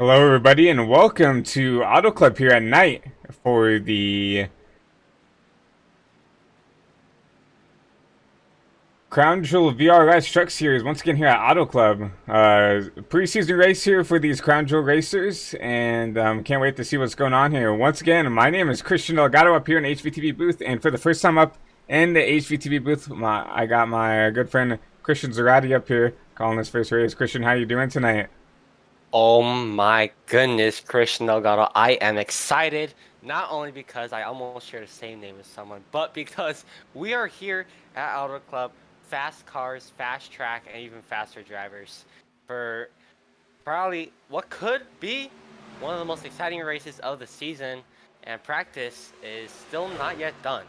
Hello, everybody, and welcome to Auto Club here at night for the Crown Jewel VRS Truck Series. Once again, here at Auto Club, preseason race here for these Crown Jewel racers, and can't wait to see what's going on here. Once again, my name is Christian Delgado up here in HVTV booth, and for the first time up in the HVTV booth, I got my good friend Christian Zarati up here calling his first race. Christian, how you doing tonight? Oh my goodness, Christian Delgado. I am excited, not only because I almost share the same name as someone, but because we are here at Auto Club, fast cars, fast track, and even faster drivers for probably what could be one of the most exciting races of the season, and practice is still not yet done.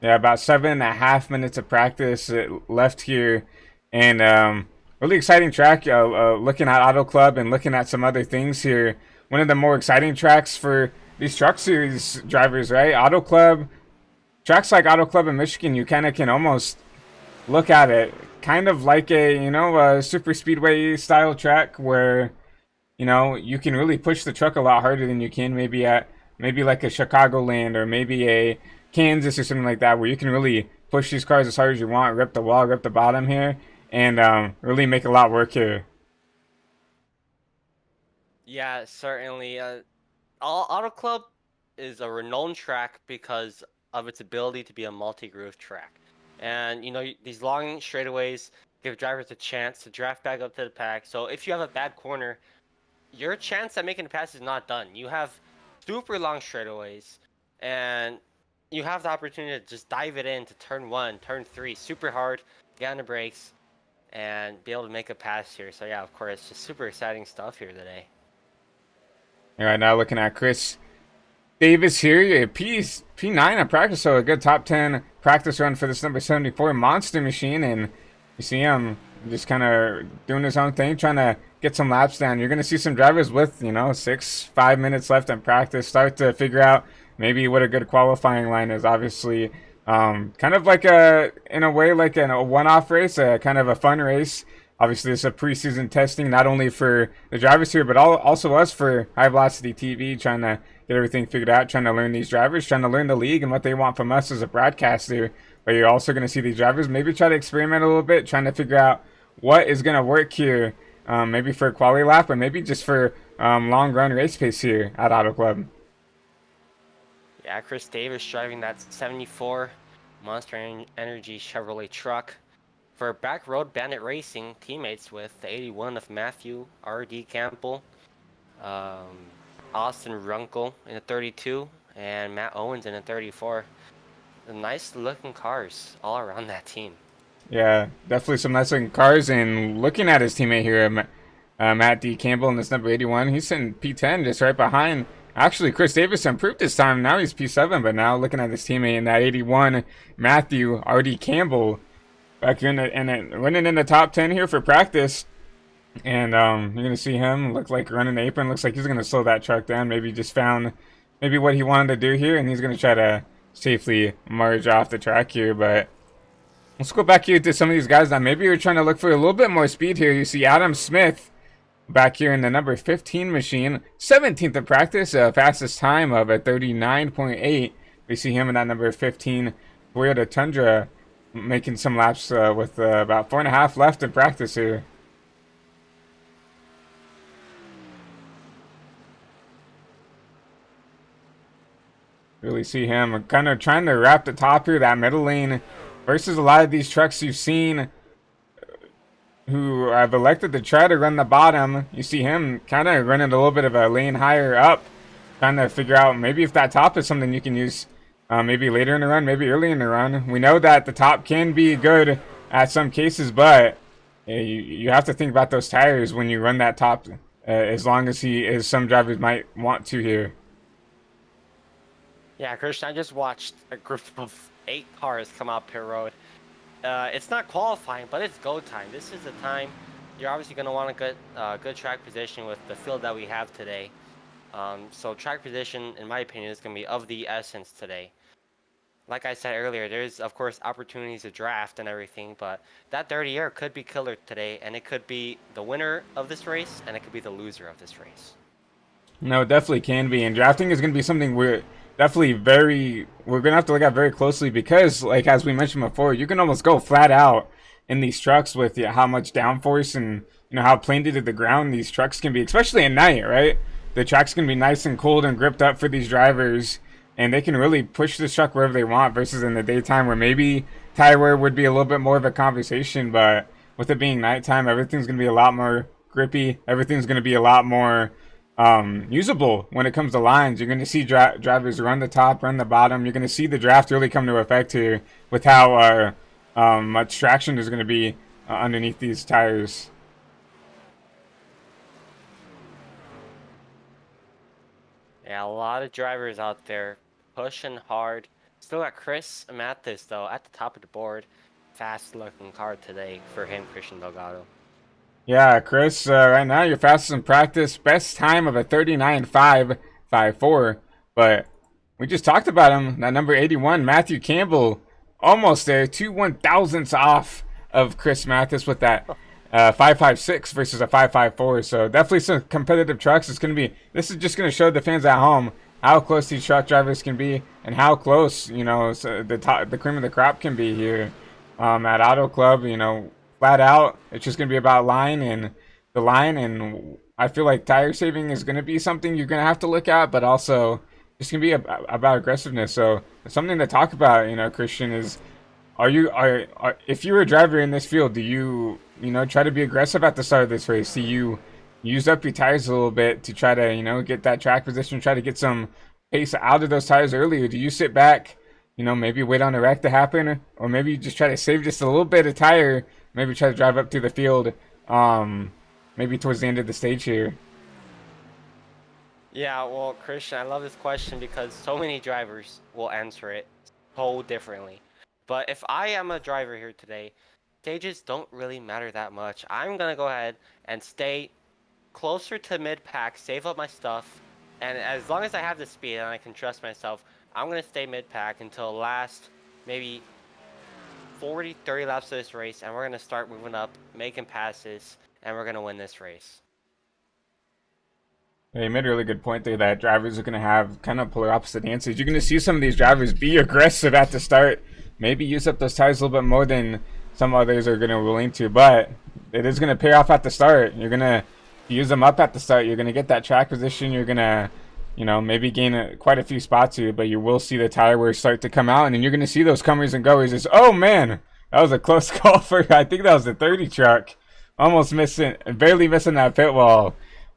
Yeah, about 7.5 minutes of practice left here, and really exciting track. Looking at Auto Club and looking at some other things here. One of the more exciting tracks for these truck series drivers, right? Auto Club tracks like Auto Club in Michigan, you kind of can almost look at it kind of like a super speedway style track where you can really push the truck a lot harder than you can maybe like a Chicagoland or maybe a Kansas or something like that, where you can really push these cars as hard as you want, rip the wall, rip the bottom here, and really make a lot work here. Yeah, certainly. Auto Club is a renowned track because of its ability to be a multi-groove track. And, these long straightaways give drivers a chance to draft back up to the pack. So if you have a bad corner, your chance at making a pass is not done. You have super long straightaways, and you have the opportunity to just dive it into turn one, turn three, super hard, get on the brakes, and be able to make a pass here. So yeah, of course, just super exciting stuff here today. And right now, looking at Chris Davis here, P9 in practice, so a good top 10 practice run for this number 74 monster machine, and you see him just kind of doing his own thing, trying to get some laps down. You're going to see some drivers with 5 minutes left in practice start to figure out maybe what a good qualifying line is. Obviously, kind of like in a way like a one-off race, kind of a fun race. Obviously, it's a preseason testing, not only for the drivers here, but also us for High Velocity TV, trying to get everything figured out, trying to learn these drivers, trying to learn the league and what they want from us as a broadcaster. But you're also going to see these drivers maybe try to experiment a little bit, trying to figure out what is going to work here, maybe for a quality lap, or maybe just for long run race pace here at Auto Club. Yeah, Chris Davis driving that 74 Monster Energy Chevrolet truck for Back Road Bandit Racing, teammates with the 81 of Matthew R.D. Campbell, um, Austin Runkle in a 32, and Matt Owens in a 34. Nice looking cars all around that team. Yeah, definitely some nice looking cars. And looking at his teammate here, Matt D. Campbell in this number 81, he's in P10 just right behind. Actually, Chris Davis improved this time. Now he's P7, but now looking at his teammate in that 81, Matthew R.D. Campbell, back here running in the top 10 here for practice. And you're gonna see him look like running the apron. Looks like he's gonna slow that truck down. Maybe just found maybe what he wanted to do here, and he's gonna try to safely merge off the track here. But let's go back here to some of these guys now. Maybe you're trying to look for a little bit more speed here. You see Adam Smith back here in the number 15 machine, 17th in practice, fastest time of a 39.8. We see him in that number 15 Toyota Tundra making some laps with about 4.5 left in practice here. Really see him kind of trying to wrap the top here, that middle lane, versus a lot of these trucks you've seen who have elected to try to run the bottom. You see him kind of running a little bit of a lane higher up, trying to figure out maybe if that top is something you can use maybe later in the run, maybe early in the run. We know that the top can be good at some cases, but you have to think about those tires when you run that top, as long as some drivers might want to here. Yeah, Christian, I just watched a group of 8 cars come out pit road. It's not qualifying, but it's go time. This is the time you're obviously going to want to get good track position with the field that we have today. So track position, in my opinion, is going to be of the essence today. like I said earlier, there's of course opportunities to draft and everything, but that dirty air could be killer today, and it could be the winner of this race, and it could be the loser of this race. No, it definitely can be, and drafting is going to be something we're going to have to look at very closely because, like as we mentioned before, you can almost go flat out in these trucks with how much downforce and how planted to the ground these trucks can be, especially at night, right? The track's going to be nice and cold and gripped up for these drivers, and they can really push this truck wherever they want versus in the daytime where maybe tire wear would be a little bit more of a conversation, but with it being nighttime, everything's going to be a lot more grippy. Everything's going to be a lot more usable when it comes to lines. You're going to see drivers run the top, run the bottom. You're going to see the draft really come to effect here with how much traction there's going to be underneath these tires. Yeah, a lot of drivers out there pushing hard. Still got Chris Mathis though at the top of the board. Fast looking car today for him, Christian Delgado. Yeah, Chris, right now you're fastest in practice. Best time of a 39.554. But we just talked about him. That number 81, Matthew Campbell, almost there. 2/1000ths off of Chris Mathis with that 5.56 versus a 5.54. So definitely some competitive trucks. This is just going to show the fans at home how close these truck drivers can be and how close, so the cream of the crop can be here at Auto Club, flat out. It's just going to be about the line, and I feel like tire saving is going to be something you're going to have to look at, but also it's going to be about aggressiveness. So something to talk about, Christian, is if you're a driver in this field, do you try to be aggressive at the start of this race? Do you use up your tires a little bit to try to get that track position, try to get some pace out of those tires early? Or do you sit back, maybe wait on a wreck to happen, or maybe you just try to save just a little bit of tire, maybe try to drive up through the field, maybe towards the end of the stage here? Yeah, well, Christian, I love this question because so many drivers will answer it so differently. But if I am a driver here today, stages don't really matter that much. I'm going to go ahead and stay closer to mid-pack, save up my stuff, and as long as I have the speed and I can trust myself, I'm going to stay mid-pack until last maybe 40, 30 laps of this race, and we're going to start moving up, making passes, and we're going to win this race. Yeah, you made a really good point there that drivers are going to have kind of polar opposite answers. You're going to see some of these drivers be aggressive at the start, maybe use up those tires a little bit more than some others are going to be willing to, but it is going to pay off at the start. You're going to use them up at the start. You're going to get that track position. You're going to, maybe gain quite a few spots here, but you will see the tire wear start to come out, and then you're going to see those comers and goers. Oh, man, that was a close call for, I think that was the 30 truck. Almost barely missing that pit wall.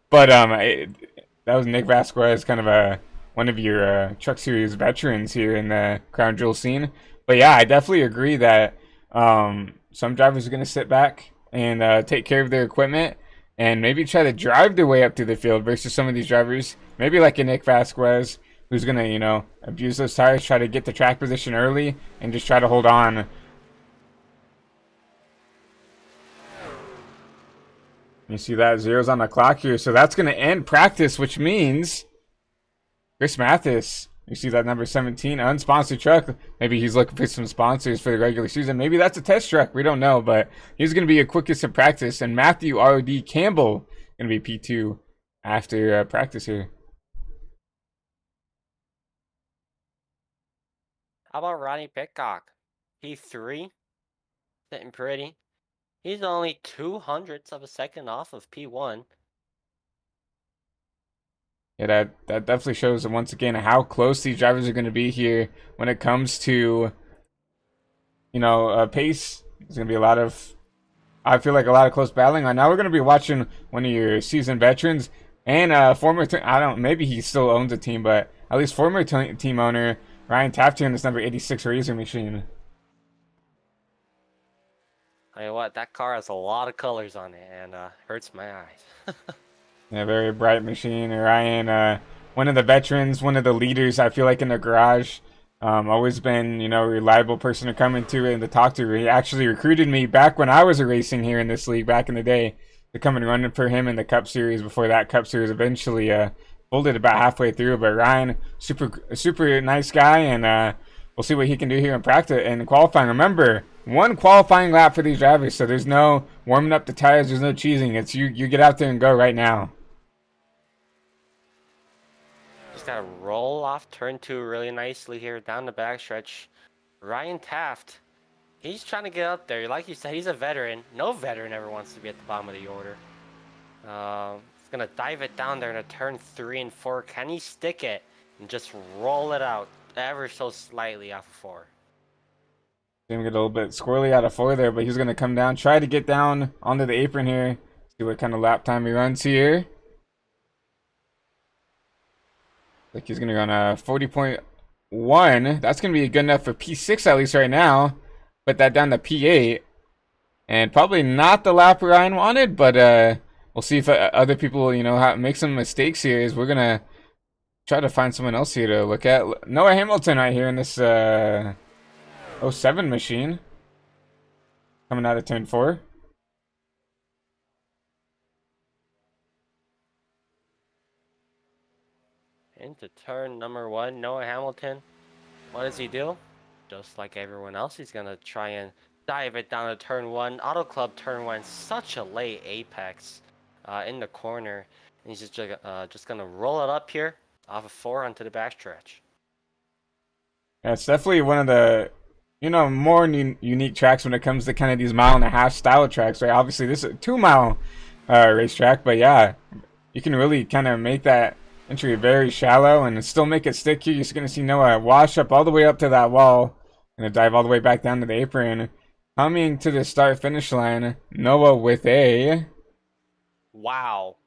But that was Nick Vasquez, kind of one of your Truck Series veterans here in the Crown Jewel scene. But yeah, I definitely agree that some drivers are going to sit back and take care of their equipment and maybe try to drive their way up through the field versus some of these drivers, maybe like a Nick Vasquez, who's going to, abuse those tires, try to get the track position early, and just try to hold on. You see that zero's on the clock here, so that's going to end practice, which means Chris Mathis, you see that number 17, unsponsored truck. Maybe he's looking for some sponsors for the regular season. Maybe that's a test truck. We don't know, but he's going to be a quickest in practice. And Matthew R.D. Campbell going to be P2 after practice here. How about Ronnie Pitcock? P3, sitting pretty. He's only 0.02 of a second off of P1. Yeah, that definitely shows once again how close these drivers are going to be here when it comes to, pace. There's going to be I feel like a lot of close battling. Now we're going to be watching one of your seasoned veterans and maybe he still owns a team, but at least former team owner Ryan Tafton, this number 86 Razor machine. I mean, what, that car has a lot of colors on it and hurts my eyes. Yeah, very bright machine. Ryan, one of the veterans, one of the leaders, I feel like, in the garage. Always been, a reliable person to come into and to talk to. He actually recruited me back when I was racing here in this league back in the day to come and run for him in the Cup Series before that Cup Series eventually folded about halfway through. But Ryan, super nice guy, and we'll see what he can do here in practice and qualifying. Remember, one qualifying lap for these drivers, so there's no warming up the tires, there's no cheesing. It's you get out there and go right now. Just gotta roll off turn 2 really nicely here down the backstretch. Ryan Taft, he's trying to get up there. Like you said, he's a veteran. No veteran ever wants to be at the bottom of the order. He's gonna dive it down there into turn 3 and 4. Can he stick it and just roll it out ever so slightly off of 4? Gonna get a little bit squirrely out of 4 there, but he's gonna come down, try to get down onto the apron here. See what kind of lap time he runs here. Like he's gonna run a 40.1. That's gonna be good enough for P6 at least right now. Put that down to P8. And probably not the lap Ryan wanted, but we'll see if other people, you know, make some mistakes here. Is we're gonna try to find someone else here to look at. Noah Hamilton right here in this '07 machine, coming out of turn 4. Into turn number 1, Noah Hamilton. What does he do? Just like everyone else, he's gonna try and dive it down to turn 1. Auto Club turn 1, such a late apex in the corner. And he's just gonna roll it up here off of 4 onto the backstretch. Yeah, it's definitely one of the, you know, more unique tracks when it comes to kind of these 1.5-mile style tracks, right? Obviously, this is a 2-mile racetrack, but yeah, you can really kind of make that entry very shallow and still make it stick here. You're just going to see Noah wash up all the way up to that wall and dive all the way back down to the apron. Coming to the start-finish line, Noah with a... Wow.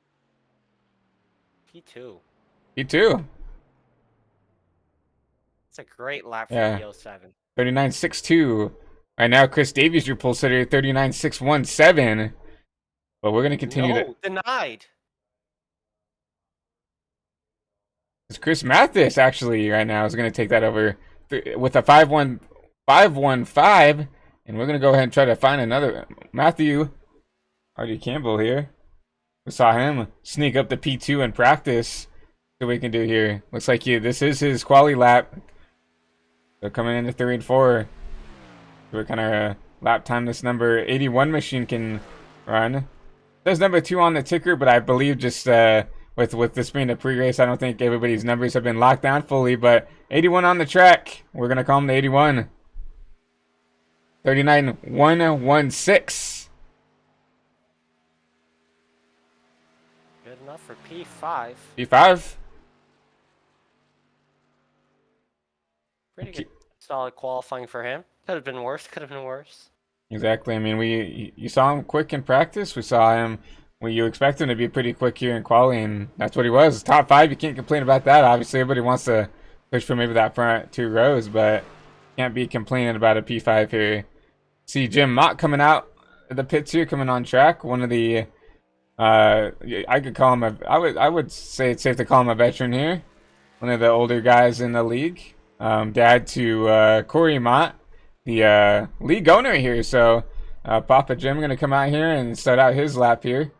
P2. P2. It's a great lap for the 07. 39.62. Right now, Chris Davies, your pole sitter, 39.617. But we're going to continue to... denied. It's Chris Mathis, actually, right now, is going to take that over with a 5.15. And we're going to go ahead and try to find another. Matthew Hardy Campbell here. We saw him sneak up the P2 in practice. See what we can do here. Looks like this is his quali lap. So coming into 3 and 4. What kind of lap time this number 81 machine can run. There's number 2 on the ticker, but I believe just with this being a pre-race, I don't think everybody's numbers have been locked down fully. But 81 on the track. We're going to call him the 81. 39.116. Good enough for P5. P5. Pretty good. Solid qualifying for him. Could have been worse. Could have been worse. Exactly. I mean, you saw him quick in practice. We saw him. You expect him to be pretty quick here in quali, and that's what he was. Top 5. You can't complain about that. Obviously, everybody wants to push for maybe that front 2 rows, but can't be complaining about a P5 here. See Jim Mott coming out of the pits here, coming on track. One of the, I could call him I would say it's safe to call him a veteran here. One of the older guys in the league. Dad to Corey Mott, the league owner here. So Papa Jim going to come out here and start out his lap here.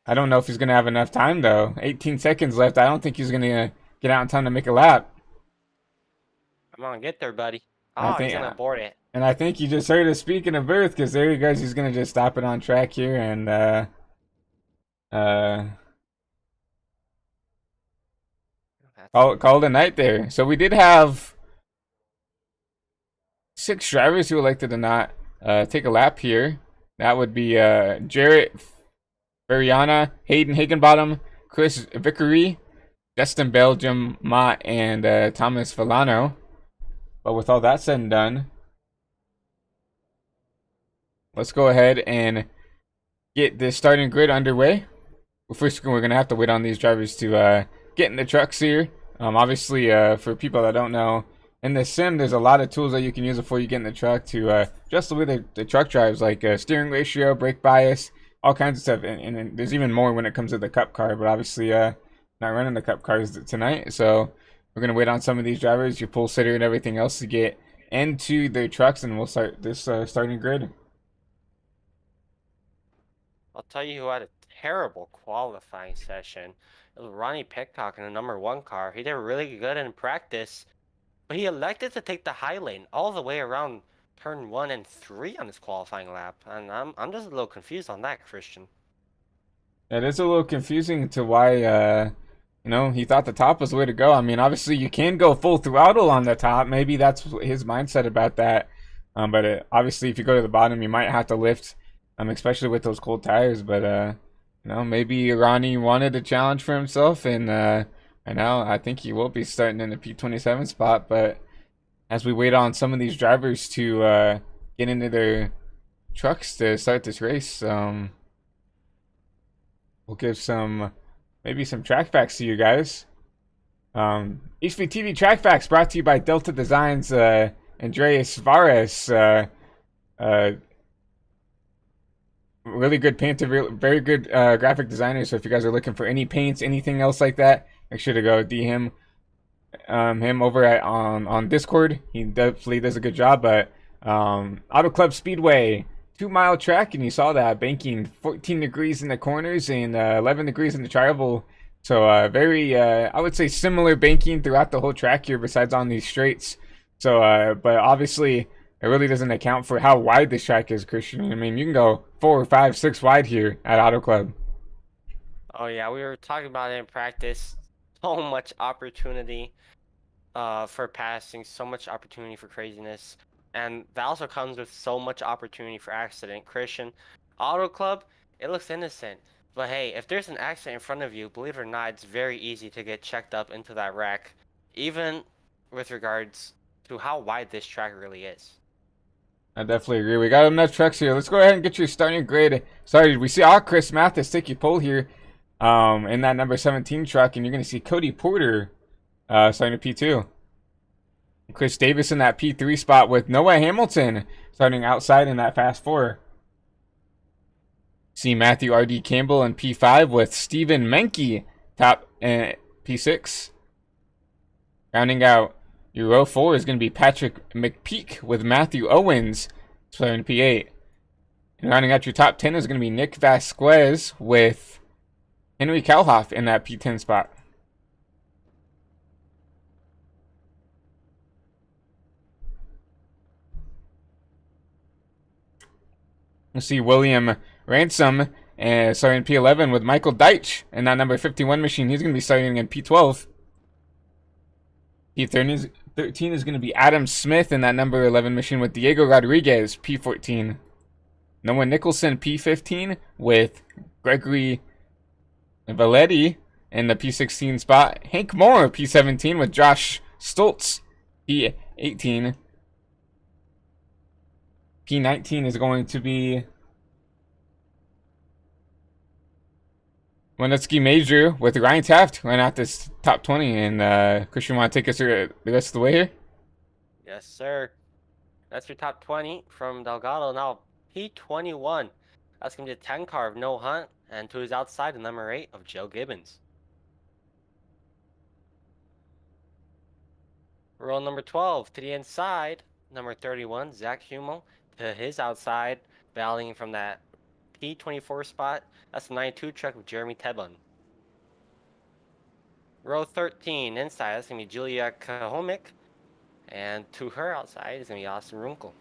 I don't know if he's going to have enough time, though. 18 seconds left. I don't think he's going to get out in time to make a lap. Come on, get there, buddy. Oh, he's going to board it. And I think you just heard us speaking of birth, because there he goes. He's going to just stop it on track here and call it a night there. So we did have 6 drivers who elected to not take a lap here. That would be Jarrett Fariana, Hayden Higginbottom, Chris Vickery, Destin Bell, Jim Mott, and Thomas Villano. But with all that said and done, let's go ahead and get this starting grid underway. First, we're going to have to wait on these drivers to get in the trucks here. Obviously, for people that don't know, in the sim, there's a lot of tools that you can use before you get in the truck to adjust the way the truck drives, like steering ratio, brake bias, all kinds of stuff. And there's even more when it comes to the cup car, but obviously not running the cup cars tonight. So we're going to wait on some of these drivers, your pull sitter and everything else, to get into their trucks, and we'll start this starting grid. I'll tell you who had a terrible qualifying session. It was Ronnie Pickcock in the number 1 car. He did really good in practice, but he elected to take the high lane all the way around turn 1 and 3 on his qualifying lap, and I'm just a little confused on that, Christian. It is a little confusing to why, he thought the top was the way to go. I mean, obviously you can go full throttle on the top. Maybe that's his mindset about that. But obviously, if you go to the bottom, you might have to lift, especially with those cold tires. But maybe Ronnie wanted a challenge for himself, and I think he will be starting in the P27 spot. But as we wait on some of these drivers to get into their trucks to start this race, we'll give maybe some track facts to you guys. HVTV track facts brought to you by Delta Designs, Andreas VRS, really good painter, very good graphic designer. So if you guys are looking for any paints, anything else like that, make sure to go DM him over on Discord. He definitely does a good job. But Auto Club Speedway, 2-mile track, and you saw that banking 14 degrees in the corners and 11 degrees in the tri-oval. So very, I would say, similar banking throughout the whole track here, besides on these straights. So, but obviously, it really doesn't account for how wide this track is, Christian. I mean, you can go 4, 5, 6 wide here at Auto Club. Oh yeah, we were talking about it in practice. So much opportunity for passing, so much opportunity for craziness. And that also comes with so much opportunity for accident. Christian, Auto Club, it looks innocent. But hey, if there's an accident in front of you, believe it or not, it's very easy to get checked up into that wreck. Even with regards to how wide this track really is. I definitely agree. We got enough trucks here. Let's go ahead and get your starting grid started. We see Chris Mathis take your pole here in that number 17 truck, and you're going to see Cody Porter starting at P2. Chris Davis in that P3 spot with Noah Hamilton starting outside in that Fast 4. See Matthew R.D. Campbell in P5 with Stephen Menke top P6. Rounding out your row 4 is going to be Patrick McPeak with Matthew Owens starting P8. And rounding out your top 10 is going to be Nick Vasquez with Henry Kalhoff in that P10 spot. We'll see William Ransom starting P11 with Michael Deitch in that number 51 machine. He's going to be starting in P12. P13 is going to be Adam Smith in that number 11 machine with Diego Rodriguez, P14. Noah Nicholson, P15 with Gregory Valetti in the P16 spot. Hank Moore, P17 with Josh Stoltz, P18. P19 is going to be Winooski Major with Ryan Taft running out this top 20. And Christian, want to take us through the rest of the way here? Yes, sir. That's your top 20 from Delgado. Now, P21. That's going to be the 10 car of Noah Hunt. And to his outside, the number 8 of Joe Gibbons. Row number 12 to the inside. Number 31, Zach Hummel. To his outside, battling from that P24 spot. That's the 92 truck of Jeremy Tebun. Row 13 inside, that's going to be Julia Kahomik. And to her outside is going to be Austin Runkle.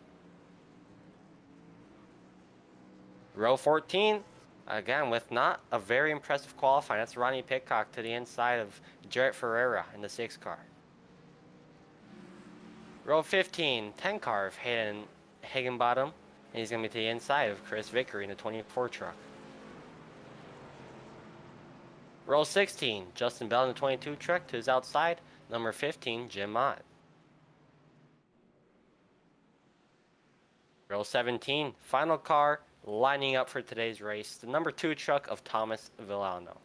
Row 14, again, with not a very impressive qualifying. That's Ronnie Pitcock to the inside of Jarrett Ferreira in the 6 car. Row 15, 10 car of Hayden Higginbottom. And he's going to be to the inside of Chris Vickery in the 24 truck. Row 16, Justin Bell in the 22 truck. To his outside, number 15, Jim Mott. Row 17, final car lining up for today's race. The number 2 truck of Thomas Villano.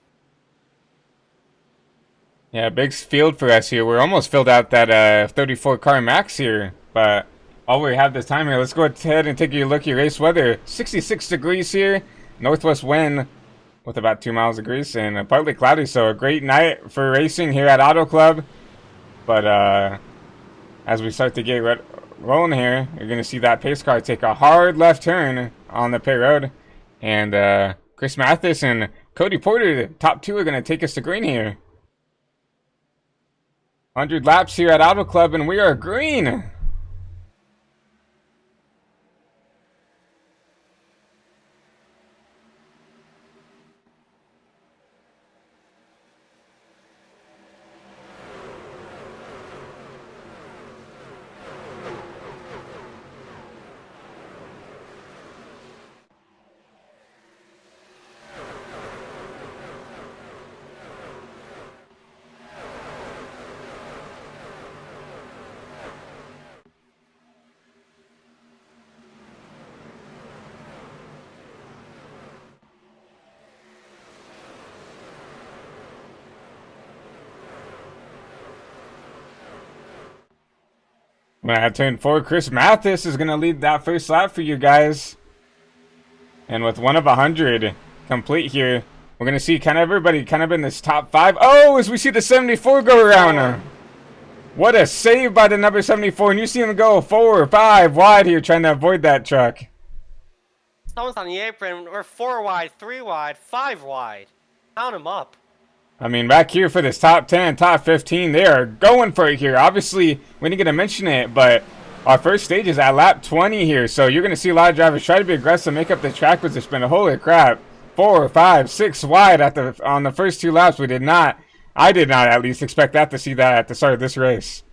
Yeah, big field for us here. We're almost filled out that 34 car max here. But while we have this time here, let's go ahead and take a look at your race weather. 66 degrees here. Northwest wind with about 2 miles of grease and partly cloudy. So a great night for racing here at Auto Club. But as we start to get rolling here, you're going to see that pace car take a hard left turn on the pit road. And Chris Mathis and Cody Porter, the top 2, are going to take us to green here. 100 laps here at Auto Club, and we are green. When I turn 4, Chris Mathis is going to lead that first lap for you guys. And with 1 of 100 complete here, we're going to see kind of everybody kind of in this top 5. Oh, as we see the 74 go around. What a save by the number 74. And you see him go 4 or 5 wide here trying to avoid that truck. Someone's on the apron. We're 4 wide, 3 wide, 5 wide. Count them up. I mean, back here for this top 10, top 15, they are going for it here. Obviously, we didn't get to mention it, but our first stage is at lap 20 here. So you're going to see a lot of drivers try to be aggressive, make up the track position. But holy crap, 4, 5, 6 wide on the first 2 laps. I did not at least expect that to see that at the start of this race.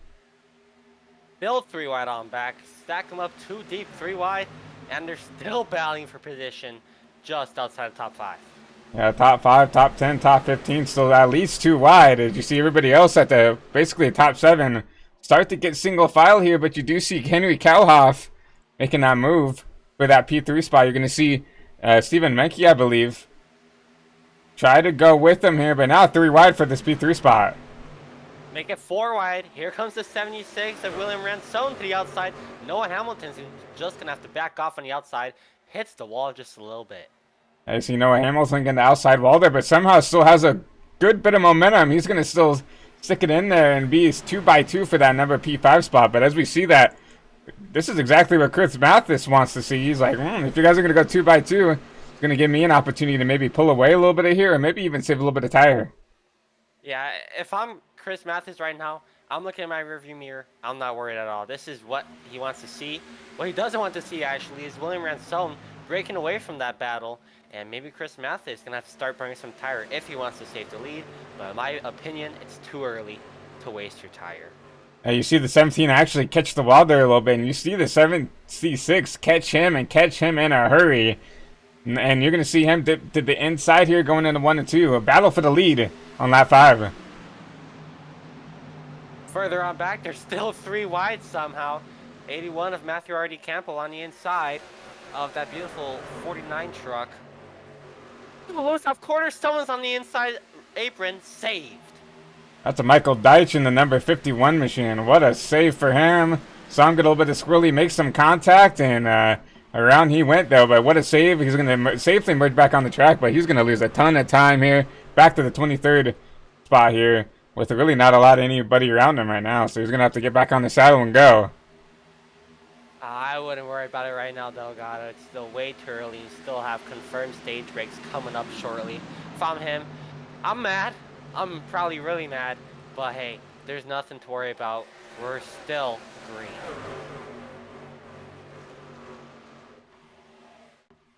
Build 3 wide on back, stack them up 2 deep, 3 wide, and they're still battling for position just outside the top 5. Yeah, top 5, top 10, top 15, still at least 2 wide. As you see everybody else at the basically top 7 start to get single file here, but you do see Henry Kalhoff making that move for that P3 spot. You're going to see Stephen Menke, I believe, try to go with him here, but now 3 wide for this P3 spot. Make it 4 wide. Here comes the 76 of William Ransone to the outside. Noah Hamilton's just going to have to back off on the outside. Hits the wall just a little bit. I see Noah Hamilton getting the outside wall there, but somehow still has a good bit of momentum. He's going to still stick it in there and be 2x2 for that number P5 spot. But as we see that, this is exactly what Chris Mathis wants to see. He's like, if you guys are going to go 2x2, it's going to give me an opportunity to maybe pull away a little bit of here or maybe even save a little bit of tire. Yeah, if I'm Chris Mathis right now, I'm looking at my rearview mirror. I'm not worried at all. This is what he wants to see. What he doesn't want to see, actually, is William Ransone breaking away from that battle. And maybe Chris Mathis is going to have to start burning some tire if he wants to save the lead. But in my opinion, it's too early to waste your tire. You see the 17 actually catch the wall there a little bit. And you see the 76 catch him and catch him in a hurry. And you're going to see him dip to the inside here going into 1 and 2. A battle for the lead on lap 5. Further on back, there's still 3 wide somehow. 81 of Matthew R.D. Campbell on the inside of that beautiful 49 truck. Close off corner, someone's on the inside apron, saved. That's a Michael Deitch in the number 51 machine. What a save for him. Saw him get a little bit of squirrely, make some contact, and around he went though. But what a save. He's going to safely merge back on the track, but he's going to lose a ton of time here. Back to the 23rd spot here with really not a lot of anybody around him right now. So he's going to have to get back on the saddle and go. I wouldn't worry about it right now, Delgado. It's still way too early. You still have confirmed stage breaks coming up shortly. If I'm him, I'm mad. I'm probably really mad. But hey, there's nothing to worry about. We're still green.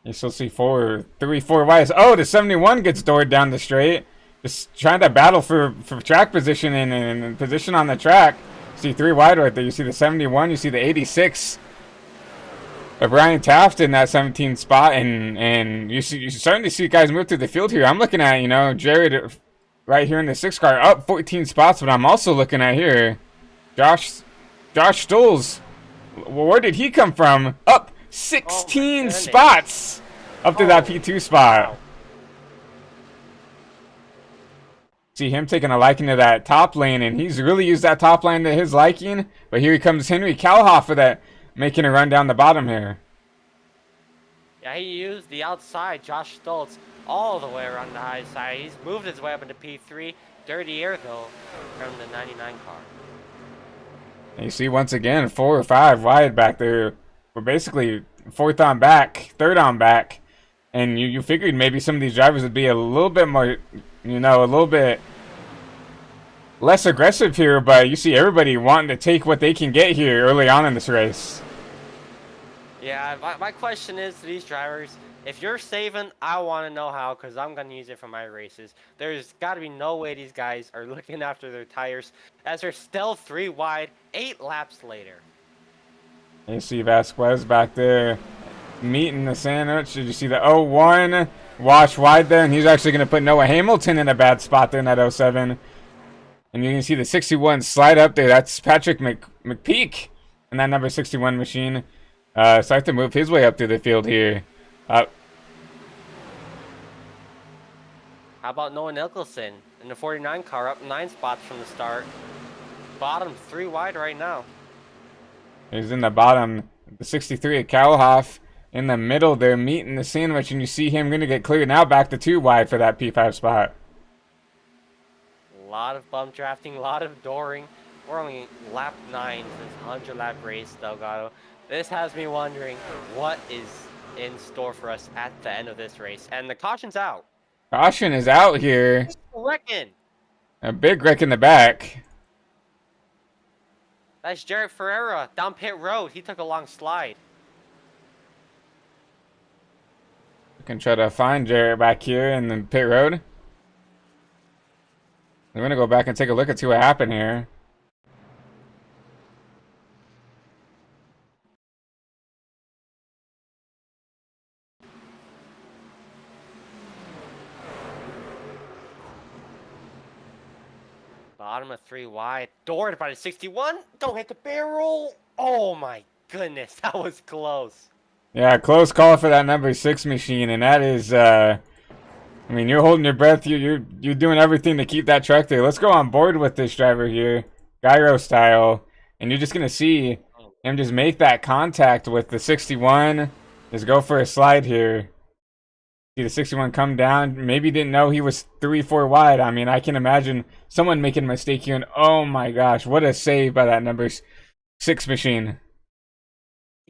You still see 4 wides. Oh, the 71 gets doored down the straight. Just trying to battle for track position and position on the track. See 3 wide right there. You see the 71. You see the 86. Of Ryan Taft in that 17 spot, and you're starting to see guys move through the field here. I'm looking at, Jared right here in the 6 car, up 14 spots, but I'm also looking at here, Josh Stolz. Where did he come from? Up 16 spots up to that P2 spot. Wow. See him taking a liking to that top lane, and he's really used that top lane to his liking. But here comes Henry Kalhoff for that, making a run down the bottom here. Yeah, he used the outside, Josh Stoltz, all the way around the high side. He's moved his way up into P3. Dirty air, though, from the 99 car. And you see, once again, 4 or 5 wide back there. We're basically 4th on back, 3rd on back. And you figured maybe some of these drivers would be a little bit more, a little bit less aggressive here, but you see everybody wanting to take what they can get here early on in this race. Yeah, my question is to these drivers, if you're saving, I want to know how, because I'm going to use it for my races. There's got to be no way these guys are looking after their tires as they're still 3 wide, 8 laps later. You see Vasquez back there meeting the sandwich. Did you see the 0-1 wash wide there? And he's actually going to put Noah Hamilton in a bad spot there in that 0-7. And you can see the 61 slide up there. That's Patrick McPeak in that number 61 machine. So I have to move his way up through the field here. How about Noah Nicholson in the 49 car, up 9 spots from the start. Bottom 3 wide right now. He's in the bottom. The 63 at Kalhoff in the middle there, meeting the sandwich. And you see him going to get cleared now back to 2 wide for that P5 spot. A lot of bump drafting, a lot of dooring. We're only lap 9 in this 100 lap race, Delgado. This has me wondering what is in store for us at the end of this race. And the caution's out. Caution is out here. Wrecking. A big wreck in the back. That's Jarrett Ferreira down pit road. He took a long slide. We can try to find Jarrett back here in the pit road. We're going to go back and take a look and see what happened here. Bottom of 3 wide. Doored by the 61. Don't hit the barrel. Oh my goodness. That was close. Yeah, close call for that number 6 machine. And that is, I mean, you're holding your breath. You're doing everything to keep that truck there. Let's go on board with this driver here, gyro style. And you're just going to see him just make that contact with the 61. Just go for a slide here. See the 61 come down. Maybe didn't know he was 3-4 wide. I mean, I can imagine someone making a mistake here. And oh my gosh, what a save by that number 6 machine.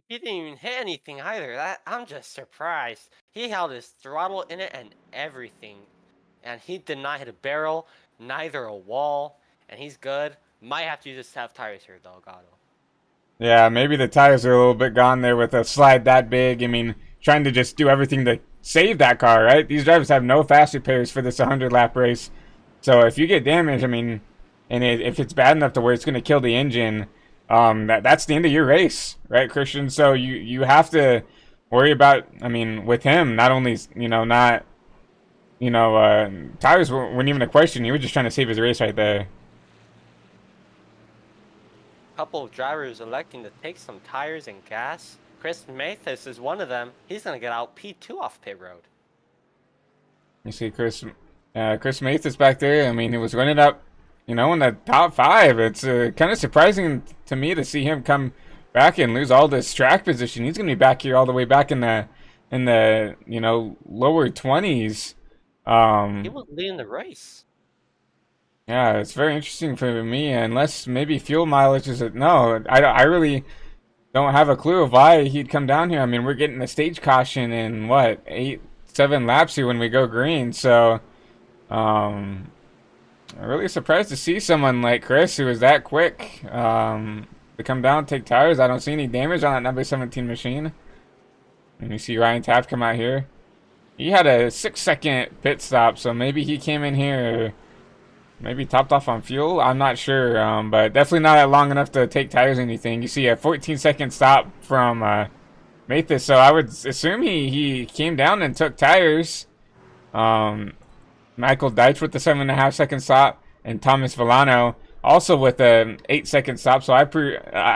He didn't even hit anything either. I'm just surprised. He held his throttle in it and everything. And he did not hit a barrel, neither a wall. And he's good. Might have to use his tough tires here, Delgado. Yeah, maybe the tires are a little bit gone there with a slide that big. I mean, trying to just do everything to save that car, right? These drivers have no fast repairs for this 100-lap race. So if you get damaged, I mean, and if it's bad enough to where it's going to kill the engine, that's the end of your race, right, Christian? So you have to worry about, I mean, with him, not only, tires weren't even a question. You were just trying to save his race right there. Couple of drivers electing to take some tires and gas. Chris Mathis is one of them. He's going to get out P2 off pit road. You see Chris Mathis back there. I mean, he was running up, in the top 5. It's kind of surprising to me to see him come back and lose all this track position. He's going to be back here all the way back in the lower 20s. He was leading the race. Yeah, it's very interesting for me. Unless maybe fuel mileage is no. I really don't have a clue of why he'd come down here. I mean, we're getting a stage caution in what 8-7 laps here when we go green. So, I'm really surprised to see someone like Chris who is that quick to come down, take tires. I don't see any damage on that number 17 machine. And you see Ryan Taft come out here. He had a 6-second pit stop, so maybe he came in here. Maybe topped off on fuel. I'm not sure, but definitely not long enough to take tires or anything. You see a 14-second stop from Mathis, so I would assume he came down and took tires. Michael Deitch with the 7.5-second stop, and Thomas Villano also with an 8-second stop. So I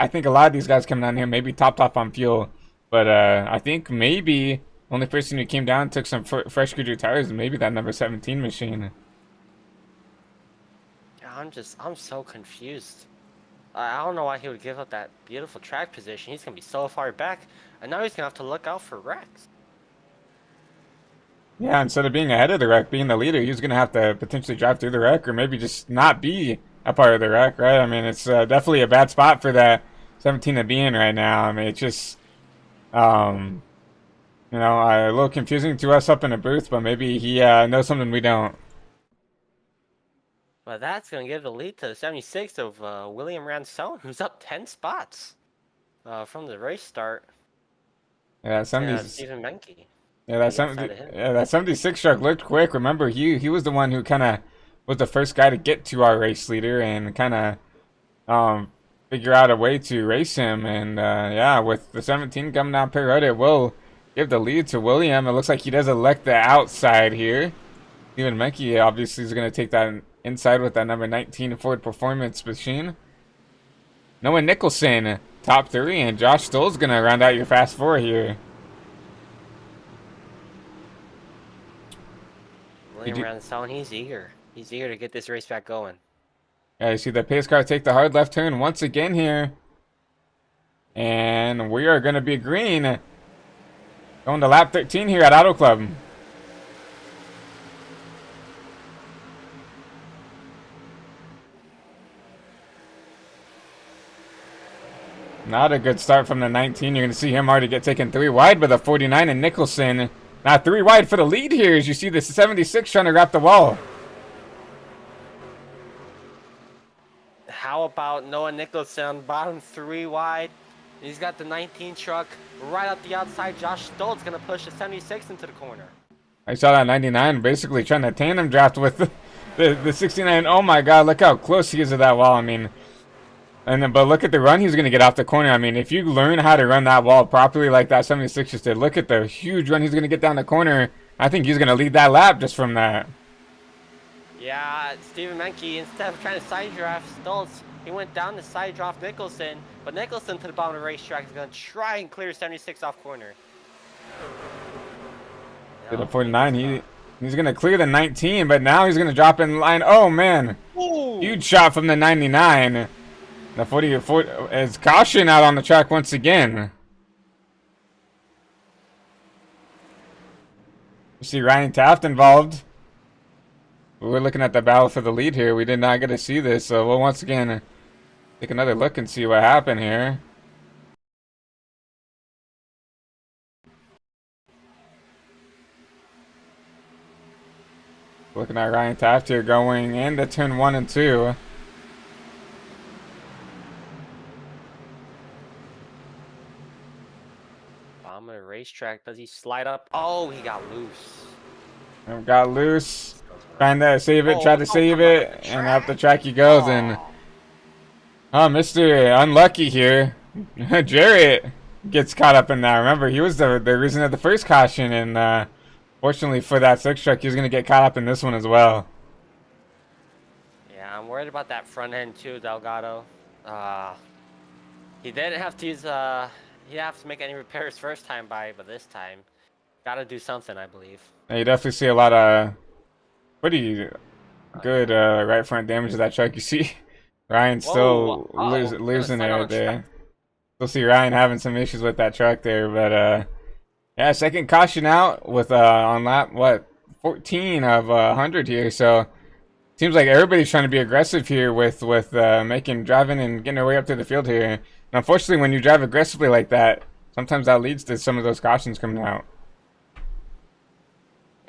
think a lot of these guys coming down here maybe topped off on fuel, but I think maybe only person who came down and took some fresh Goodyear tires is maybe that number 17 machine. I'm so confused. I don't know why he would give up that beautiful track position. He's going to be so far back, and now he's going to have to look out for wrecks. Yeah, instead of being ahead of the wreck, being the leader, he's going to have to potentially drive through the wreck or maybe just not be a part of the wreck, right? I mean, it's definitely a bad spot for that 17 to be in right now. I mean, it's just, a little confusing to us up in the booth, but maybe he knows something we don't. But that's going to give the lead to the 76 of William Ransone, who's up 10 spots from the race start Yeah, to 70. Stephen Menke Yeah, on that the inside 70. of him. Yeah, that 76 truck looked quick. Remember, he was the one who kind of was the first guy to get to our race leader and kind of figure out a way to race him. And yeah, with the 17 coming down pit road, it will give the lead to William. It looks like he does elect the outside here. Stephen Menke obviously is going to take that inside with that number 19 Ford Performance machine. Noah Nicholson, top 3, and Josh Stoll's going to round out your fast 4 here. William Ransone, he's eager. He's eager to get this race back going. Yeah, you see the pace car take the hard left turn once again here. And we are going to be green. Going to lap 13 here at Auto Club. Not a good start from the 19. You're going to see him already get taken 3 wide by the 49 and Nicholson. Now 3 wide for the lead here as you see the 76 trying to wrap the wall. How about Noah Nicholson, bottom 3 wide? He's got the 19 truck right up the outside. Josh Stoll's going to push the 76 into the corner. I saw that 99 basically trying to tandem draft with the 69. Oh my god, look how close he is to that wall. I mean, but look at the run he's going to get off the corner. I mean, if you learn how to run that wall properly like that 76 just did, look at the huge run he's going to get down the corner. I think he's going to lead that lap just from that. Yeah, Stephen Menke, instead of trying to side draft Stoltz, he went down to side draft Nicholson, but Nicholson to the bottom of the racetrack is going to try and clear 76 off corner. To the 49, he's going to clear the 19, but now he's going to drop in line. Oh, man. Ooh. Huge shot from the 99. The 40 is caution out on the track once again. You see Ryan Taft involved. We're looking at the battle for the lead here. We did not get to see this, so we'll once again take another look and see what happened here. Looking at Ryan Taft here going into turn 1 and 2. Bottom of the racetrack, does he slide up? Oh, he got loose. Got loose. Trying to save it, tried to save it, and up the track he goes. And Mr. Unlucky here, Jarrett gets caught up in that. Remember, he was the reason of the first caution, and fortunately for that 6 truck, he was going to get caught up in this one as well. Yeah, I'm worried about that front end too, Delgado. He didn't have to use he didn't have to make any repairs first time by, but this time, gotta do something, I believe. Yeah, you definitely see a lot of pretty good right front damage to that truck. You see Ryan still losing it right there. Still see Ryan having some issues with that truck there, but yeah, second caution out with on lap 14 of 100 here. So seems like everybody's trying to be aggressive here with driving and getting their way up to the field here. And unfortunately, when you drive aggressively like that, sometimes that leads to some of those cautions coming out.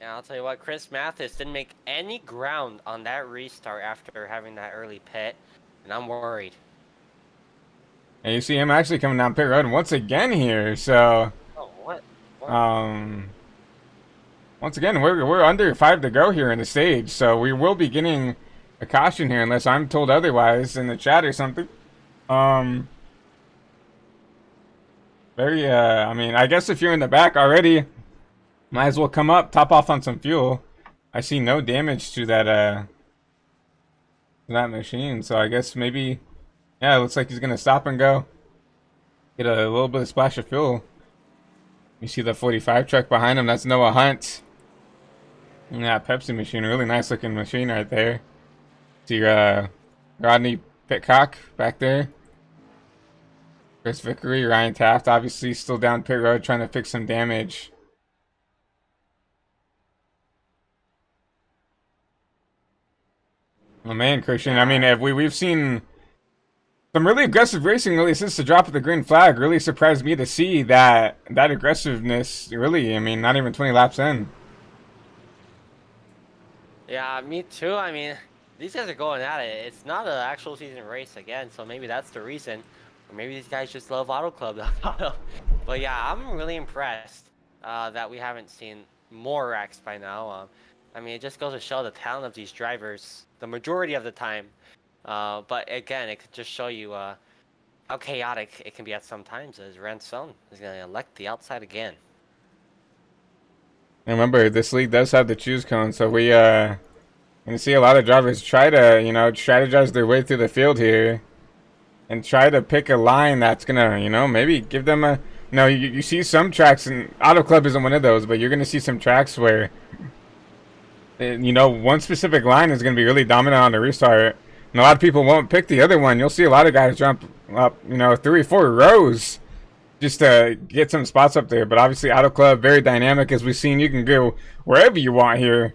Yeah, I'll tell you what, Chris Mathis didn't make any ground on that restart after having that early pit, and I'm worried. And you see him actually coming down pit road once again here. So, oh, what? Once again, we're under 5 to go here in the stage, so we will be getting a caution here unless I'm told otherwise in the chat or something. I mean, I guess if you're in the back already, might as well come up, top off on some fuel. I see no damage to that machine, so I guess maybe, yeah, it looks like he's gonna stop and go. Get a little bit of splash of fuel. You see the 45 truck behind him, that's Noah Hunt. And that Pepsi machine, really nice looking machine right there. See Rodney Pitcock back there. Chris Vickery, Ryan Taft, obviously still down pit road trying to fix some damage. Oh man, Christian, I mean, we've seen some really aggressive racing really since the drop of the green flag. Really surprised me to see that aggressiveness, really, I mean, not even 20 laps in. Yeah, me too. I mean, these guys are going at it. It's not an actual season race again, so maybe that's the reason. Or maybe these guys just love Auto Club. But yeah, I'm really impressed that we haven't seen more wrecks by now. I mean, it just goes to show the talent of these drivers the majority of the time. But again, it could just show you how chaotic it can be at some times, as Ransone is going to elect the outside again. And remember, this league does have the choose cone, so we gonna see a lot of drivers try to, you know, strategize their way through the field here, and try to pick a line that's gonna, you know, maybe give them a. You know, you see some tracks, and Auto Club isn't one of those, but you're gonna see some tracks where, you know, one specific line is gonna be really dominant on the restart, and a lot of people won't pick the other one. You'll see a lot of guys jump up, you know, 3 or 4 rows just to get some spots up there. But obviously Auto Club, very dynamic, as we've seen. You can go wherever you want here,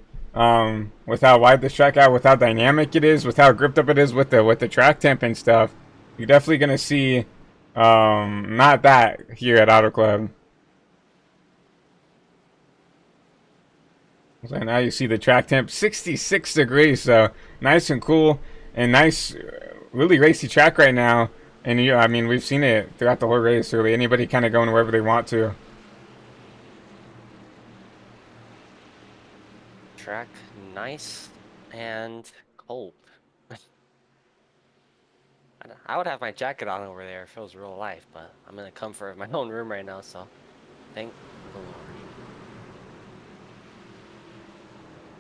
with how wide the track out, with how dynamic it is, with how gripped up it is with the track temp and stuff. You're definitely gonna see not that here at Auto Club. So now you see the track temp 66 degrees, so nice and cool, and nice, really racy track right now. And I mean, we've seen it throughout the whole race. Really, anybody kind of going wherever they want to. Track nice and cold. I would have my jacket on over there if it was real life, but I'm in the comfort of my own room right now, so thank the Lord.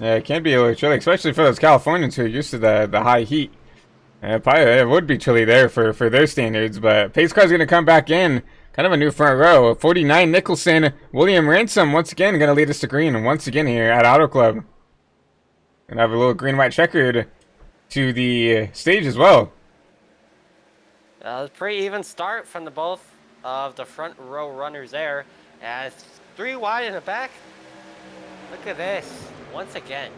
Yeah, it can be a little chilly, especially for those Californians who are used to the high heat. Probably it would be chilly there for their standards, but pace car's going to come back in. Kind of a new front row. 49 Nicholson, William Ransom once again going to lead us to green once again here at Auto Club. And have a little green-white checkered to the stage as well. A pretty even start from the both of the front row runners there. As 3 wide in the back. Look at this once again.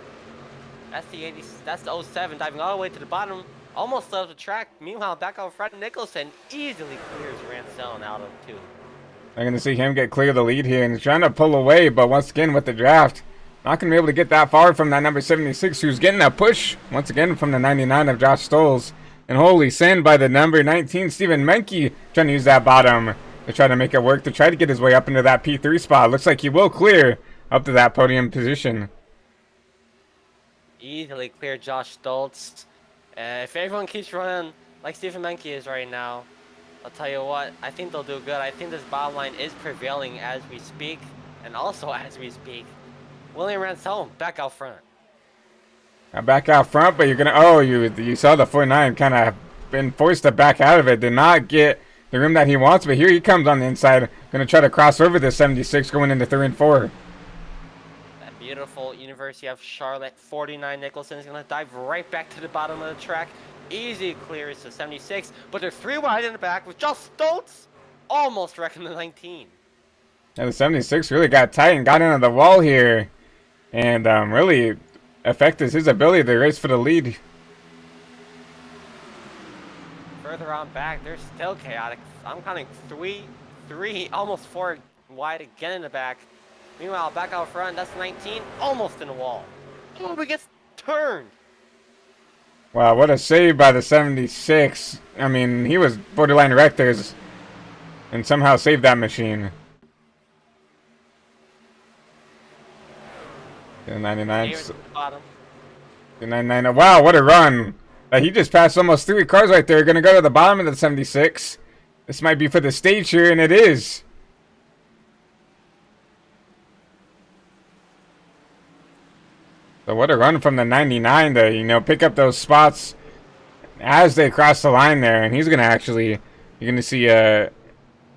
That's the 80. That's the 07 diving all the way to the bottom. Almost left the track. Meanwhile, back out front, Nicholson easily clears Ransone out of 2. I'm going to see him get clear of the lead here, and he's trying to pull away, but once again with the draft, not going to be able to get that far from that number 76, who's getting a push once again from the 99 of Josh Stoles. And holy send by the number 19, Stephen Menke, trying to use that bottom to try to make it work, to try to get his way up into that P3 spot. Looks like he will clear up to that podium position. Easily clear Josh Stoltz. If everyone keeps running like Stephen Menke is right now, I'll tell you what, I think they'll do good. I think this bottom line is prevailing as we speak, and also as we speak. William Ransome back out front. Back out front, but you're gonna. Oh, you saw the 49 kind of been forced to back out of it. Did not get the room that he wants, but here he comes on the inside. Gonna try to cross over the 76 going into 3 and 4. That beautiful University of Charlotte 49 Nicholson is gonna dive right back to the bottom of the track. Easy clears to 76, but they're 3 wide in the back with Josh Stoltz almost wrecking the 19. And the 76 really got tight and got into the wall here, and really affected his ability to race for the lead. Further on back, they're still chaotic. I'm counting 3, almost 4 wide again in the back. Meanwhile, back out front, that's 19, almost in the wall. Oh, he gets turned. Wow, what a save by the 76. I mean, he was borderline wrecked there and somehow saved that machine. The 99. The 99. Wow, what a run. He just passed almost 3 cars right there. Going to go to the bottom of the 76. This might be for the stage here, and it is. So what a run from the 99 to, you know, pick up those spots as they cross the line there. And he's going to actually, you're going to see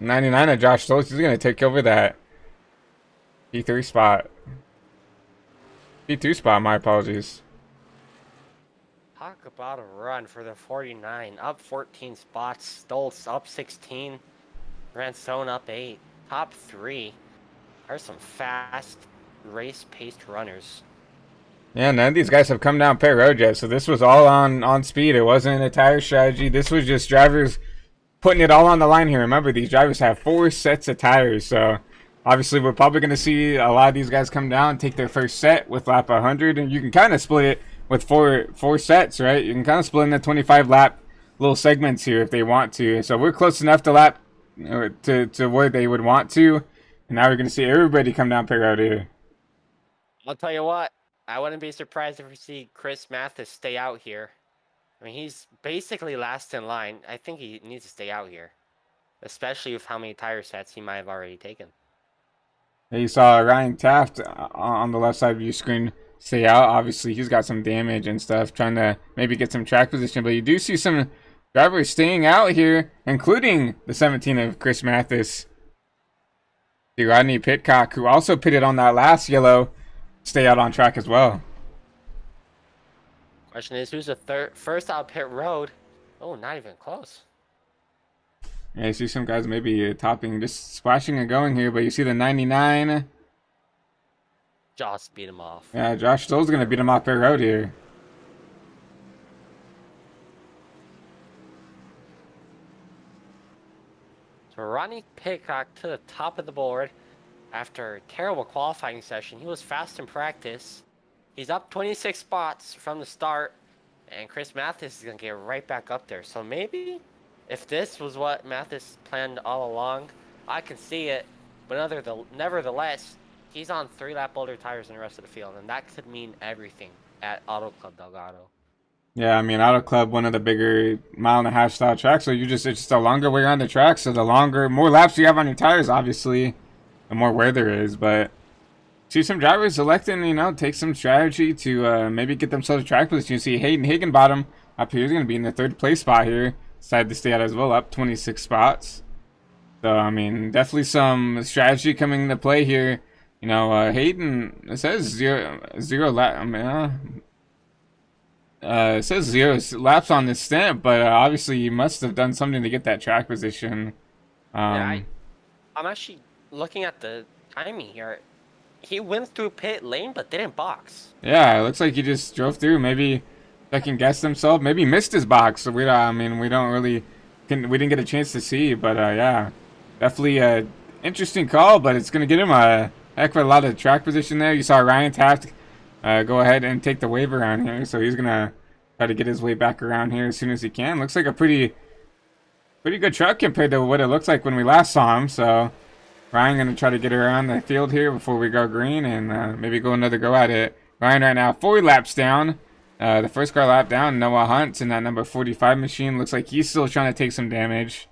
99 of Josh Stoltz. He's going to take over that P3 spot. P2 spot, my apologies. Talk about a run for the 49. Up 14 spots. Stoltz up 16. Ransone up 8. Top 3. There's some fast, race-paced runners. Yeah, none of these guys have come down pit road yet, so this was all on speed. It wasn't a tire strategy. This was just drivers putting it all on the line here. Remember, these drivers have 4 sets of tires, so obviously we're probably going to see a lot of these guys come down, take their first set with lap 100, and you can kind of split it with four sets, right? You can kind of split into 25 lap little segments here if they want to. So we're close enough to lap to where they would want to. And now we're going to see everybody come down pit road here. I'll tell you what, I wouldn't be surprised if we see Chris Mathis stay out here. I mean, he's basically last in line. I think he needs to stay out here, especially with how many tire sets he might have already taken. You saw Ryan Taft on the left side of your screen stay out. Obviously, he's got some damage and stuff, trying to maybe get some track position. But you do see some drivers staying out here, including the 17 of Chris Mathis. The Rodney Pitcock, who also pitted on that last yellow, stay out on track as well. Question is, who's the first out pit road? Oh, not even close. Yeah, you see some guys maybe topping, just splashing and going here, but you see the 99. Josh beat him off. Yeah, Josh Stoll's going to beat him off pit road here. So Rodney Pitcock to the top of the board after a terrible qualifying session. He was fast in practice. He's up 26 spots from the start, and Chris Mathis is going to get right back up there. So maybe if this was what Mathis planned all along, I can see it. But nevertheless, he's on 3-lap older tires than the rest of the field, and that could mean everything at Auto Club Delgado. Yeah, I mean, Auto Club, one of the bigger mile-and-a-half style tracks, so it's just a longer way around the track, so more laps you have on your tires, obviously, the more wear there is. But see some drivers electing, take some strategy to maybe get themselves a track position. You see Hayden Higginbottom up here is going to be in the 3rd place spot here. Decided to stay out as well, up 26 spots. So, I mean, definitely some strategy coming into play here. Hayden, it says zero lap. I mean, it says 0 laps on this stamp, but obviously you must have done something to get that track position. Yeah, I'm actually looking at the timing here. He went through pit lane, but didn't box. Yeah, it looks like he just drove through. Maybe second guessed himself. Maybe missed his box. So we didn't get a chance to see. But yeah, definitely a interesting call. But it's gonna get him a heck of a lot of track position there. You saw Ryan Taft go ahead and take the wave around here, so he's gonna try to get his way back around here as soon as he can. Looks like a pretty good truck compared to what it looks like when we last saw him. So Ryan gonna try to get around the field here before we go green and maybe go another go at it. Ryan right now 4 laps down. The first car lap down, Noah Hunt in that number 45 machine. Looks like he's still trying to take some damage.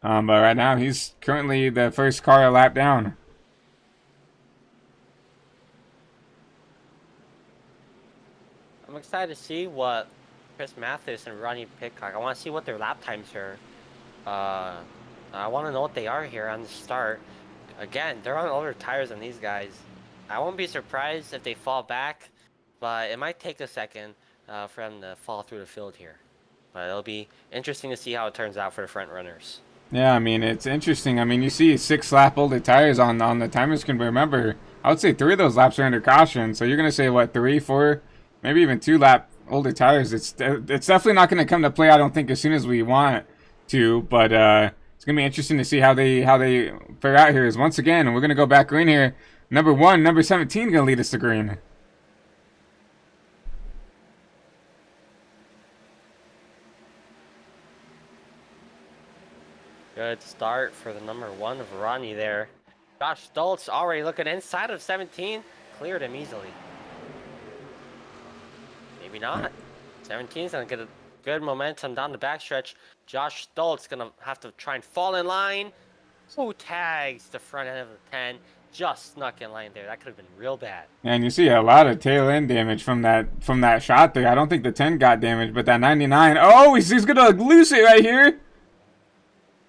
But right now he's currently the first car lap down. I'm excited to see what Chris Mathis and Rodney Pitcock, I want to see what their lap times are. I want to know what they are here on the start. Again, they're on older tires than these guys. I won't be surprised if they fall back, but it might take a second for them to fall through the field here. But it'll be interesting to see how it turns out for the front runners. Yeah, I mean, it's interesting. I mean, you see 6-lap older tires on the timer screen, but remember, I would say 3 of those laps are under caution. So you're going to say, what, 3, 4, maybe even 2-lap older tires. It's definitely not going to come to play, I don't think, as soon as we want to. But it's going to be interesting to see how they fare out here. Is once again, we're going to go back green here. Number 1, number 17 going to lead us to green. Good start for the number 1 of Rodney there. Josh Stoltz already looking inside of 17. Cleared him easily. Maybe not. 17's going to get a good momentum down the backstretch. Josh Stoltz going to have to try and fall in line. Who tags the front end of the 10? Just snuck in line there. That could have been real bad. And you see a lot of tail end damage from that shot there. I don't think the 10 got damaged, but that 99. Oh, he's going to lose it right here.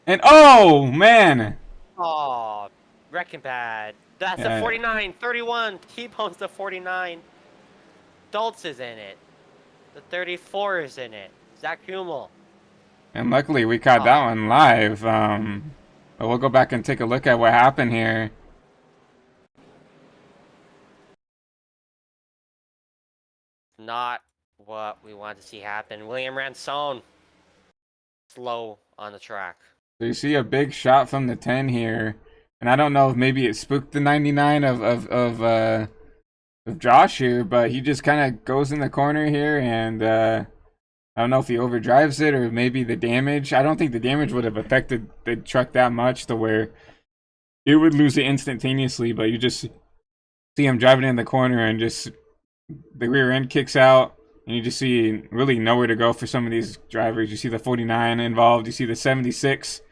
And oh, man. Oh, wrecking bad. That's a 49, 31. T-bones the 49. Stoltz is in it. The 34 is in it. Zach Hummel. And luckily we caught that one live. But we'll go back and take a look at what happened here. Not what we wanted to see happen. William Ransone. Slow on the track. So you see a big shot from the 10 here. And I don't know if maybe it spooked the 99 of Josh here, but he just kind of goes in the corner here, and I don't know if he overdrives it or maybe the damage. I don't think the damage would have affected the truck that much to where it would lose it instantaneously, but you just see him driving in the corner and just the rear end kicks out, and you just see really nowhere to go for some of these drivers. You see the 49 involved, you see the 76,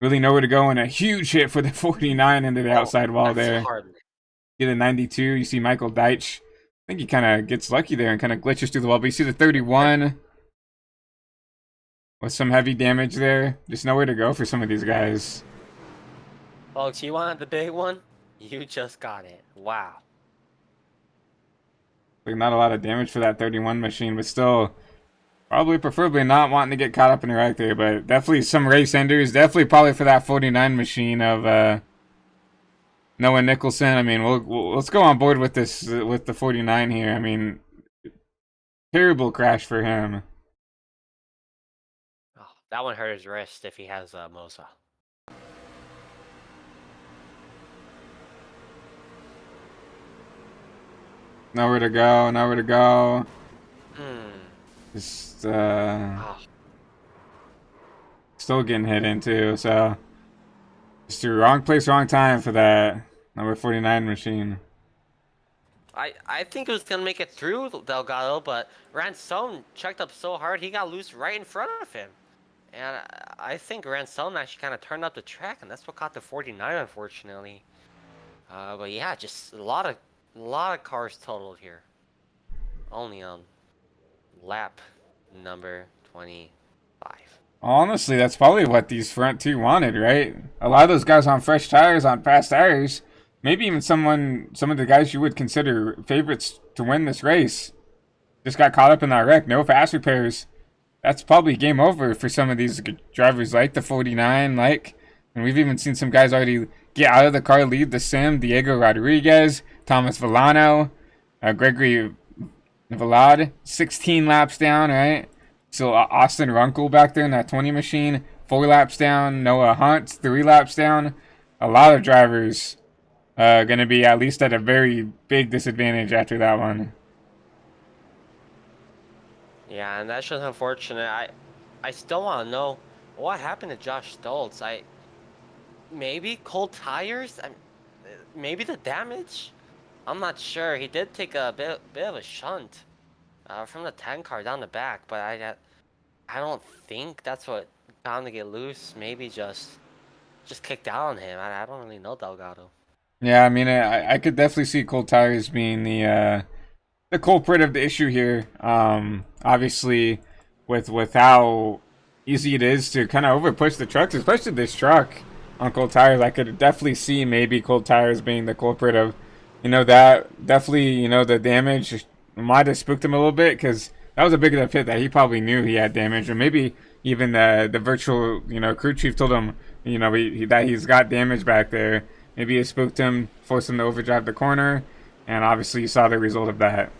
really nowhere to go, and a huge hit for the 49 into the outside wall there. Hard. You see the 92, you see Michael Deitch. I think he kind of gets lucky there and kind of glitches through the wall, but you see the 31 with some heavy damage there. Just nowhere to go for some of these guys. Folks, you wanted the big one? You just got it. Wow. Like not a lot of damage for that 31 machine, but still probably preferably not wanting to get caught up in a wreck there, but definitely some race enders. Definitely probably for that 49 machine of Noah Nicholson. I mean, let's go on board with this with the 49 here. I mean, terrible crash for him. Oh, that one hurt his wrist if he has Mosa. Nowhere to go, nowhere to go. Just still getting hit into, so just the wrong place, wrong time for that number 49 machine. I think it was gonna make it through Delgado, but Ransone checked up so hard he got loose right in front of him. And I think Ransone actually kind of turned up the track, and that's what caught the 49, unfortunately. But yeah, just a lot of cars totaled here. Only on lap number 25. Honestly, that's probably what these front two wanted, right? A lot of those guys on fresh tires, on fast tires, maybe even some of the guys you would consider favorites to win this race, just got caught up in that wreck. No fast repairs. That's probably game over for some of these drivers like the 49, and we've even seen some guys already get out of the car, leave the sim. Diego Rodriguez, Thomas Villano, Gregory Villad, 16 laps down, right? So Austin Runkle back there in that 20 machine, 4 laps down. Noah Hunt, 3 laps down. A lot of drivers going to be at least at a very big disadvantage after that one. Yeah, and that's just unfortunate. I still want to know what happened to Josh Stoltz. Maybe cold tires. Maybe the damage. I'm not sure. He did take a bit of a shunt from the 10 car down the back, but I don't think that's what got him to get loose. Maybe just kicked out on him. I don't really know Delgado. Yeah, I mean, I could definitely see cold tires being the culprit of the issue here. Obviously, with how easy it is to kind of overpush the trucks, especially this truck on cold tires, I could definitely see maybe cold tires being the culprit of, that definitely, the damage might have spooked him a little bit, because that was a big enough hit that he probably knew he had damage, or maybe even the virtual, crew chief told him, that he's got damage back there. Maybe it spooked him, forced him to overdrive the corner, and obviously you saw the result of that.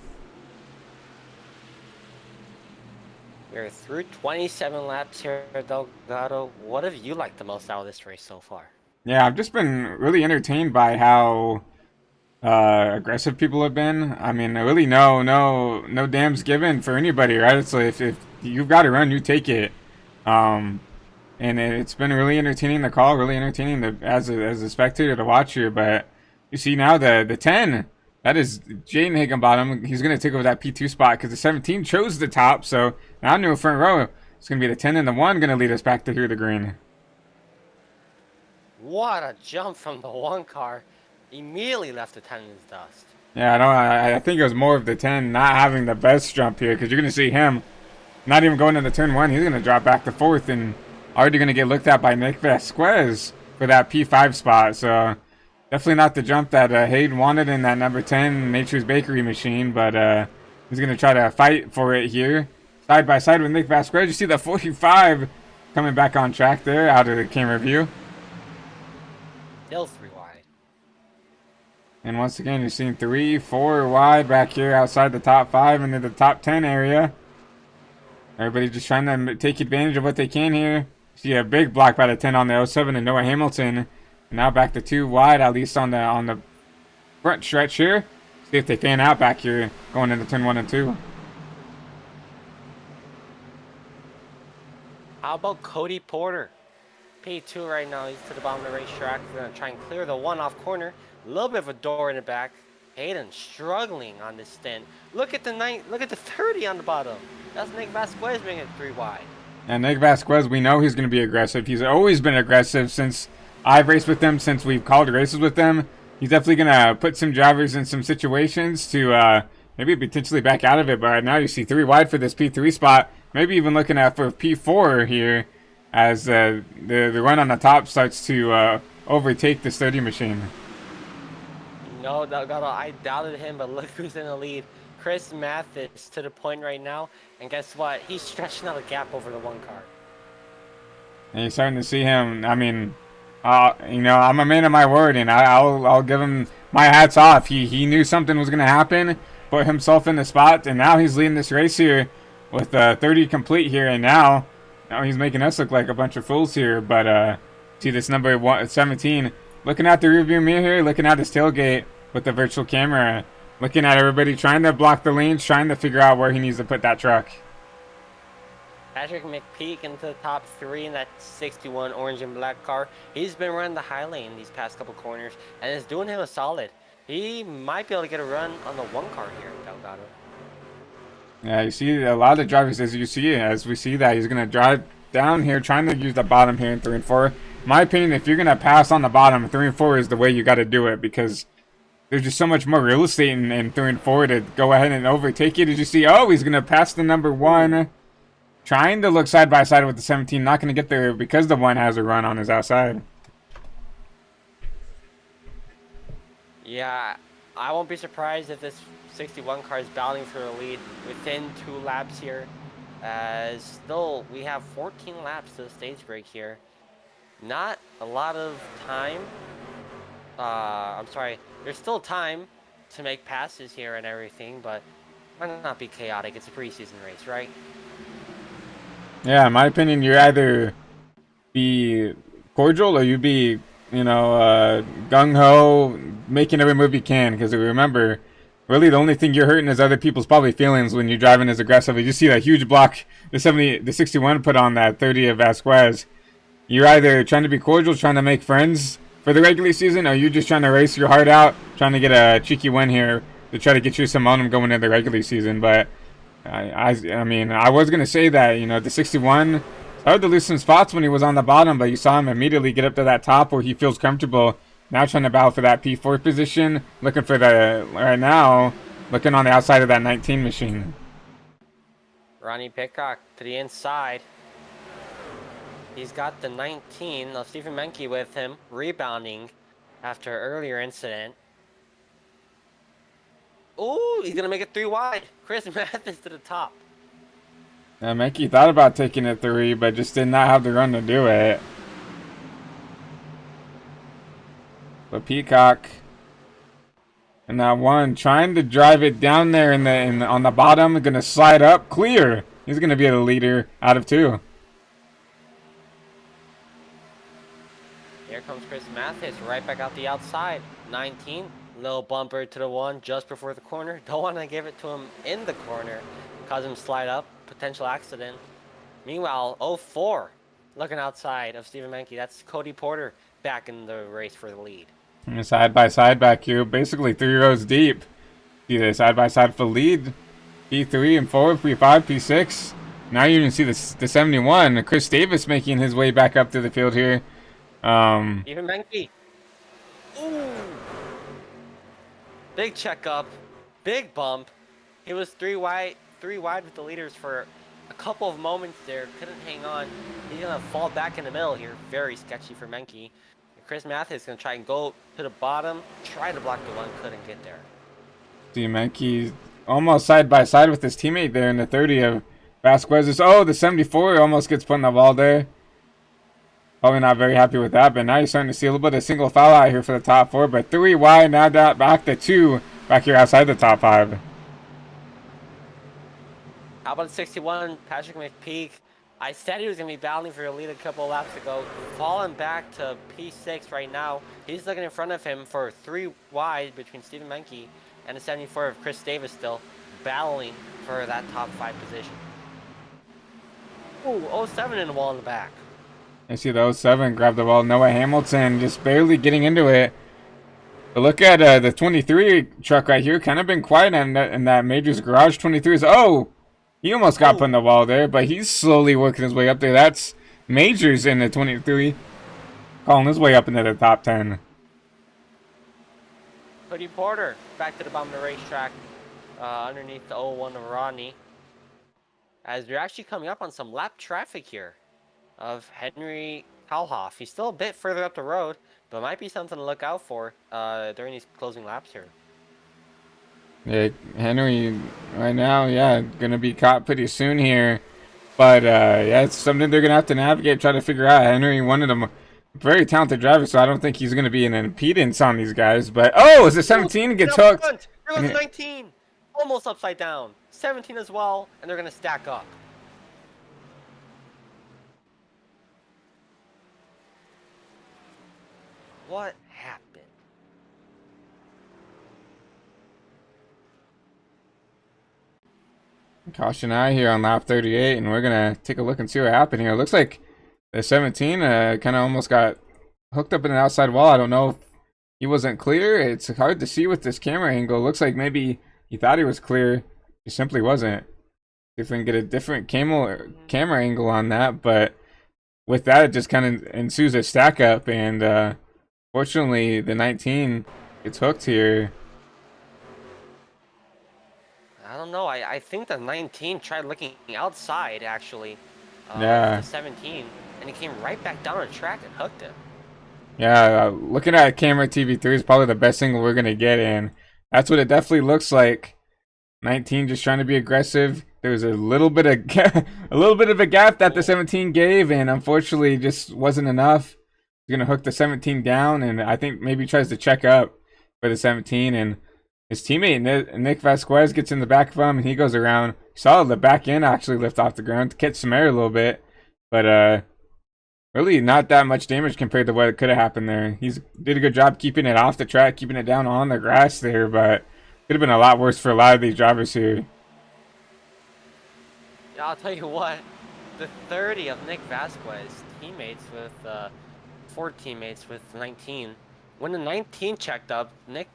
We're through 27 laps here, Delgado. What have you liked the most out of this race so far? Yeah, I've just been really entertained by how aggressive people have been. I mean, really no damns given for anybody, right? It's like if you've got to run, you take it. And it's been really entertaining the call, really entertaining as a spectator to watch here. But you see now the 10. That is Jaden Higginbottom. He's going to take over that P2 spot because the 17 chose the top. So now new front row. It's going to be the 10 and the 1 going to lead us back to here the green. What a jump from the 1 car. Immediately left the 10 in his dust. Yeah, I think it was more of the 10 not having the best jump here, because you're going to see him not even going into turn 1. He's going to drop back to 4th and already going to get looked at by Nick Vasquez for that P5 spot. So definitely not the jump that Hayden wanted in that number 10 Nature's Bakery machine, but he's going to try to fight for it here. Side by side with Nick Vasquez. You see the 45 coming back on track there out of the camera view. Still 3 wide. And once again, you're seeing 3, 4 wide back here outside the top 5 into the top 10 area. Everybody just trying to take advantage of what they can here. See a big block by the 10 on the 07 and Noah Hamilton. And now back to 2 wide, at least on the front stretch here. See if they fan out back here going into turn 1 and 2. How about Cody Porter? P2 right now. He's to the bottom of the racetrack. We're going to try and clear the one off corner. A little bit of a door in the back. Hayden struggling on this stint. Look at the 30 on the bottom. That's Nick Vasquez making it 3 wide. And Nick Vasquez, we know he's going to be aggressive. He's always been aggressive since I've raced with him, since we've called races with him. He's definitely going to put some drivers in some situations to maybe potentially back out of it. But right now you see 3 wide for this P3 spot. Maybe even looking at for P4 here as the run on the top starts to overtake this 30 machine. No, I doubted him, but look who's in the lead. Chris Mathis to the point right now. And guess what? He's stretching out a gap over the 1 car. And you're starting to see him. I mean, you know, I'm a man of my word, and I'll give him my hats off. He knew something was going to happen, put himself in the spot, and now he's leading this race here with 30 complete here, and now he's making us look like a bunch of fools here. But see this number 17 looking at the rearview mirror here, looking at his tailgate with the virtual camera, looking at everybody, trying to block the lanes, trying to figure out where he needs to put that truck. Patrick McPeak into the top 3 in that 61 orange and black car. He's been running the high lane these past couple corners, and it's doing him a solid. He might be able to get a run on the 1 car here in Delgado. Yeah, you see a lot of drivers as we see that he's going to drive down here, trying to use the bottom here in 3 and 4. In my opinion, if you're going to pass on the bottom, 3 and 4 is the way you got to do it, because there's just so much more real estate in 3 and 4 to go ahead and overtake it. As you see, oh, he's going to pass the number 1. Trying to look side by side with the 17. Not going to get there because the 1 has a run on his outside. Yeah, I won't be surprised if this 61 car is battling for the lead within 2 laps here. As still, we have 14 laps to the stage break here. Not a lot of time. I'm sorry. There's still time to make passes here and everything, but why not be chaotic? It's a preseason race, right? Yeah, in my opinion, you either be cordial or you be, you know, gung-ho, making every move you can. Because remember, really the only thing you're hurting is other people's probably feelings when you're driving as aggressively. You see that huge block the 61 put on that 30 of Vasquez. You're either trying to be cordial, trying to make friends for the regular season, or you're just trying to race your heart out, trying to get a cheeky win here to try to get you some momentum going into the regular season. But I mean, I was going to say that, you know, the 61 started to lose some spots when he was on the bottom, but you saw him immediately get up to that top where he feels comfortable. Now trying to battle for that P4 position, looking for the, right now, looking on the outside of that 19 machine. Ronnie Pickock to the inside. He's got the 19 of Stephen Menke with him, rebounding after earlier incident. Ooh, he's going to make it 3 wide. Chris Mathis to the top. Yeah, Menke thought about taking it 3, but just did not have the run to do it. But Peacock and that 1 trying to drive it down there on the bottom, going to slide up, clear. He's going to be the leader out of 2. Here comes Chris Mathis right back out the outside. 19. Little bumper to the 1 just before the corner. Don't want to give it to him in the corner. Cause him slide up. Potential accident. Meanwhile, 04 looking outside of Stephen Menke. That's Cody Porter back in the race for the lead. And side by side back here. Basically 3 rows deep. See the side by side for the lead. P3 and 4, P5, P6. Now you can see the 71. Chris Davis making his way back up to the field here. Stephen Menke. Ooh. Big checkup, big bump. He was 3 wide with the leaders for a couple of moments there. Couldn't hang on. He's gonna fall back in the middle here. Very sketchy for Menke. Chris Mathis is gonna try and go to the bottom, try to block the 1, couldn't get there. See Menke almost side by side with his teammate there in the 30 of Vasquez. Oh, the 74 almost gets put in the wall there. Probably not very happy with that, but now you're starting to see a little bit of single foul out here for the top 4. But 3 wide, now down back to 2, back here outside the top 5. How about 61, Patrick McPeak? I said he was going to be battling for the lead a couple laps ago. Falling back to P6 right now. He's looking in front of him for 3 wide between Stephen Menke and the 74 of Chris Davis still battling for that top 5 position. Ooh, 07 in the wall in the back. I see the 07 grab the ball. Noah Hamilton just barely getting into it. But look at the 23 truck right here. Kind of been quiet in that Majors Garage. 23 is, oh, he almost got put in the wall there, but he's slowly working his way up there. That's Majors in the 23, calling his way up into the top 10. Cody Porter back to the bottom of the racetrack, underneath the 01 of Rodney. As we're actually coming up on some lap traffic here of Henry Kalhoff. He's still a bit further up the road, but might be something to look out for during these closing laps here. Yeah, Henry right now, yeah, gonna be caught pretty soon here. But yeah, it's something they're gonna have to navigate, try to figure out. Henry, one of them, very talented driver, so I don't think he's gonna be an impedance on these guys. But oh, is it 17 gets hooked? Here goes 19, almost upside down. 17 as well, and they're gonna stack up. What happened? Caution eye here on lap 38, and we're gonna take a look and see what happened here. It looks like the 17 kind of almost got hooked up in an outside wall. I don't know if he wasn't clear. It's hard to see with this camera angle. Looks like maybe he thought he was clear. He simply wasn't. If we can get a different camera angle on that, but with that, it just kind of ensues a stack up, and fortunately, the 19 gets hooked here. I don't know. I think the 19 tried looking outside, actually. Yeah. The 17, and he came right back down the track and hooked him. Yeah, looking at camera TV3 is probably the best angle we're gonna get, and that's what it definitely looks like. 19 just trying to be aggressive. There was a little bit of a gap that the 17 gave, and unfortunately, just wasn't enough. He's gonna hook the 17 down, and I think maybe tries to check up for the 17, and his teammate Nick Vasquez gets in the back of him, and he goes around. You saw the back end actually lift off the ground to catch some air a little bit, but really not that much damage compared to what could have happened there. He's did a good job keeping it off the track, keeping it down on the grass there, but could have been a lot worse for a lot of these drivers here. Yeah, I'll tell you what, the 30 of Nick Vasquez teammates with 4 teammates with 19. When the 19 checked up, Nick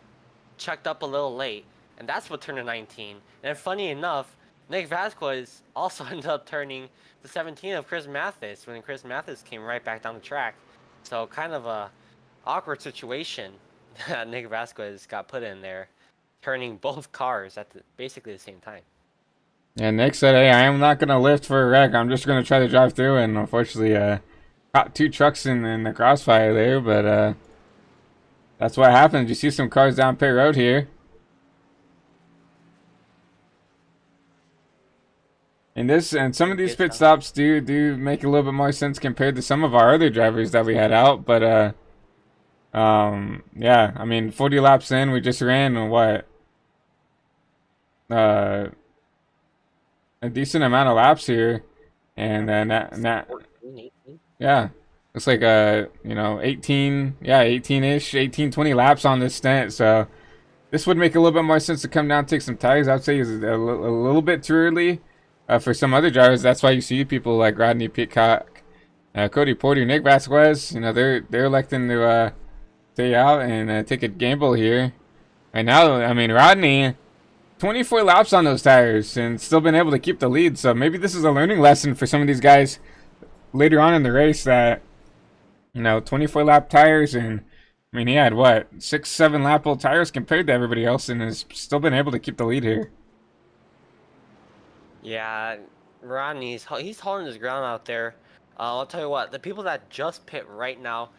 checked up a little late, and that's what turned to 19. And funny enough, Nick Vasquez also ended up turning the 17 of Chris Mathis when Chris Mathis came right back down the track. So kind of a awkward situation that Nick Vasquez got put in there, turning both cars at basically the same time. And Nick said, hey, I am not going to lift for a wreck. I'm just going to try to drive through, and unfortunately caught 2 trucks in the crossfire there, but that's what happens. You see some cars down pit road here. And some of these pit stops do make a little bit more sense compared to some of our other drivers that we had out, but yeah, I mean 40 laps in, we just ran what? A decent amount of laps here, and then yeah, it's like 18, yeah, 18-ish, 18-20 laps on this stint, so this would make a little bit more sense to come down and take some tires. I'd say it's a little bit too early for some other drivers. That's why you see people like Rodney Pitcock, Cody Porter, Nick Vasquez, they're electing to stay out and take a gamble here. Right now, I mean, Rodney, 24 laps on those tires and still been able to keep the lead, so maybe this is a learning lesson for some of these guys later on in the race that 24 lap tires, and I mean he had what, 6-7 lap old tires compared to everybody else, and has still been able to keep the lead here. Yeah, Rodney's he's holding his ground out there. I'll tell you what, the people that just pit right now,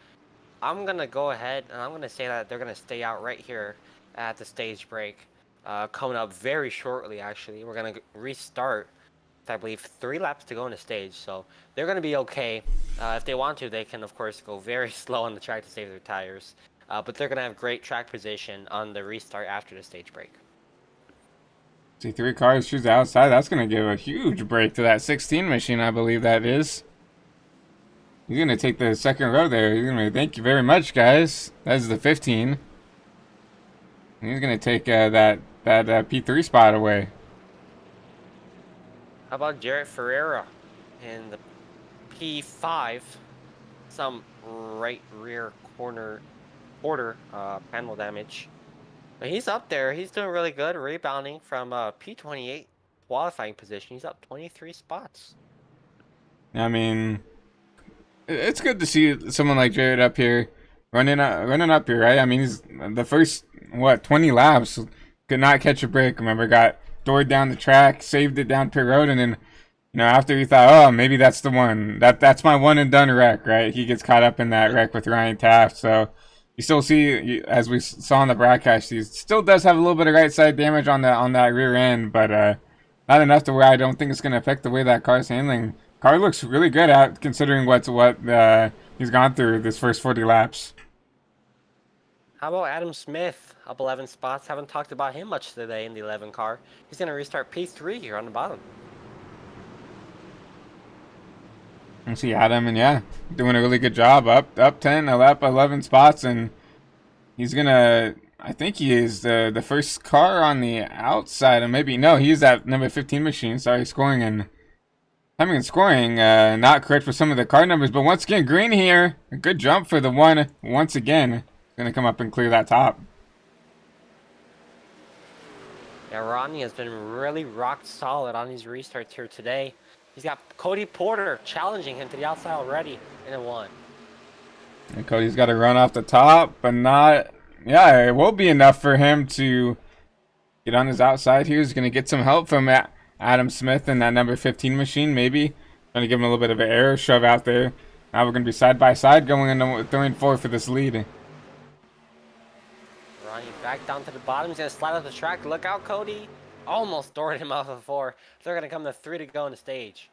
I'm gonna go ahead and I'm gonna say that they're gonna stay out right here at the stage break. Coming up very shortly, actually. We're going to restart, I believe, 3 laps to go on the stage, so they're going to be okay. If they want to, they can, of course, go very slow on the track to save their tires, but they're going to have great track position on the restart after the stage break. See 3 cars choose the outside. That's going to give a huge break to that 16 machine, I believe that is. He's going to take the second row there. He's going to thank you very much, guys. That is the 15. He's gonna take that P3 spot away. How about Jarrett Ferreira in the P5? Some right rear quarter panel damage. But he's up there. He's doing really good, rebounding from P28 qualifying position. He's up 23 spots. I mean, it's good to see someone like Jared up here running up here, right? I mean, he's the first 20 laps could not catch a break. Remember, got doored down the track, saved it down pit road, and then after he thought, oh, maybe that's the one. That's my one and done wreck, right? He gets caught up in that wreck with Ryan Taft. So you still see, as we saw in the broadcast, he still does have a little bit of right side damage on that rear end, but not enough to where I don't think it's going to affect the way that car's handling. Car looks really good out considering what he's gone through this first 40 laps. How about Adam Smith, up 11 spots? Haven't talked about him much today in the 11 car. He's going to restart P3 here on the bottom. You see Adam, and yeah, doing a really good job. Up 10, up 11 spots, and he's gonna. I think he is the first car on the outside, and maybe no, he is that number 15 machine. Sorry, scoring and timing and scoring not correct for some of the car numbers, but once again, green here. A good jump for the one. Once again, gonna come up and clear that top. Yeah, Rodney has been really rock solid on these restarts here today. He's got Cody Porter challenging him to the outside already in a 1. And Cody's got to run off the top, but not. Yeah, it will be enough for him to get on his outside here. He's going to get some help from Adam Smith and that number 15 machine, maybe. Trying to give him a little bit of an air shove out there. Now we're going to be side by side going into 3 and 4 for this lead. Ronnie back down to the bottom. He's going to slide up the track. Look out, Cody. Almost doored him off of 4. They're going to come to 3 to go on the stage.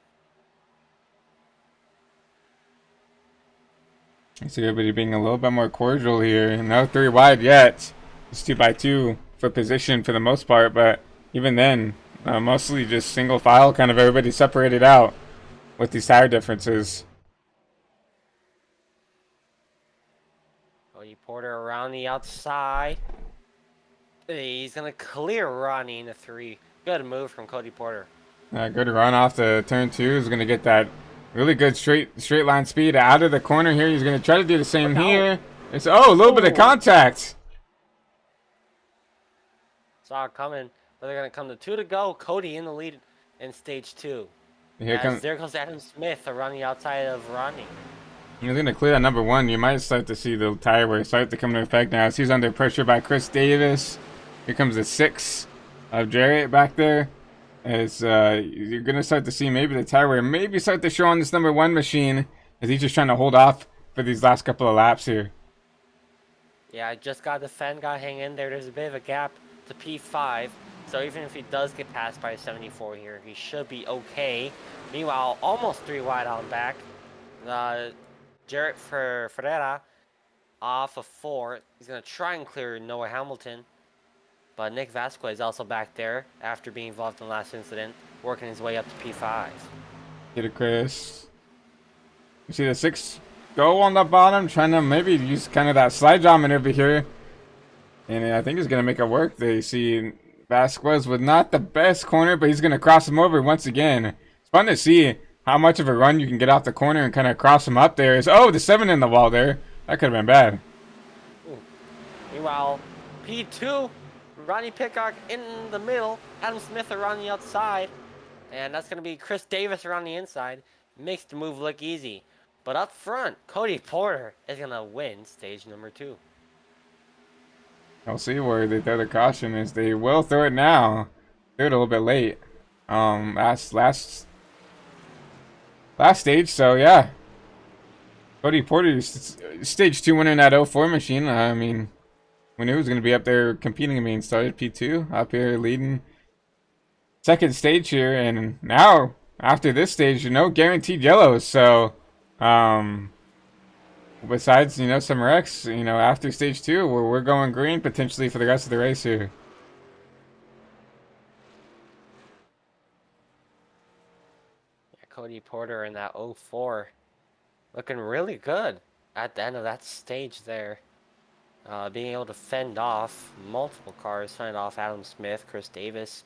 I see everybody being a little bit more cordial here. No 3 wide yet. It's 2 by 2 for position for the most part, but even then, mostly just single file, kind of everybody separated out with these tire differences. Cody Porter around the outside. He's going to clear Ronnie into 3. Good move from Cody Porter. Good run off the turn 2. He's going to get that really good straight line speed out of the corner here. He's going to try to do the same here. It's a little bit of contact. Saw it coming, but they're going to come to 2 to go. Cody in the lead in stage 2. There goes Adam Smith around the outside of Ronnie. He's going to clear that number 1. You might start to see the tire wear start to come into effect now. As he's under pressure by Chris Davis. Here comes the 6 of Jarrett back there. As you're going to start to see maybe the tire wear maybe start to show on this number 1 machine. As he's just trying to hold off for these last couple of laps here. Yeah, I just got the Fen guy hang in there. There's a bit of a gap to P5. So even if he does get passed by 74 here, he should be okay. Meanwhile, almost 3 wide on back. Jarrett Ferreira off of 4. He's going to try and clear Noah Hamilton. But Nick Vasquez also back there after being involved in the last incident, working his way up to P5. Get it, Chris. You see the 6 go on the bottom, trying to maybe use kind of that slide jaw maneuver here. And I think he's going to make it work. They see Vasquez with not the best corner, but he's going to cross him over once again. It's fun to see how much of a run you can get off the corner and kind of cross him up there. The 7 in the wall there. That could have been bad. Ooh. Meanwhile, P2, Ronnie Pickock in the middle, Adam Smith around the outside, and that's going to be Chris Davis around the inside. Makes the move look easy. But up front, Cody Porter is going to win stage number 2. I'll see where they throw the caution is. They will throw it now. Threw it a little bit late. Last stage, so yeah. Cody Porter, stage 2 winner in that 04 machine. I mean, we knew he was going to be up there competing. I mean, started P2, up here leading second stage here. And now, after this stage, guaranteed yellows. So, besides, some wrecks, after stage 2, we're going green potentially for the rest of the race here. Yeah, Cody Porter in that 04 looking really good at the end of that stage there. being able to fend off multiple cars, fend off Adam Smith, Chris Davis,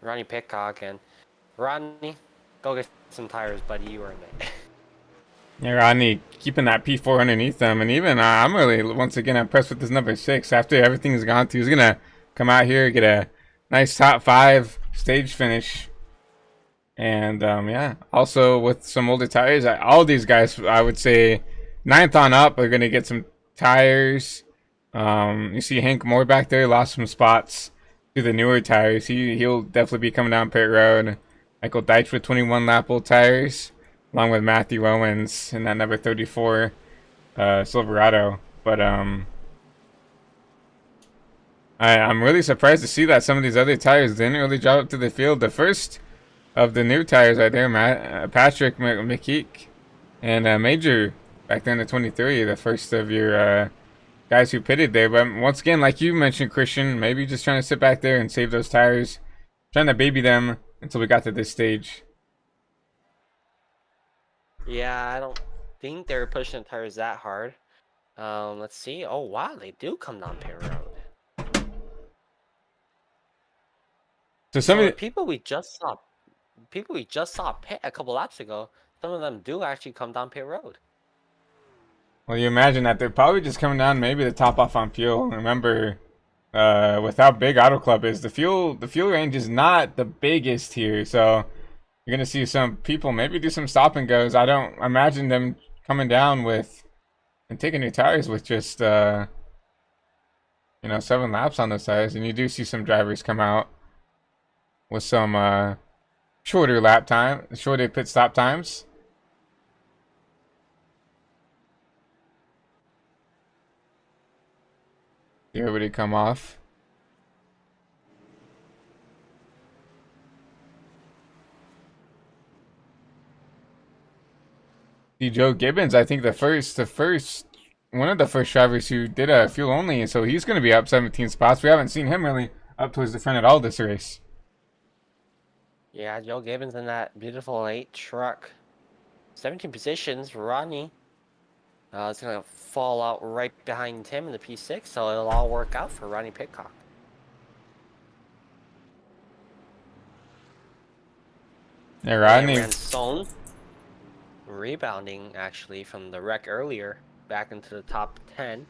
Ronnie Pitcock, and Rodney, go get some tires, buddy. You earned it. Yeah, Rodney keeping that P4 underneath them, and even I'm really once again impressed with this number 6. After everything's gone through, he's gonna come out here, get a nice top 5 stage finish, and yeah, also with some older tires. All these guys, I would say, 9th on up, are gonna get some tires. You see Hank Moore back there, lost some spots to the newer tires. He'll definitely be coming down pit road. Michael Deitch with 21 lap old tires, along with Matthew Owens in that number 34 Silverado. But I'm really surprised to see that some of these other tires didn't really drop up to the field. The first of the new tires right there, Patrick McKeek and Major back there in the 23, the first of your guys who pitted there. But once again, like you mentioned, Christian, maybe just trying to sit back there and save those tires, trying to baby them until we got to this stage. Yeah, I don't think they were pushing the tires that hard. Let's see. Oh wow, they do come down pit road. So some of the people we just saw pit a couple laps ago, some of them do actually come down pit road. Well, you imagine that they're probably just coming down maybe to top off on fuel. Remember, with how big Auto Club is, the fuel range is not the biggest here, so you're gonna see some people maybe do some stop and goes. I don't imagine them coming down with and taking new tires with just 7 laps on those tires, and you do see some drivers come out with some shorter pit stop times. See everybody come off. See Joe Gibbons, I think one of the first drivers who did a fuel only, so he's going to be up 17 spots. We haven't seen him really up towards the front at all this race. Yeah, Joe Gibbons in that beautiful 8 truck. 17 positions, Rodney. It's going to fall out right behind him in the P6, so it'll all work out for Rodney Pitcock. Yeah, Rodney. Ransone, rebounding actually from the wreck earlier, back into the top 10.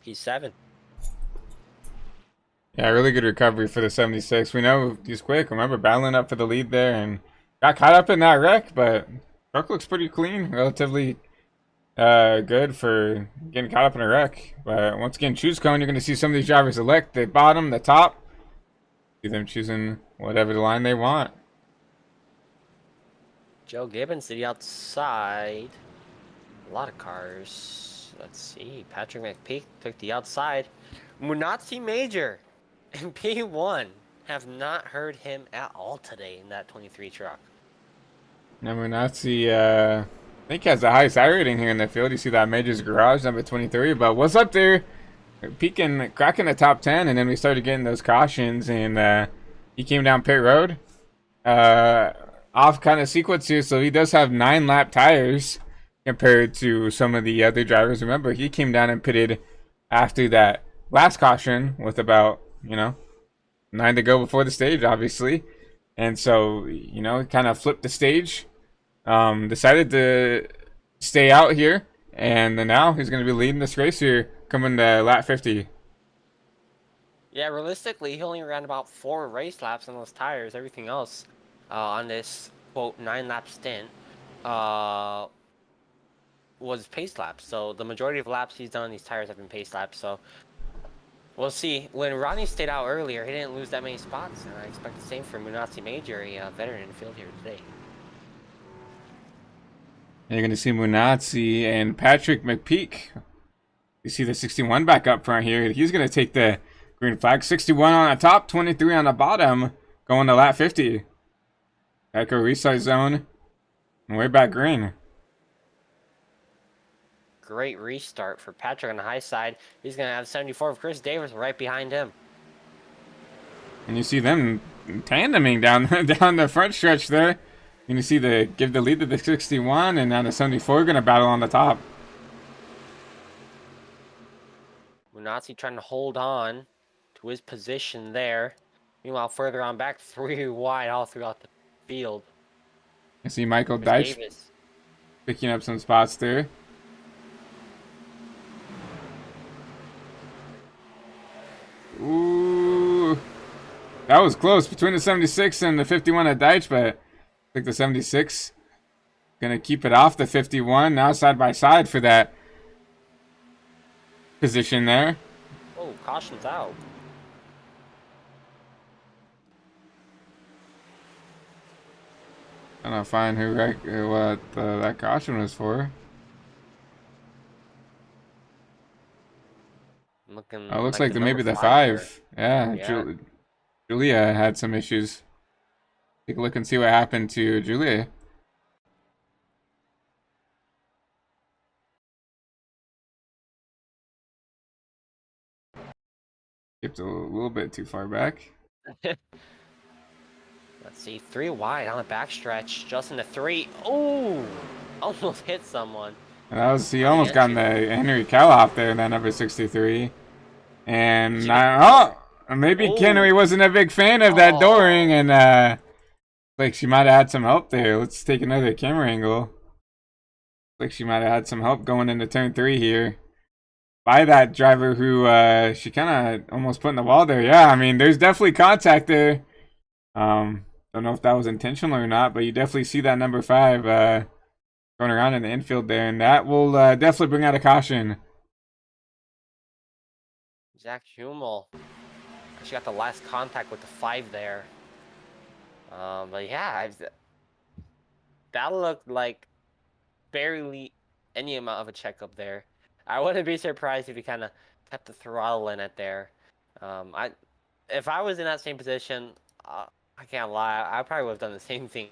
P7. Yeah, really good recovery for the 76. We know he's quick. Remember battling up for the lead there and got caught up in that wreck, but truck looks pretty clean, relatively good for getting caught up in a wreck. But once again, choose cone, you're going to see some of these drivers elect the bottom, the top. See them choosing whatever the line they want. Joe Gibbons to the outside. A lot of cars. Let's see. Patrick McPeak took the outside. Munatsi Major and P1 have not heard him at all today in that 23 truck. Now Munatsi, I think has the highest I rating here in the field. You see that Major's Garage, number 23. But what's up there? Peaking, cracking the top 10, and then we started getting those cautions, and he came down pit road. Off kind of sequence here, so he does have 9 lap tires compared to some of the other drivers. Remember, he came down and pitted after that last caution with about 9 to go before the stage, obviously, and so kind of flipped the stage. Decided to stay out here, and then now he's going to be leading this race here, coming to lap 50. Yeah, realistically, he only ran about 4 race laps on those tires. Everything else on this quote 9-lap stint was pace laps. So the majority of laps he's done on these tires have been pace laps. So we'll see. When Rodney stayed out earlier, he didn't lose that many spots, and I expect the same for Munatsi Major, a veteran in the field here today. You're going to see Munatsi and Patrick McPeak. You see the 61 back up front here. He's going to take the green flag. 61 on the top, 23 on the bottom, going to lap 50. Echo restart zone, and way back green. Great restart for Patrick on the high side. He's going to have 74 of Chris Davis right behind him. And you see them tandeming down the front stretch there. And you see give the lead to the 61, and now the 74 going to battle on the top. Minazzi trying to hold on to his position there. Meanwhile, further on back, 3 wide all throughout the field. I see Michael Chris Deitch Davis. picking up some spots there. Ooh, that was close between the 76 and the 51 at Deitch, but I think the 76 gonna keep it off the 51 now side by side for that position there. Oh, caution's out. I'm gonna find what that caution was for. Looking Oh, it looks like like the maybe number the 5 5. Yeah, Yeah. Julia had some issues. Take a look and see what happened to Julia. Skipped a little bit too far back. Let's see, 3 wide on the backstretch. Just in the 3. Oh, almost hit someone. And that was he On the almost got in the entry. Henry Callahan there in that number 63. Is And he gonna maybe Oh, Henry wasn't a big fan of that dooring, oh. and like she might have had some help there. Let's take another camera angle. Like she might have had some help going into turn 3 here by that driver who she kind of almost put in the wall there. Yeah, I mean, there's definitely contact there. Don't know if that was intentional or not, but you definitely see that number 5 going around in the infield there, and that will definitely bring out a caution. Zach Hummel actually got the last contact with the 5 there. But yeah, that looked like barely any amount of a checkup there. I wouldn't be surprised if he kind of kept the throttle in it there. If I was in that same position, I can't lie, I probably would have done the same thing.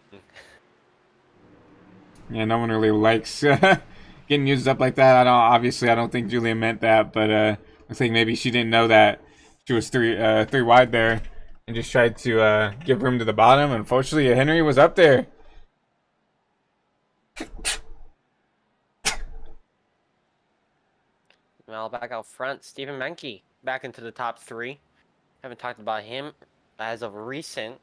Yeah, no one really likes getting used up like that. I don't think Julia meant that, but looks like maybe she didn't know that she was three wide there and just tried to give room to the bottom. Unfortunately, Henry was up there. Well, back out front, Stephen Menke back into the top 3. Haven't talked about him as of recent.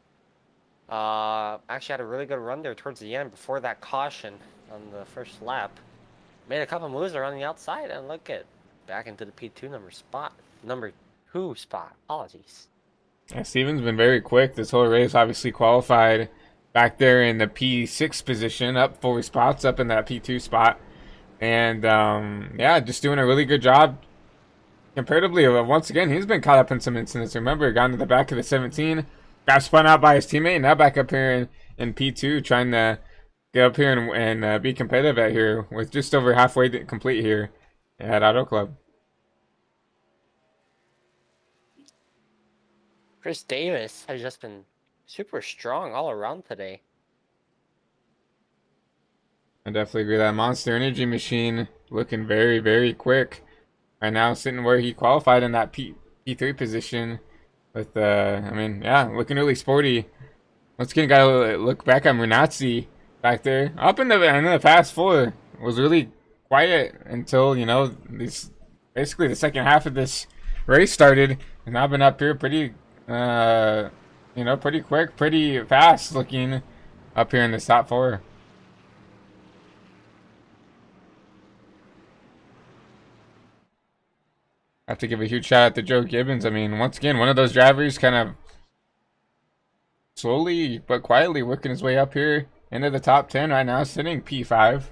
Actually had a really good run there towards the end before that caution on the first lap. Made a couple moves around the outside, and look at back into the P2 number 2 spot. Apologies. Yeah, Steven's been very quick this whole race. Obviously qualified back there in the P6 position, up 4 spots, up in that P2 spot. And yeah, just doing a really good job. Comparatively, once again, he's been caught up in some incidents. Remember, got into the back of the 17, got spun out by his teammate, now back up here in P2, trying to get up here and be competitive at here with just over halfway complete here at Auto Club. Chris Davis has just been super strong all around today. I definitely agree. That Monster Energy machine looking very, very quick. Right now, sitting where he qualified in that P3 position. With, I mean, yeah, looking really sporty. Once again, gotta look back at Munatzi back there. Up in the past 4 was really quiet until, you know, basically the second half of this race started. And I've been up here pretty, you know, pretty quick, pretty fast looking up here in the top 4. I have to give a huge shout out to Joe Gibbons. I mean, once again, one of those drivers kind of slowly but quietly working his way up here into the top 10 right now, sitting P5.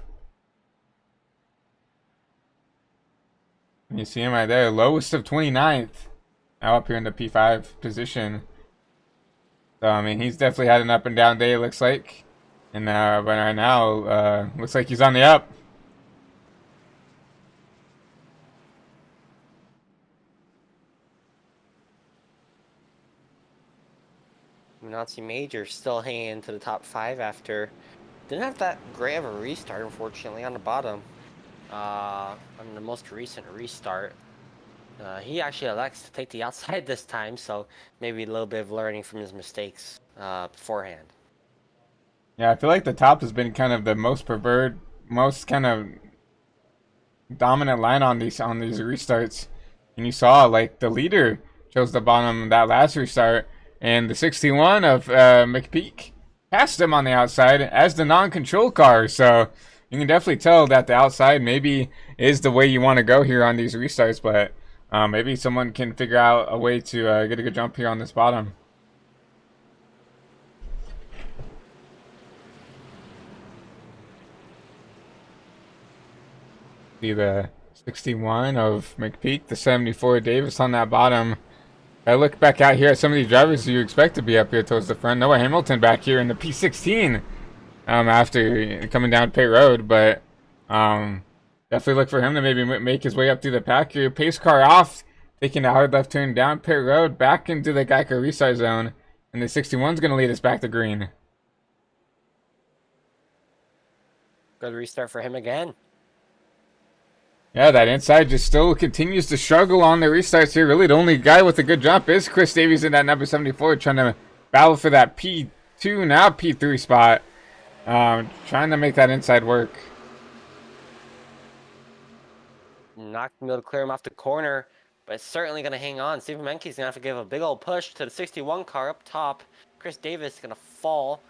And you see him right there, lowest of 29th, now up here in the P5 position. So, I mean, he's definitely had an up and down day, it looks like. And but right now, looks like he's on the up. Nazi Major still hanging into the top 5 after didn't have that great of a restart, unfortunately, on the bottom. On the most recent restart, he actually elects to take the outside this time, so maybe a little bit of learning from his mistakes beforehand. Yeah, I feel like the top has been kind of the most most kind of dominant line on these restarts. And you saw like the leader chose the bottom that last restart, and the 61 of McPeak passed him on the outside as the non-control car. So you can definitely tell that the outside maybe is the way you want to go here on these restarts, but maybe someone can figure out a way to get a good jump here on this bottom. See the 61 of McPeak, the 74 Davis on that bottom. I look back out here at some of these drivers you expect to be up here towards the front. Noah Hamilton back here in the P16 after coming down pit road, but definitely look for him to maybe make his way up through the pack here. Pace car off, taking a hard left turn down pit road, back into the Geico restart zone, and the 61 is going to lead us back to green. Good restart for him again. Yeah, that inside just still continues to struggle on the restarts here. Really, the only guy with a good jump is Chris Davies in that number 74, trying to battle for that P2, now P3 spot. Trying to make that inside work. Not gonna be able to clear him off the corner, but certainly gonna hang on. Stephen Menke's gonna have to give a big old push to the 61 car up top. Chris Davis is gonna fall.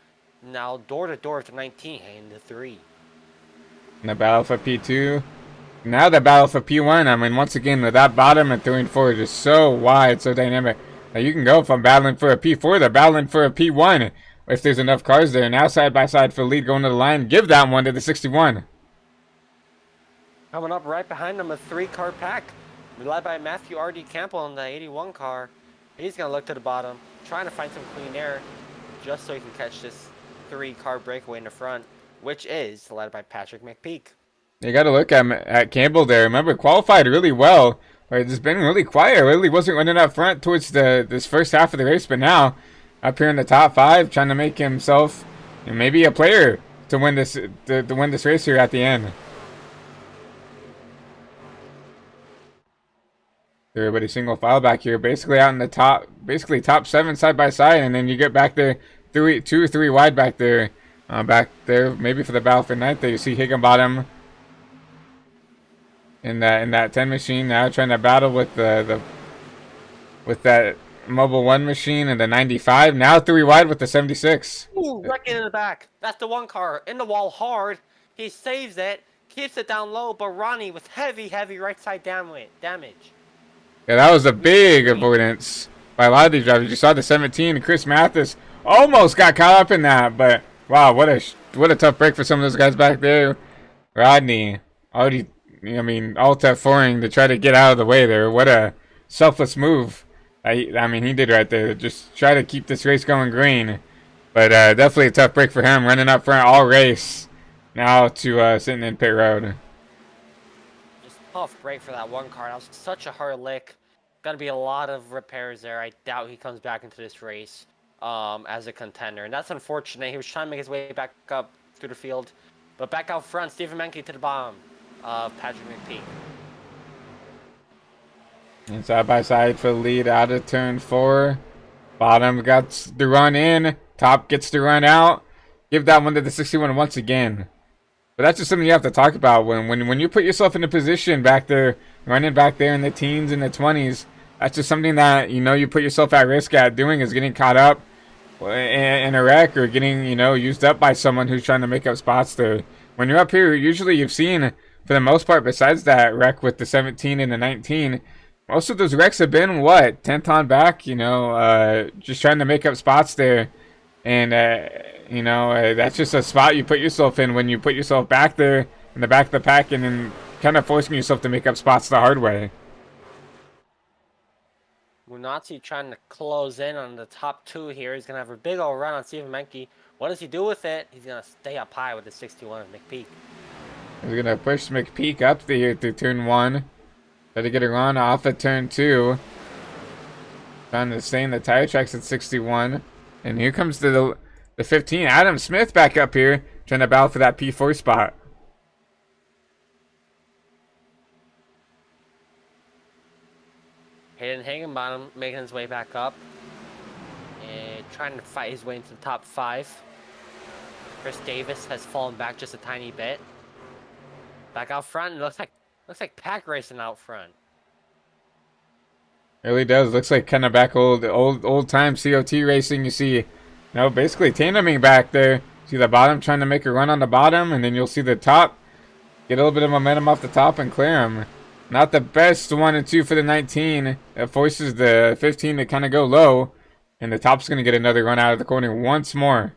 Now door to door to 19, heading to 3. And the battle for P2. Now the battle for P1. I mean, once again, with that bottom and 3 and 4 is just so wide, so dynamic. Now you can go from battling for a P4 to battling for a P1 if there's enough cars there. Now side by side for lead going to the line. Give that one to the 61. Coming up right behind him, a 3-car pack, led by Matthew R.D. Campbell in the 81 car. He's going to look to the bottom, trying to find some clean air, just so he can catch this 3-car breakaway in the front, which is led by Patrick McPeak. You got to look at Campbell there. Remember, qualified really well, but it's been really quiet. Really wasn't running up front towards this first half of the race, but now up here in the top 5, trying to make himself maybe a player to win this race here at the end. Everybody single file back here, basically out in the top, basically top 7 side by side, and then you get back there 2 or 3 wide back there, maybe for the battle for ninth. There you see Higginbottom in that 10 machine now trying to battle with with that Mobile 1 machine and the 95. Now 3 wide with the 76. Ooh, right in the back. That's the 1 car in the wall hard. He saves it, keeps it down low, but Ronnie with heavy right side damage. Yeah, that was a big avoidance by a lot of these drivers. You saw the 17, Chris Mathis almost got caught up in that, but wow, what a tough break for some of those guys back there. Rodney already, I mean, Alta 4ing to try to get out of the way there. What a selfless move. I mean, he did right there. Just try to keep this race going green. But definitely a tough break for him, running up front all race. Now to sitting in pit road. Just tough break for that 1 car. That was such a hard lick. Gonna be a lot of repairs there. I doubt he comes back into this race as a contender. And that's unfortunate. He was trying to make his way back up through the field. But back out front, Stephen Menke to the bottom of Patrick McPeak. And side by side for the lead out of turn 4. Bottom got the run in. Top gets the run out. Give that one to the 61 once again. But that's just something you have to talk about. When you put yourself in a position back there, running back there in the teens and the 20s, that's just something that, you put yourself at risk at doing, is getting caught up in a wreck or getting, used up by someone who's trying to make up spots there. When you're up here, usually you've seen, for the most part, besides that wreck with the 17 and the 19, most of those wrecks have been, 10th on back, just trying to make up spots there. And, that's just a spot you put yourself in when you put yourself back there in the back of the pack and then kind of forcing yourself to make up spots the hard way. Munatsi trying to close in on the top 2 here. He's going to have a big old run on Stephen Menke. What does he do with it? He's going to stay up high with the 61 of McPeak. He's going to push McPeak up here through turn 1. Try to get a run off of turn 2. Trying to stay in the tire tracks at 61. And here comes the 15. Adam Smith back up here, trying to battle for that P4 spot. Hayden Higginbottom making his way back up. And trying to fight his way into the top 5. Chris Davis has fallen back just a tiny bit. Back out front, it looks like pack racing out front. It really does. Looks like kind of back old time COT racing. You see, basically tandeming back there. See the bottom trying to make a run on the bottom, and then you'll see the top get a little bit of momentum off the top and clear him. Not the best 1 and 2 for the 19. It forces the 15 to kind of go low, and the top's going to get another run out of the corner once more.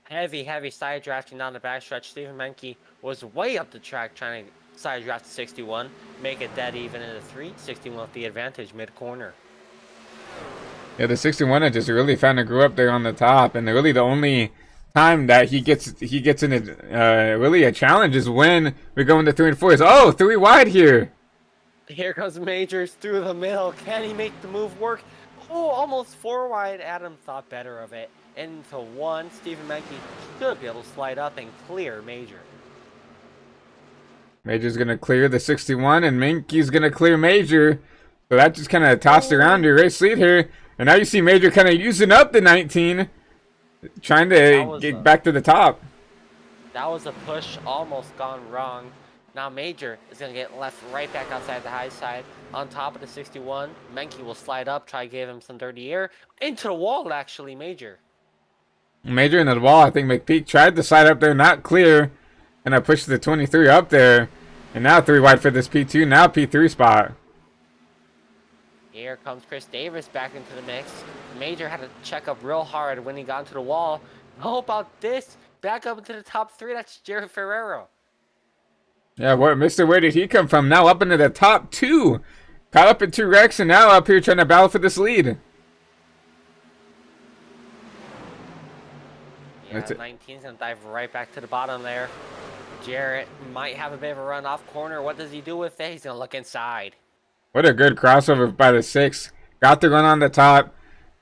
Heavy side drafting down the backstretch. Stephen Menke was way up the track trying to side draft to 61, make it dead even in the 3. 61 with the advantage mid corner. Yeah, the 61 just really found to grow up there on the top, and really the only time that he gets in really a challenge is when we go into 3 and 4. Oh, 3 wide here. Here comes Majors through the middle. Can he make the move work? Oh, almost 4 wide. Adam thought better of it. Into 1. Stephen Menke should be able to slide up and clear Major. Major's going to clear the 61, and Menke's going to clear Major. So that just kind of tossed around your race lead here. And now you see Major kind of using up the 19, trying to get back to the top. That was a push almost gone wrong. Now Major is going to get left right back outside the high side. On top of the 61, Menke will slide up, try to give him some dirty air. Into the wall, actually, Major. Major into the wall. I think McPeak tried to slide up there, not clear. And I pushed the 23 up there. And now 3 wide for this P2, now P3 spot. Here comes Chris Davis back into the mix. Major had to check up real hard when he got into the wall. How about this? Back up into the top 3, that's Jared Ferrero. Yeah, where did he come from? Now up into the top 2. Caught up in 2 wrecks and now up here trying to battle for this lead. Yeah, 19's going to dive right back to the bottom there. Jarrett might have a bit of a run off corner. What does he do with it? He's going to look inside. What a good crossover by the 6. Got the run on the top.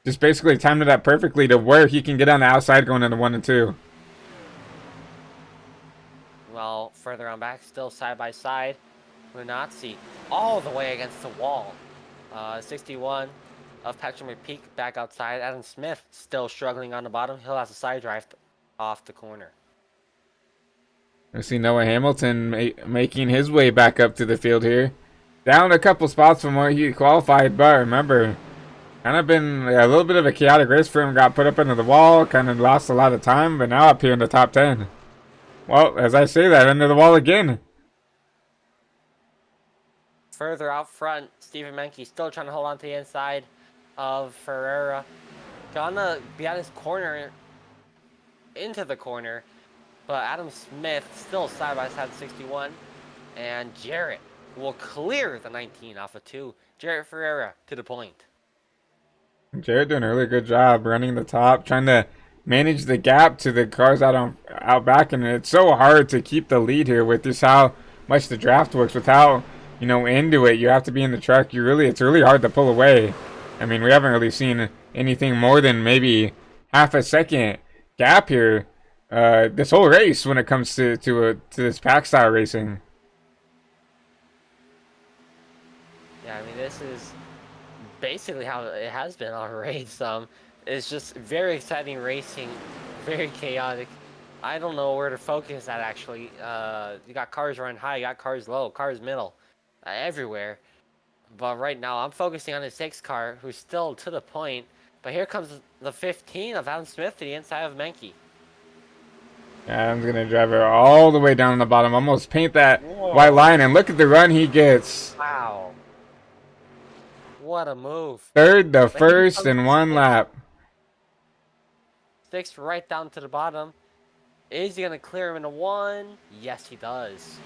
Just basically timed it up perfectly to where he can get on the outside going into 1 and 2. Well, further on back, still side by side. Munatsi all the way against the wall. 61 of Patrick McPeak back outside. Adam Smith still struggling on the bottom. He'll have to side drive off the corner. I see Noah Hamilton making his way back up to the field here. Down a couple spots from where he qualified, but remember, kind of been a little bit of a chaotic race for him. Got put up into the wall, kind of lost a lot of time, but now up here in the top 10. Well, as I say that, under the wall again. Further out front, Stephen Menke still trying to hold on to the inside of Ferreira. Gonna be at his corner, into the corner, but Adam Smith still side by side 61, and Jarrett will clear the 19 off of 2. Jarrett Ferreira to the point. Jarrett doing a really good job running the top, trying to manage the gap to the cars out back, and it's so hard to keep the lead here with just how much the draft works. Without into it, you have to be in the truck. It's really hard to pull away. I mean, we haven't really seen anything more than maybe half a second gap here this whole race when it comes to this pack style racing. Yeah, I mean, this is basically how it has been all race. It's just very exciting racing, very chaotic. I don't know where to focus at, actually. You got cars running high, you got cars low, cars middle, everywhere. But right now, I'm focusing on the 6 car, who's still to the point. But here comes the 15 of Adam Smith to the inside of Menke. Adam's going to drive her all the way down the bottom, almost paint that white line, and look at the run he gets. Wow. What a move. Third, the first, in 1 lap. 6 right down to the bottom. Is he going to clear him into 1? Yes, he does.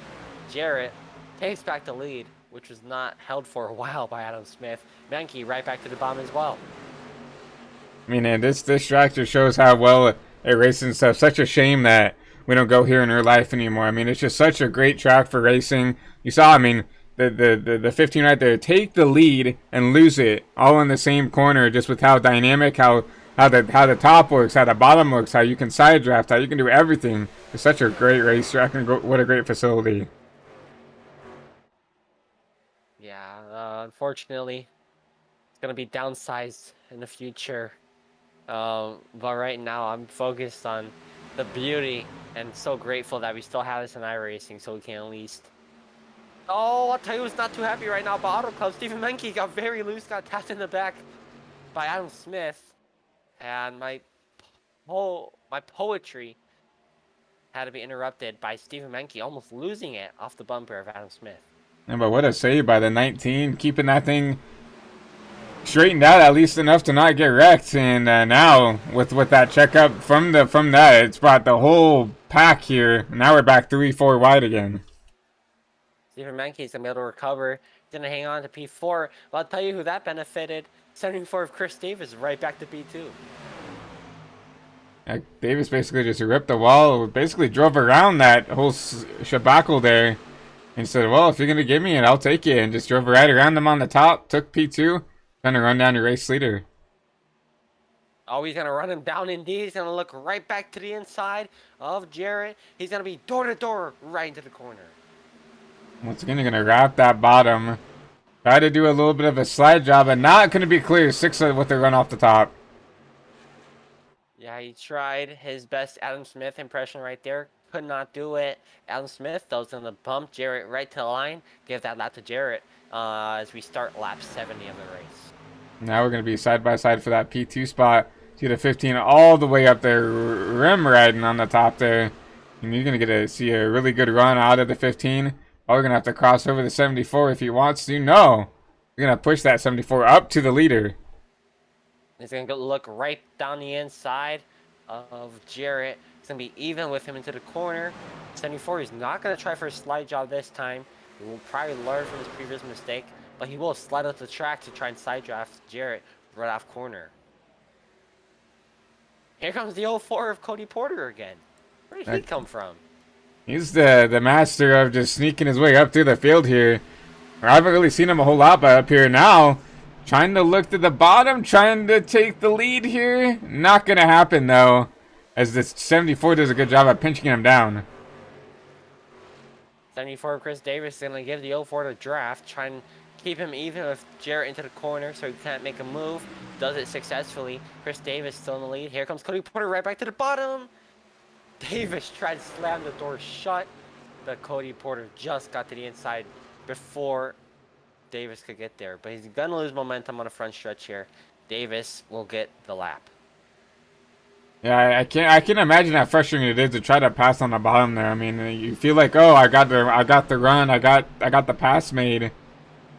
Jarrett takes back the lead, which was not held for a while by Adam Smith. Menke right back to the bottom as well. I mean, and this tractor shows how well it races and stuff. Such a shame that we don't go here in real life anymore. I mean, it's just such a great track for racing. You saw, I mean, the 15 right there, take the lead and lose it all in the same corner, just with how dynamic, how the top works, how the bottom works, how you can side draft, how you can do everything. It's such a great race track, and what a great facility. Yeah, unfortunately, it's going to be downsized in the future. But right now, I'm focused on the beauty, and so grateful that we still have this in iRacing, so we can at least Oh, I'll tell you who's not too happy right now about Auto Club. Stephen Menke got very loose, got tapped in the back by Adam Smith. And my poetry had to be interrupted by Stephen Menke almost losing it off the bumper of Adam Smith. Yeah, but what a save by the 19, keeping that thing straightened out at least enough to not get wrecked. And now with that checkup from that, it's brought the whole pack here. Now we're back 3-4 wide again. Stephen Menke's gonna be able to recover. He's gonna hang on to P4. But I'll tell you who that benefited. 74 of Chris Davis right back to P2. Davis basically just ripped the wall, basically drove around that whole shabacle there, and said, well, if you're going to give me it, I'll take it, and just drove right around them on the top, took P2, trying to run down your race leader. Oh, he's going to run him down indeed. He's going to look right back to the inside of Jarrett. He's going to be door-to-door right into the corner. Once again, you're going to wrap that bottom. Try to do a little bit of a slide job, and not going to be clear. 6 with the run off the top. Yeah, he tried his best Adam Smith impression right there. Could not do it. Adam Smith, though, is going to bump Jarrett right to the line. Give that lap to Jarrett as we start lap 70 of the race. Now we're going to be side by side for that P2 spot. See the 15 all the way up there, rim riding on the top there. And you're going to get to see a really good run out of the 15. Oh, we're going to have to cross over the 74 if he wants to. No. We're going to push that 74 up to the leader. He's going to look right down the inside of Jarrett. It's going to be even with him into the corner. 74 is not going to try for a slide job this time. He will probably learn from his previous mistake, but he will slide up the track to try and side draft Jarrett right off corner. Here comes the 04 of Cody Porter again. Where did he come from? He's the master of just sneaking his way up through the field here. I haven't really seen him a whole lot, but up here now, trying to look to the bottom, trying to take the lead here. Not going to happen, though, as this 74 does a good job of pinching him down. 74 Chris Davis is going to give the 04 to draft, try and keep him even with Jarrett into the corner so he can't make a move. Does it successfully. Chris Davis still in the lead. Here comes Cody Porter right back to the bottom. Davis tried to slam the door shut, but Cody Porter just got to the inside before Davis could get there. But he's going to lose momentum on the front stretch here. Davis will get the lap. Yeah, I can imagine how frustrating it is to try to pass on the bottom there. I mean, you feel like, oh, I got the run, I got the pass made,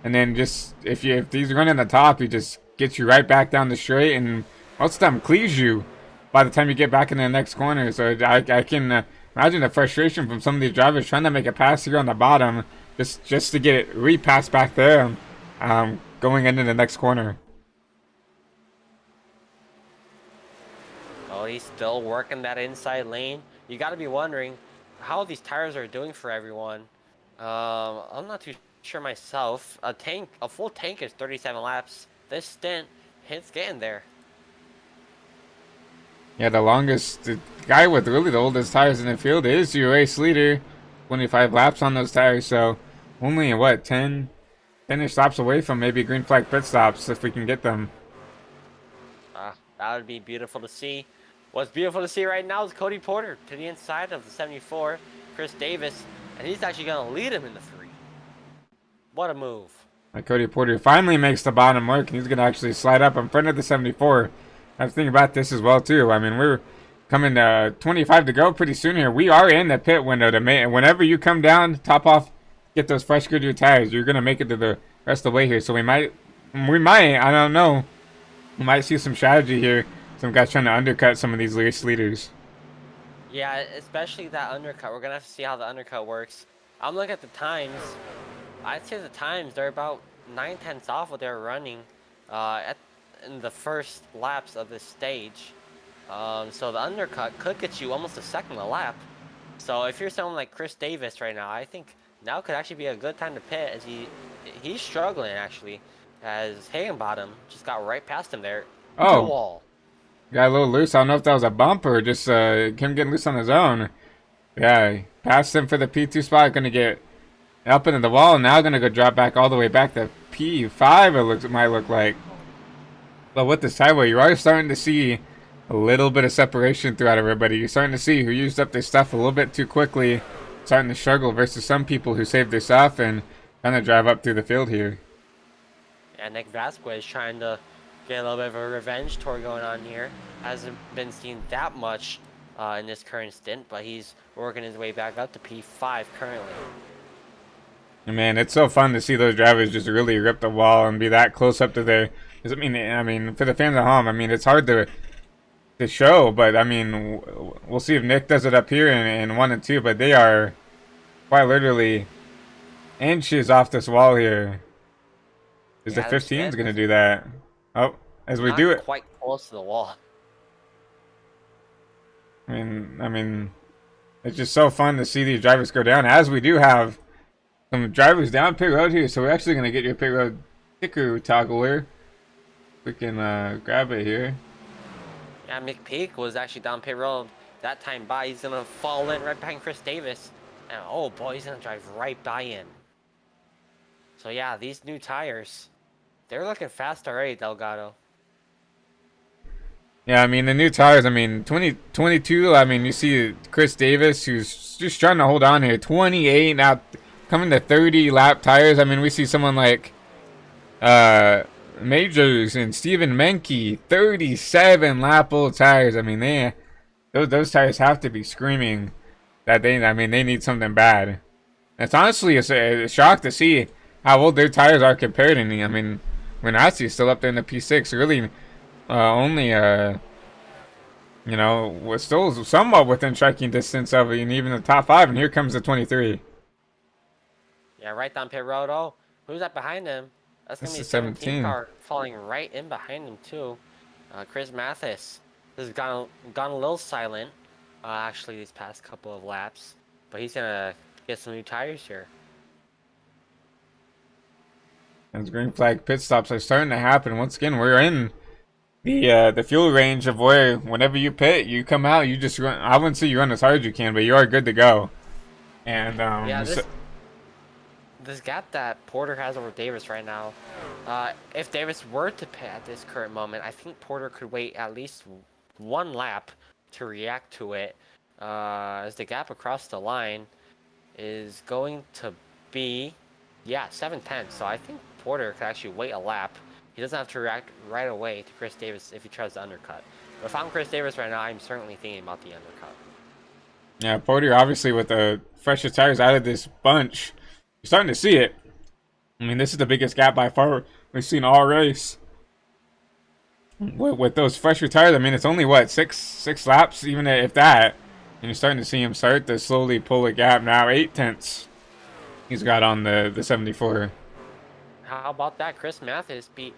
and then just if he's running the top, he just gets you right back down the straight, and most of the time cleaves you by the time you get back in the next corner. So I can imagine the frustration from some of these drivers trying to make a pass here on the bottom, just to get it repassed back there, going into the next corner. Oh, he's still working that inside lane. You got to be wondering how these tires are doing for everyone. I'm not too sure myself. A full tank is 37 laps. This stint, it's getting there. Yeah, the guy with really the oldest tires in the field is your race leader. 25 laps on those tires, so only, what, 10-ish laps away from maybe green flag pit stops if we can get them. That would be beautiful to see. What's beautiful to see right now is Cody Porter to the inside of the 74, Chris Davis, and he's actually going to lead him in the 3. What a move. Cody Porter finally makes the bottom work, and he's going to actually slide up in front of the 74. I was thinking about this as well, too. I mean, we're coming to 25 to go pretty soon here. We are in the pit window. Whenever you come down, top off, get those fresh Goodyear tires, you're going to make it to the rest of the way here. So we might, I don't know, we might see some strategy here. Some guys trying to undercut some of these race leaders. Yeah, especially that undercut. We're going to have to see how the undercut works. I'm looking at the times. I'd say the times, they're about 9/10 off what they're running in the first laps of this stage. So the undercut could get you almost a second a lap. So if you're someone like Chris Davis right now, I think now could actually be a good time to pit as he's struggling actually, as Higginbottom just got right past him there. Oh, the wall. Got a little loose. I don't know if that was a bump or just him getting loose on his own. Yeah, passed him for the P2 spot. Going to get up into the wall. Now going to go drop back all the way back to P5. It might look like. But with this sideway, you are starting to see a little bit of separation throughout everybody. You're starting to see who used up their stuff a little bit too quickly starting to struggle versus some people who save their stuff and kind of drive up through the field here. And Nick Vasquez trying to get a little bit of a revenge tour going on here. Hasn't been seen that much in this current stint, but he's working his way back up to P5 currently. And man, it's so fun to see those drivers just really rip the wall and be that close up to their. I mean, for the fans at home, I mean, it's hard to show, but I mean, we'll see if Nick does it up here in 1 and 2. But they are quite literally inches off this wall here. Is the 15's going to do that? Oh, as we do it, quite close to the wall. I mean, it's just so fun to see these drivers go down. As we do have some drivers down pit road here, so we're actually going to get your pit road sticker toggler. We can grab it here. Yeah, McPeak was actually down pit road that time by. He's going to fall in right behind Chris Davis. And oh boy, he's going to drive right by him. So yeah, these new tires, they're looking fast already, Delgado. Yeah, I mean, the new tires, I mean, 2022, I mean, you see Chris Davis, who's just trying to hold on here. 28, now coming to 30 lap tires. I mean, we see someone like Majors and Steven Menke, 37 lap old tires. I mean, those tires have to be screaming that they need something bad. It's honestly a shock to see how old their tires are compared to me. I mean, Renazzi is still up there in the P6, really only you know, was still somewhat within striking distance of even the top 5, and here comes the 23. Yeah, right down pit road. Oh, who's that behind him? That's gonna be a 17 car falling right in behind him too. Chris Mathis has gone a little silent, actually these past couple of laps, but he's gonna get some new tires here. As green flag pit stops are starting to happen once again, we're in the fuel range of where whenever you pit, you come out, you just run. I wouldn't say you run as hard as you can, but you are good to go. And yeah, this gap that Porter has over Davis right now, if Davis were to pit at this current moment, I think Porter could wait at least 1 lap to react to it, as the gap across the line is going to be, yeah, 7/10. So I think Porter could actually wait a lap. He doesn't have to react right away to Chris Davis if he tries to undercut. But if I'm Chris Davis right now, I'm certainly thinking about the undercut. Yeah, Porter obviously with the freshest tires out of this bunch. You're starting to see it. I mean, this is the biggest gap by far we've seen all race. With those fresher tires, I mean, it's only, what, six laps, even if that. And you're starting to see him start to slowly pull a gap now. 8/10 he's got on the 74. How about that? Chris Mathis beat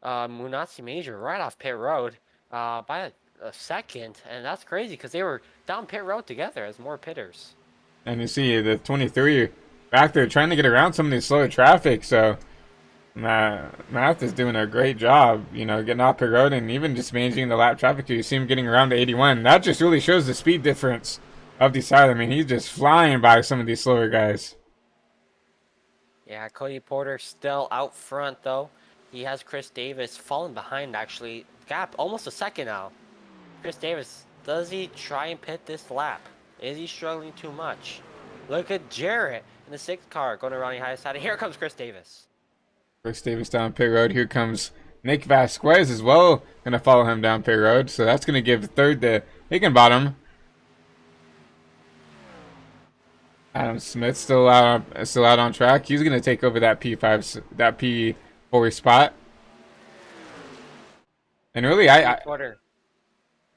Munatsi Major right off pit road by a second. And that's crazy because they were down pit road together as more pitters. And you see the 23 back there trying to get around some of these slower traffic. So Math is doing a great job, you know, getting off pit road and even just managing the lap traffic. You see him getting around to 81. That just really shows the speed difference of these tires. I mean, he's just flying by some of these slower guys. Yeah, Cody Porter still out front, though. He has Chris Davis falling behind, actually. Gap almost a second now. Chris Davis, does he try and pit this lap? Is he struggling too much? Look at Jarrett in the 6th car going around the high side. And here comes Chris Davis. Chris Davis down pit road. Here comes Nick Vasquez as well. Going to follow him down pit road. So that's going to give 3rd to Higginbottom. Adam Smith still out on track. He's gonna take over that P4 spot. And really, Porter,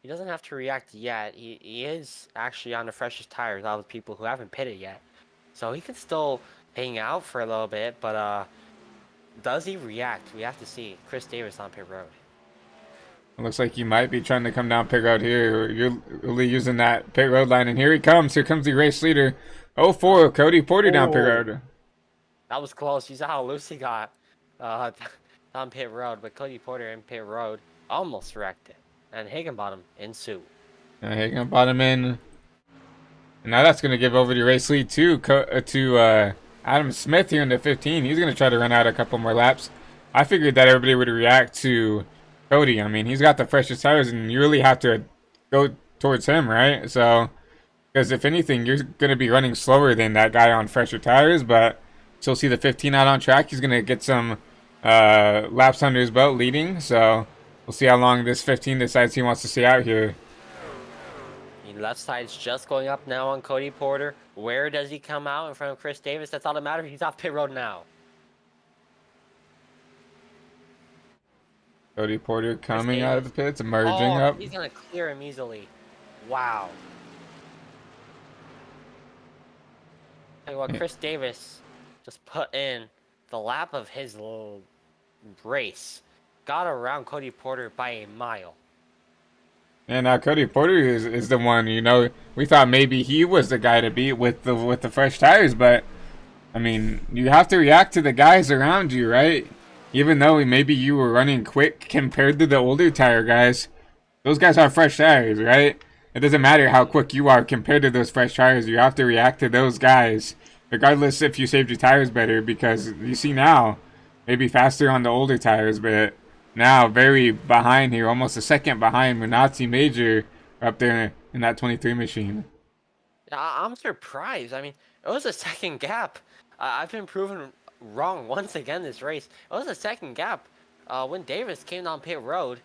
he doesn't have to react yet. He is actually on the freshest tires out of the people who haven't pitted yet, so he can still hang out for a little bit. But does he react? We have to see. Chris Davis on pit road. It looks like you might be trying to come down pit road here. You're really using that pit road line, and here he comes. Here comes the race leader. 04, Cody Porter down pit road. That was close. You saw how loose he got on pit road, but Cody Porter in pit road almost wrecked it. And Higginbottom in suit. Higginbottom in. And now that's going to give over the race lead to Adam Smith here in the 15. He's going to try to run out a couple more laps. I figured that everybody would react to Cody. I mean, he's got the freshest tires, and you really have to go towards him, right? So Because if anything, you're going to be running slower than that guy on fresher tires, but still see the 15 out on track. He's going to get some laps under his belt leading, so we'll see how long this 15 decides he wants to stay out here. The left side's just going up now on Cody Porter. Where does he come out in front of Chris Davis? That's all that matters. He's off pit road now. Cody Porter Chris coming out of the Davis. pits, emerging Oh, up. he's going to clear him easily. Wow. Tell you what, Chris Davis just put in the lap of his little race. Got around Cody Porter by a mile. And now Cody Porter is the one, you know, we thought maybe he was the guy to beat with the fresh tires, but I mean, you have to react to the guys around you, right? Even though maybe you were running quick compared to the older tire guys, those guys have fresh tires, right? It doesn't matter how quick you are compared to those fresh tires. You have to react to those guys, regardless if you saved your tires better, because you see now, maybe faster on the older tires, but now very behind here, almost a second behind Munatsi Major up there in that 23 machine. I'm surprised. I mean, it was a second gap. I've been proven wrong once again this race. It was a second gap when Davis came down pit road,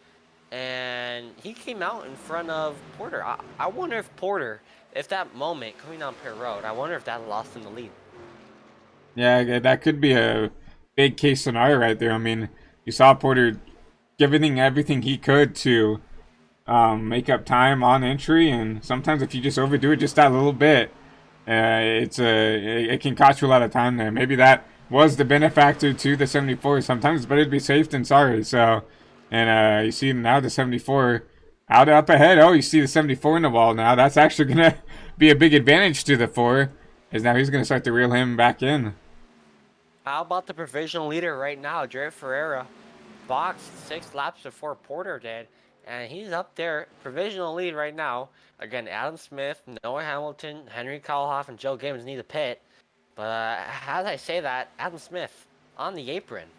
and he came out in front of Porter. I wonder if Porter, if that moment coming down pit road, I wonder if that lost him the lead. Yeah, that could be a big case scenario right there. I mean, you saw Porter giving everything he could to make up time on entry, and sometimes if you just overdo it just that little bit, it can cost you a lot of time there. Maybe that was the benefactor to the 74. Sometimes it's better to be safe than sorry. So, and you see now the 74 out up ahead. Oh, you see the 74 in the wall now. That's actually gonna be a big advantage to the 4, as now he's gonna start to reel him back in. How about the provisional leader right now, Jared Ferreira? Boxed 6 laps before Porter did, and he's up there, provisional lead right now. Again, Adam Smith, Noah Hamilton, Henry Kalhoff, and Joe Gibbons need a pit. But as I say that, Adam Smith on the apron.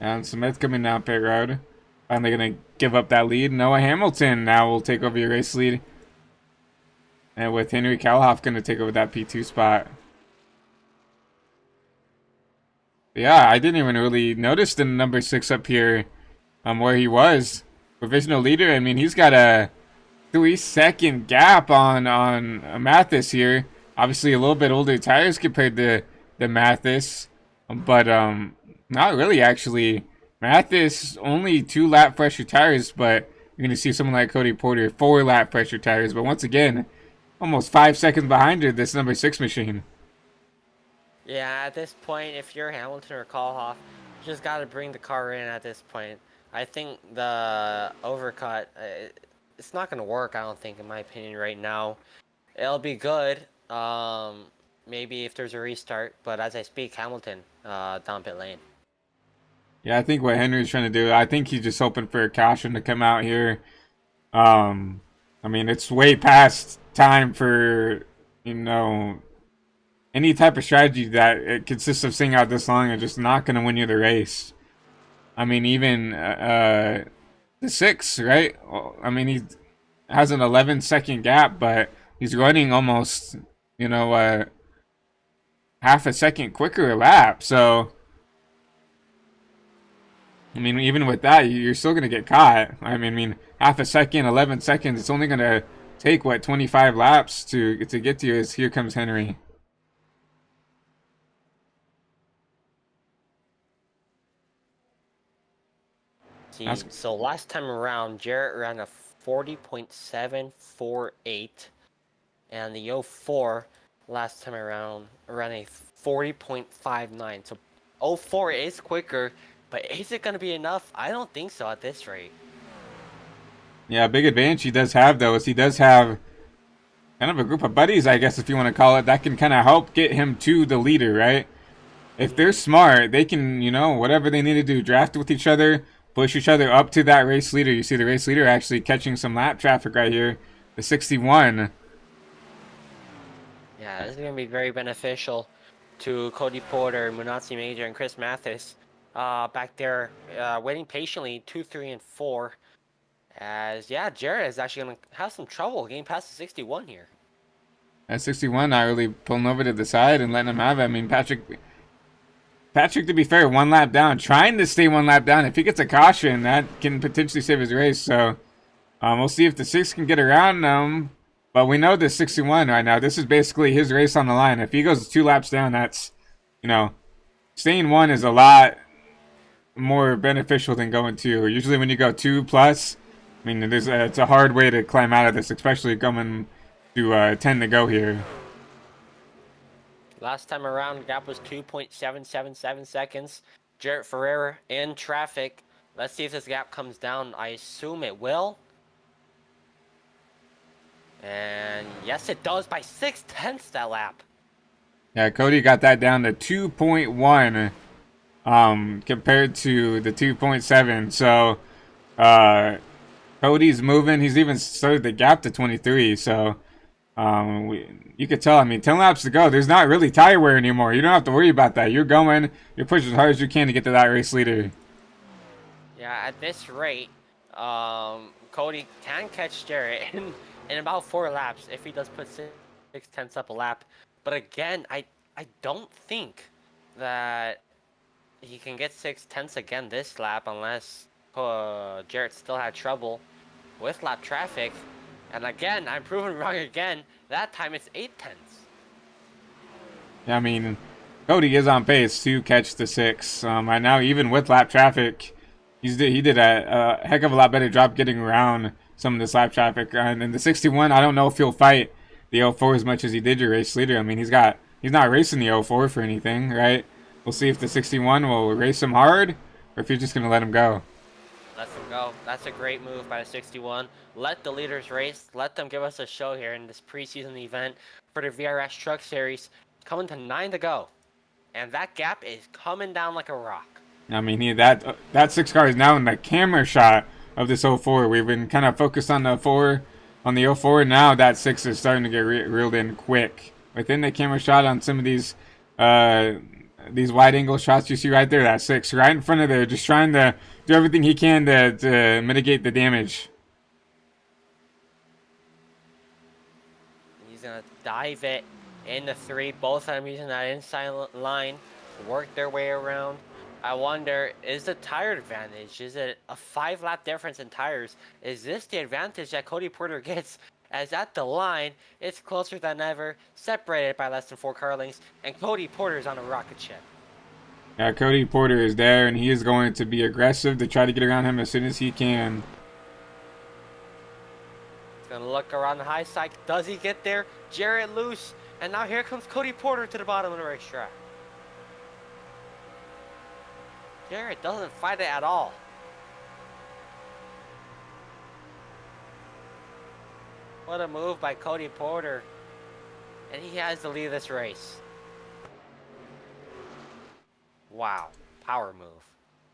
And Smith coming down pit road. Finally gonna give up that lead. Noah Hamilton now will take over your race lead. And with Henry Kalhoff gonna take over that P2 spot. Yeah, I didn't even really notice the number 6 up here, where he was. Provisional leader, I mean, he's got a 3-second gap on Mathis here. Obviously a little bit older tires compared to the Mathis. But not really actually. Mathis only 2-lap fresher tires, but you're gonna see someone like Cody Porter 4-lap fresher tires. But once again, almost 5 seconds behind her, this number 6 machine. Yeah, at this point, if you're Hamilton or Kalhoff, you just got to bring the car in at this point. I think the overcut, it's not going to work, I don't think, in my opinion, right now. It'll be good, maybe if there's a restart, but as I speak, Hamilton down pit lane. Yeah, I think what Henry's trying to do, I think he's just hoping for a caution to come out here. I mean, it's way past time for, you know, any type of strategy that it consists of staying out this long and just not going to win you the race. I mean, even the 6, right? I mean, he has an 11-second gap, but he's running almost, you know, half a second quicker lap. So, I mean, even with that, you're still going to get caught. I mean, half a second, 11 seconds, it's only going to take, what, 25 laps to get to you as here comes Henry. So last time around, Jarrett ran a 40.748, and the 04 last time around ran a 40.59. So 04 is quicker, but is it going to be enough? I don't think so at this rate. Yeah, a big advantage he does have, though, is he does have kind of a group of buddies, I guess, if you want to call it, that can kind of help get him to the leader, right? If they're smart, they can, you know, whatever they need to do, draft with each other, push each other up to that race leader. You see the race leader actually catching some lap traffic right here, the 61. Yeah, this is going to be very beneficial to Cody Porter, Munatsi Major, and Chris Mathis back there waiting patiently, 2, 3, and 4. As yeah, Jarrett is actually gonna have some trouble getting past the 61 here. At 61, not really pulling over to the side and letting him have it. I mean, Patrick, to be fair, 1 lap down, trying to stay 1 lap down. If he gets a caution, that can potentially save his race. So we'll see if the 6 can get around him. But we know the 61 right now. This is basically his race on the line. If he goes 2 laps down, that's, staying 1 is a lot more beneficial than going 2. Usually when you go 2 plus, I mean, it's a hard way to climb out of this, especially coming to 10 to go here. Last time around, gap was 2.777 seconds. Jarrett Ferreira in traffic. Let's see if this gap comes down. I assume it will. And yes, it does by 0.6 that lap. Yeah, Cody got that down to 2.1 compared to the 2.7. So Cody's moving. He's even started the gap to 23. So you could tell, I mean, 10 laps to go. There's not really tire wear anymore. You don't have to worry about that. You're going. You're pushing as hard as you can to get to that race leader. Yeah, at this rate, Cody can catch Jarrett in about 4 laps if he does put 6/10 up a lap. But again, I don't think that he can get 6/10 again this lap unless Jarrett still had trouble with lap traffic. And again, I'm proven wrong again. That time it's 8/10. I mean, Cody is on pace to catch the 6. Right now, even with lap traffic, he did a heck of a lot better job getting around some of this lap traffic. And in the 61, I don't know if he'll fight the 04 as much as he did your race leader. I mean, he's not racing the 04 for anything, right? We'll see if the 61 will race him hard or if you're just going to let him go. Let them go. That's a great move by the 61. Let the leaders race. Let them give us a show here in this preseason event for the VRS Truck Series. Coming to 9 to go. And that gap is coming down like a rock. I mean, that 6 car is now in the camera shot of this 04. We've been kind of focused on the 04. On the 04, now that 6 is starting to get reeled in quick. Within the camera shot on some of these wide angle shots you see right there, that 6 right in front of there, just trying to do everything he can to mitigate the damage. He's going to dive it into 3. Both of them using that inside line, work their way around. I wonder, is the tire advantage? Is it a 5-lap difference in tires? Is this the advantage that Cody Porter gets? As at the line, it's closer than ever, separated by less than 4 car lengths, and Cody Porter's on a rocket ship. Yeah, Cody Porter is there, and he is going to be aggressive to try to get around him as soon as he can. He's going to look around the high side. Does he get there? Jarrett loose, and now here comes Cody Porter to the bottom of the racetrack. Jarrett doesn't fight it at all. What a move by Cody Porter. And he has to lead this race. Wow. Power move.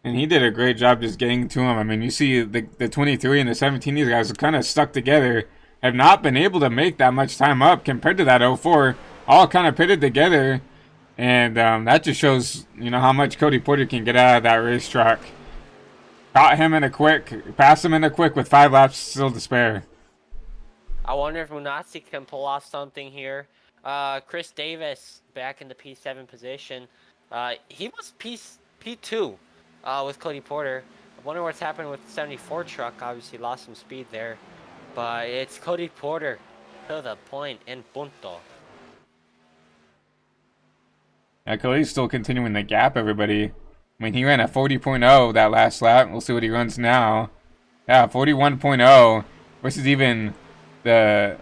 And he did a great job just getting to him. I mean, you see the 23 and the 17, these guys are kind of stuck together. Have not been able to make that much time up compared to that 04. All kind of pitted together. And that just shows, how much Cody Porter can get out of that racetrack. Caught him in a quick, passed him in a quick with 5 laps still to spare. I wonder if Munatsi can pull off something here. Chris Davis back in the P7 position. He was P2 with Cody Porter. I wonder what's happened with the 74 truck. Obviously lost some speed there. But it's Cody Porter to the point in punto. Yeah, Cody's still continuing the gap, everybody. I mean, he ran a 40.0 that last lap. We'll see what he runs now. Yeah, 41.0 versus even the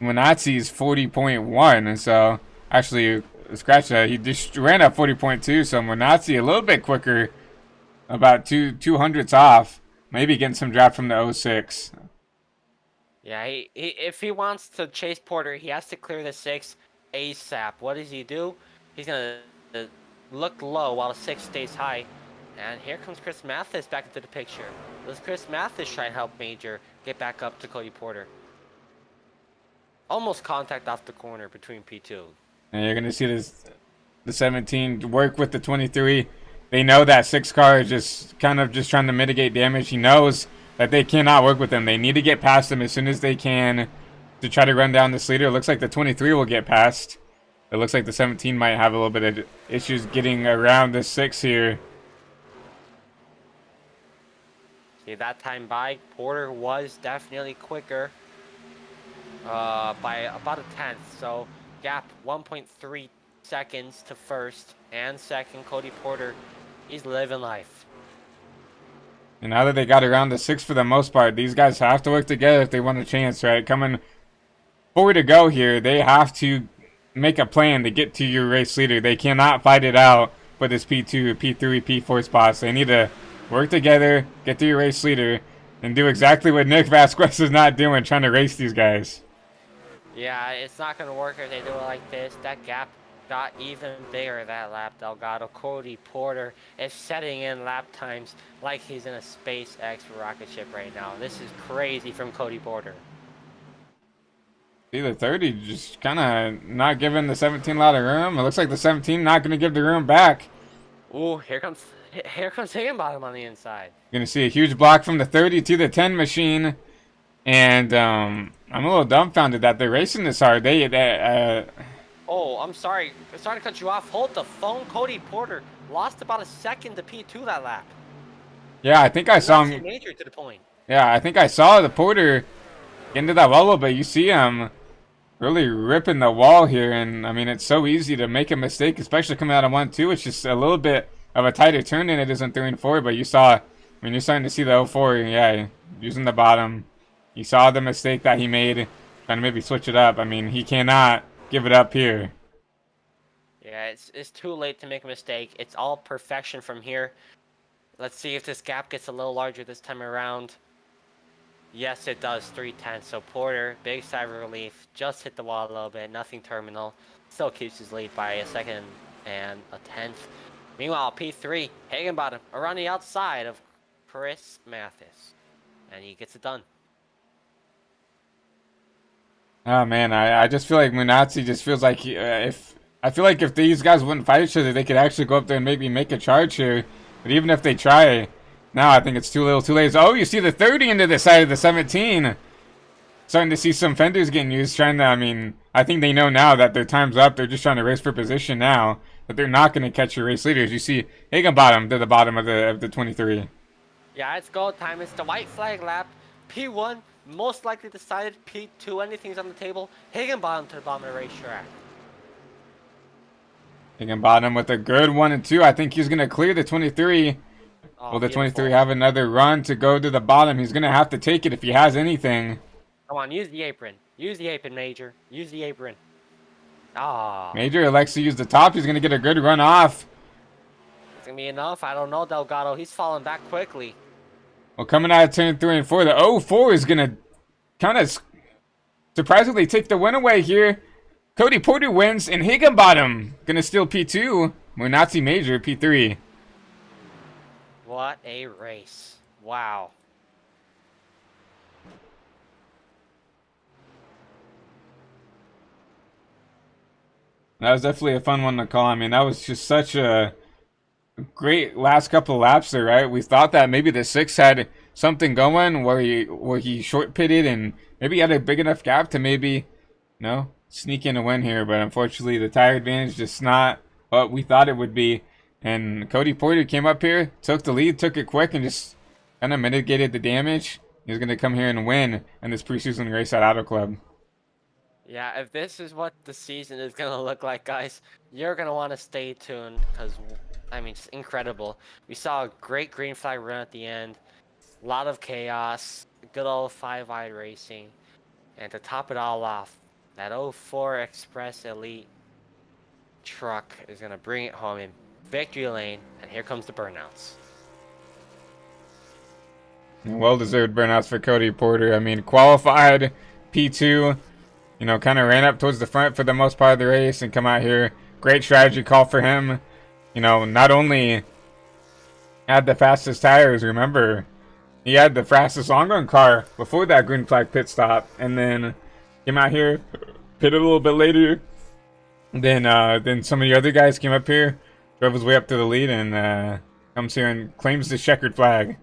Monazi's 40.1. So, actually, scratch that. He just ran at 40.2. So, Monazi a little bit quicker. About 200ths off. Maybe getting some draft from the 06. Yeah, if he wants to chase Porter, he has to clear the 6 ASAP. What does he do? He's going to look low while the 6 stays high. And here comes Chris Mathis back into the picture. Does Chris Mathis try and help Major get back up to Cody Porter? Almost contact off the corner between P2. And you're going to see the 17 work with the 23. They know that 6 car is just trying to mitigate damage. He knows that they cannot work with them. They need to get past them as soon as they can to try to run down this leader. It looks like the 23 will get past. It looks like the 17 might have a little bit of issues getting around the 6 here. See, that time by, Porter was definitely quicker by about a tenth. So gap 1.3 seconds to first and second. Cody Porter, he's living life. And now that they got around the 6 for the most part, these guys have to work together if they want a chance, right? Coming forward to go here, they have to make a plan to get to your race leader. They cannot fight it out for this P2, P3, P4 spots. They need to work together, get to your race leader, and do exactly what Nick Vasquez is not doing, trying to race these guys. Yeah, it's not going to work if they do it like this. That gap got even bigger that lap. Delgado, Cody Porter is setting in lap times like he's in a SpaceX rocket ship right now. This is crazy from Cody Porter. See, the 30 just kind of not giving the 17 a lot of room. It looks like the 17 not going to give the room back. Ooh, here comes Higginbottom on the inside. You're going to see a huge block from the 30 to the 10 machine. And I'm a little dumbfounded that they're racing this hard. Oh, I'm sorry. I'm sorry to cut you off. Hold the phone. Cody Porter lost about a second to P2 that lap. Yeah, I think I saw him. Major to the point. Yeah, I think I saw the Porter get into that wall a little bit. You see him really ripping the wall here. And, I mean, it's so easy to make a mistake, especially coming out of 1-2. It's just a little bit of a tighter turn than it is in 3 and 4. But you saw, I mean, you're starting to see the 04. Yeah, using the bottom. You saw the mistake that he made, trying to maybe switch it up. I mean, he cannot give it up here. Yeah, it's too late to make a mistake. It's all perfection from here. Let's see if this gap gets a little larger this time around. Yes, it does. 3/10. So Porter, big sigh of relief, just hit the wall a little bit. Nothing terminal. Still keeps his lead by a second and a tenth. Meanwhile, P3, Higginbottom around the outside of Chris Mathis, and he gets it done. Oh man, I just feel like Munatsi just feels like if these guys wouldn't fight each other, they could actually go up there and maybe make a charge here. But even if they try, now I think it's too little, too late. Oh, you see the 30 into the side of the 17. Starting to see some fenders getting used. Trying to, I mean, I think they know now that their time's up. They're just trying to race for position now. But they're not going to catch your race leaders. You see Higginbottom to the bottom of the 23. Yeah, it's go time. It's the white flag lap. P1 most likely decided. P2, anything's on the table. Higginbottom to the bottom of the racetrack. Higginbottom with a good 1 and 2. I think he's going to clear the 23. Oh, Will the beautiful. 23 have another run to go to the bottom? He's going to have to take it if he has anything. Come on, use the apron. Use the apron, Major. Use the apron. Ah. Major elects to use the top. He's going to get a good run off. It's going to be enough. I don't know, Delgado. He's falling back quickly. Well, coming out of turn 3 and 4, the 04 is going to kind of surprisingly take the win away here. Cody Porter wins, and Higginbottom going to steal P2. Munatsi Major, P3. What a race. Wow. That was definitely a fun one to call. I mean, that was just such a great last couple of laps there, right? We thought that maybe the 6 had something going where he short pitted and maybe had a big enough gap to maybe, sneak in a win here. But unfortunately, the tire advantage just not what we thought it would be. And Cody Porter came up here, took the lead, took it quick, and just kind of mitigated the damage. He's going to come here and win in this preseason race at Auto Club. Yeah, if this is what the season is going to look like, guys, you're going to want to stay tuned because, I mean, just incredible. We saw a great green flag run at the end. A lot of chaos. Good old 5-wide racing. And to top it all off, that 04 Express Elite truck is going to bring it home in victory lane. And here comes the burnouts. Well-deserved burnouts for Cody Porter. I mean, qualified P2. Kind of ran up towards the front for the most part of the race and come out here. Great strategy call for him. Not only had the fastest tires, remember, he had the fastest long-run car before that green flag pit stop. And then came out here, pitted a little bit later. Then some of the other guys came up here, drove his way up to the lead, and comes here and claims the checkered flag.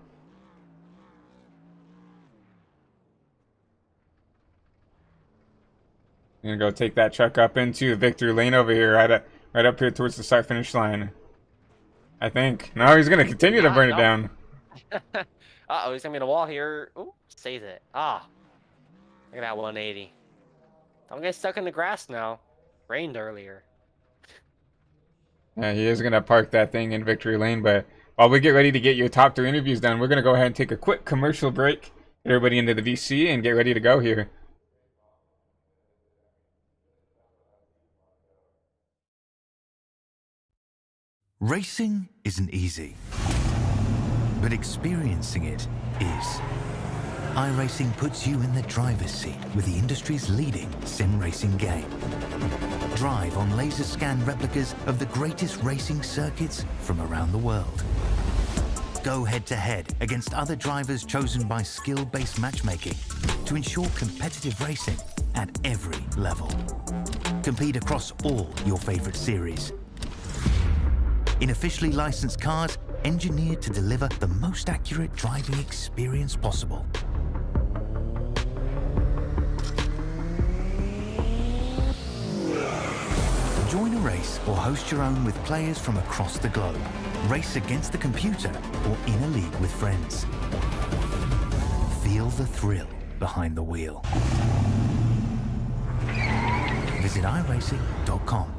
Gonna go take that truck up into the victory lane over here, right up here towards the start finish line. I think. No, he's gonna continue to Yeah, burn it no. down. Uh-oh, he's gonna be in a wall here. Ooh, saves it. Ah, look at that 180. I'm getting stuck in the grass now. Rained earlier. Yeah, he is gonna park that thing in victory lane, but while we get ready to get your top 3 interviews done, we're gonna go ahead and take a quick commercial break. Get everybody into the VC and get ready to go here. Racing isn't easy, but experiencing it is. iRacing puts you in the driver's seat with the industry's leading sim racing game. Drive on laser scan replicas of the greatest racing circuits from around the world. Go head to head against other drivers chosen by skill-based matchmaking to ensure competitive racing at every level. Compete across all your favorite series. In officially licensed cars, engineered to deliver the most accurate driving experience possible. Join a race or host your own with players from across the globe. Race against the computer or in a league with friends. Feel the thrill behind the wheel. Visit iRacing.com.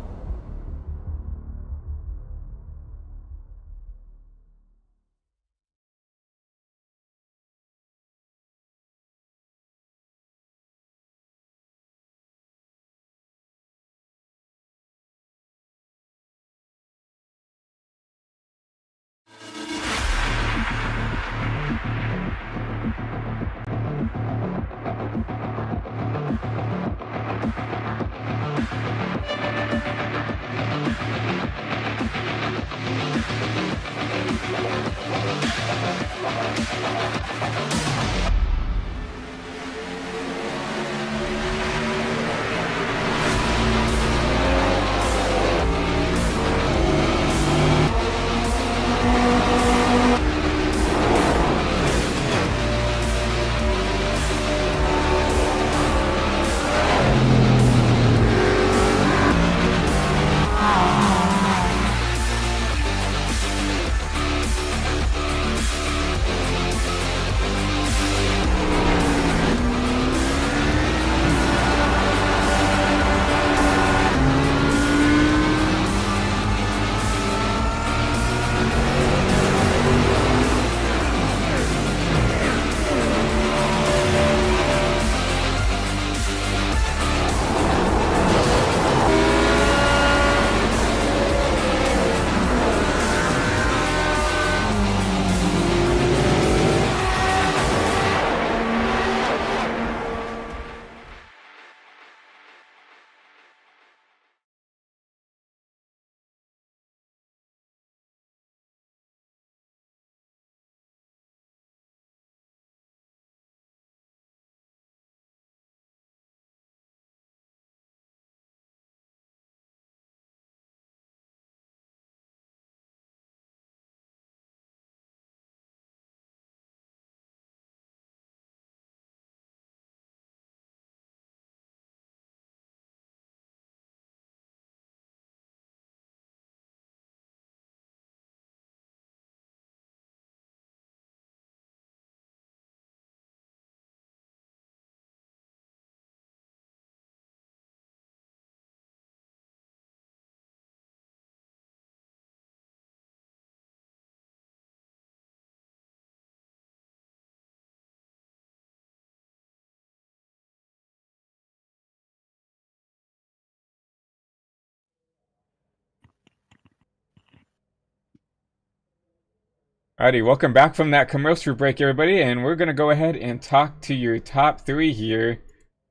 Alrighty, welcome back from that commercial break, everybody, and we're gonna go ahead and talk to your top 3 here.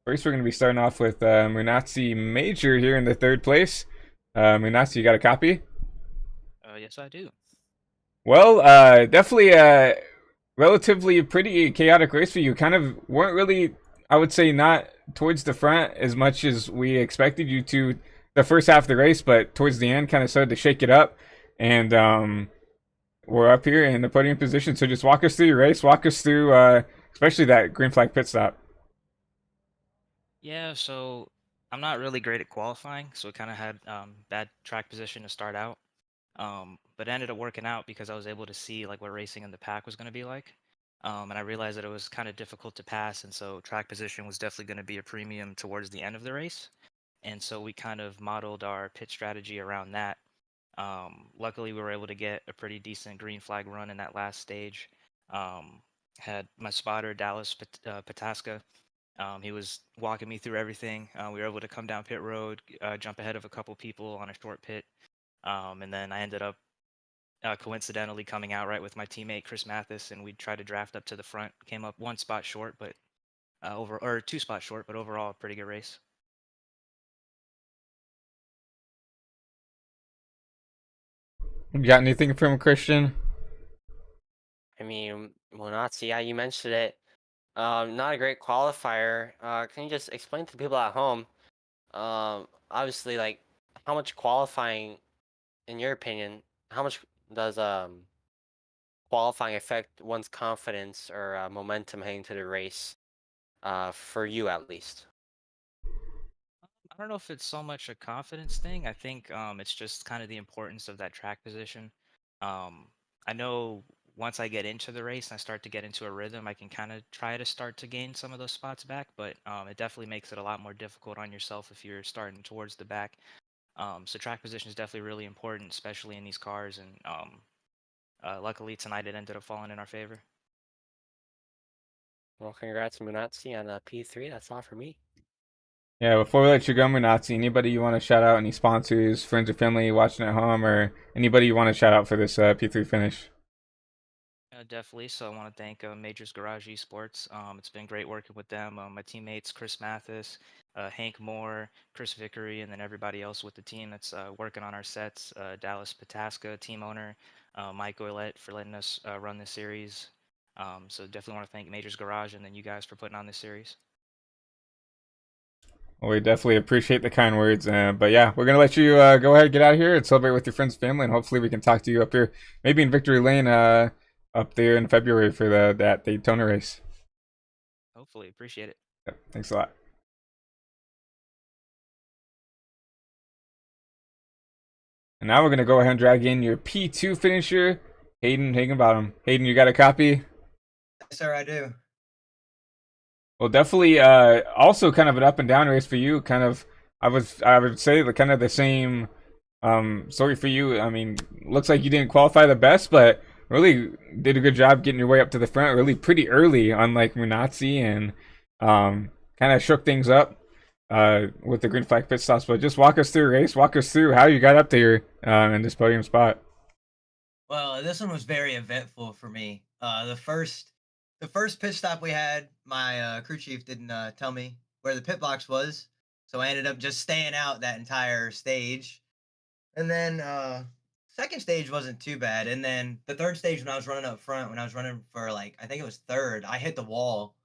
First, we're gonna be starting off with Munatsi Major here in the 3rd place. Munatsi, you got a copy? Yes, I do. Well, definitely a relatively pretty chaotic race for you. Kind of weren't really, I would say, not towards the front as much as we expected you to the first half of the race, but towards the end, kind of started to shake it up, and we're up here in the podium position. So just walk us through your race. Walk us through, especially that green flag pit stop. Yeah, so I'm not really great at qualifying, so it kind of had bad track position to start out. But it ended up working out because I was able to see like what racing in the pack was going to be like. And I realized that it was kind of difficult to pass, and so track position was definitely going to be a premium towards the end of the race. And so we kind of modeled our pit strategy around that. Luckily, we were able to get a pretty decent green flag run in that last stage. Um, had my spotter Dallas Pataska. He was walking me through everything. We were able to come down pit road, jump ahead of a couple people on a short pit, and then I ended up coincidentally coming out right with my teammate Chris Mathis, and we tried to draft up to the front. Came up one spot short, but over or two spots short, but overall a pretty good race. You got anything from Christian? I mean, well, Nazi, yeah, you mentioned it. Not a great qualifier. Can you just explain to people at home? Obviously, like, how much qualifying, in your opinion, how much does qualifying affect one's confidence or momentum heading to the race? For you at least. I don't know if it's so much a confidence thing. I think it's just kind of the importance of that track position. Um, I know once I get into the race and I start to get into a rhythm, I can kind of try to start to gain some of those spots back, but it definitely makes it a lot more difficult on yourself if you're starting towards the back. So track position is definitely really important, especially in these cars. And luckily tonight it ended up falling in our favor. Well, congrats, Munatsi, on P3. That's all for me. Yeah, before we let you go, Nazi, anybody you want to shout out? Any sponsors, friends or family watching at home, or anybody you want to shout out for this P3 finish? Definitely. So I want to thank Majors Garage Esports. It's been great working with them. My teammates, Chris Mathis, Hank Moore, Chris Vickery, and then everybody else with the team that's working on our sets. Dallas Pataska, team owner, Mike Oilette for letting us run this series. So definitely want to thank Majors Garage and then you guys for putting on this series. Well, we definitely appreciate the kind words. But yeah, we're gonna let you go ahead, get out of here, and celebrate with your friends, and family, and hopefully we can talk to you up here, maybe in Victory Lane, up there in February for that Daytona race. Hopefully. Appreciate it. Yep, thanks a lot. And now we're gonna go ahead and drag in your P2 finisher, Hayden Higginbottom. Hayden, you got a copy? Yes, sir, I do. Well, definitely. Also, kind of an up and down race for you. Kind of, I would say, the kind of the same story for you. I mean, looks like you didn't qualify the best, but really did a good job getting your way up to the front. Really, pretty early, unlike Munatsi, and kind of shook things up with the green flag pit stops. But just walk us through the race. Walk us through how you got up there in this podium spot. Well, this one was very eventful for me. The first pit stop we had, my crew chief didn't tell me where the pit box was, so I ended up just staying out that entire stage. And then second stage wasn't too bad. And then the third stage, when I was running up front, when I was running for like I think it was third, I hit the wall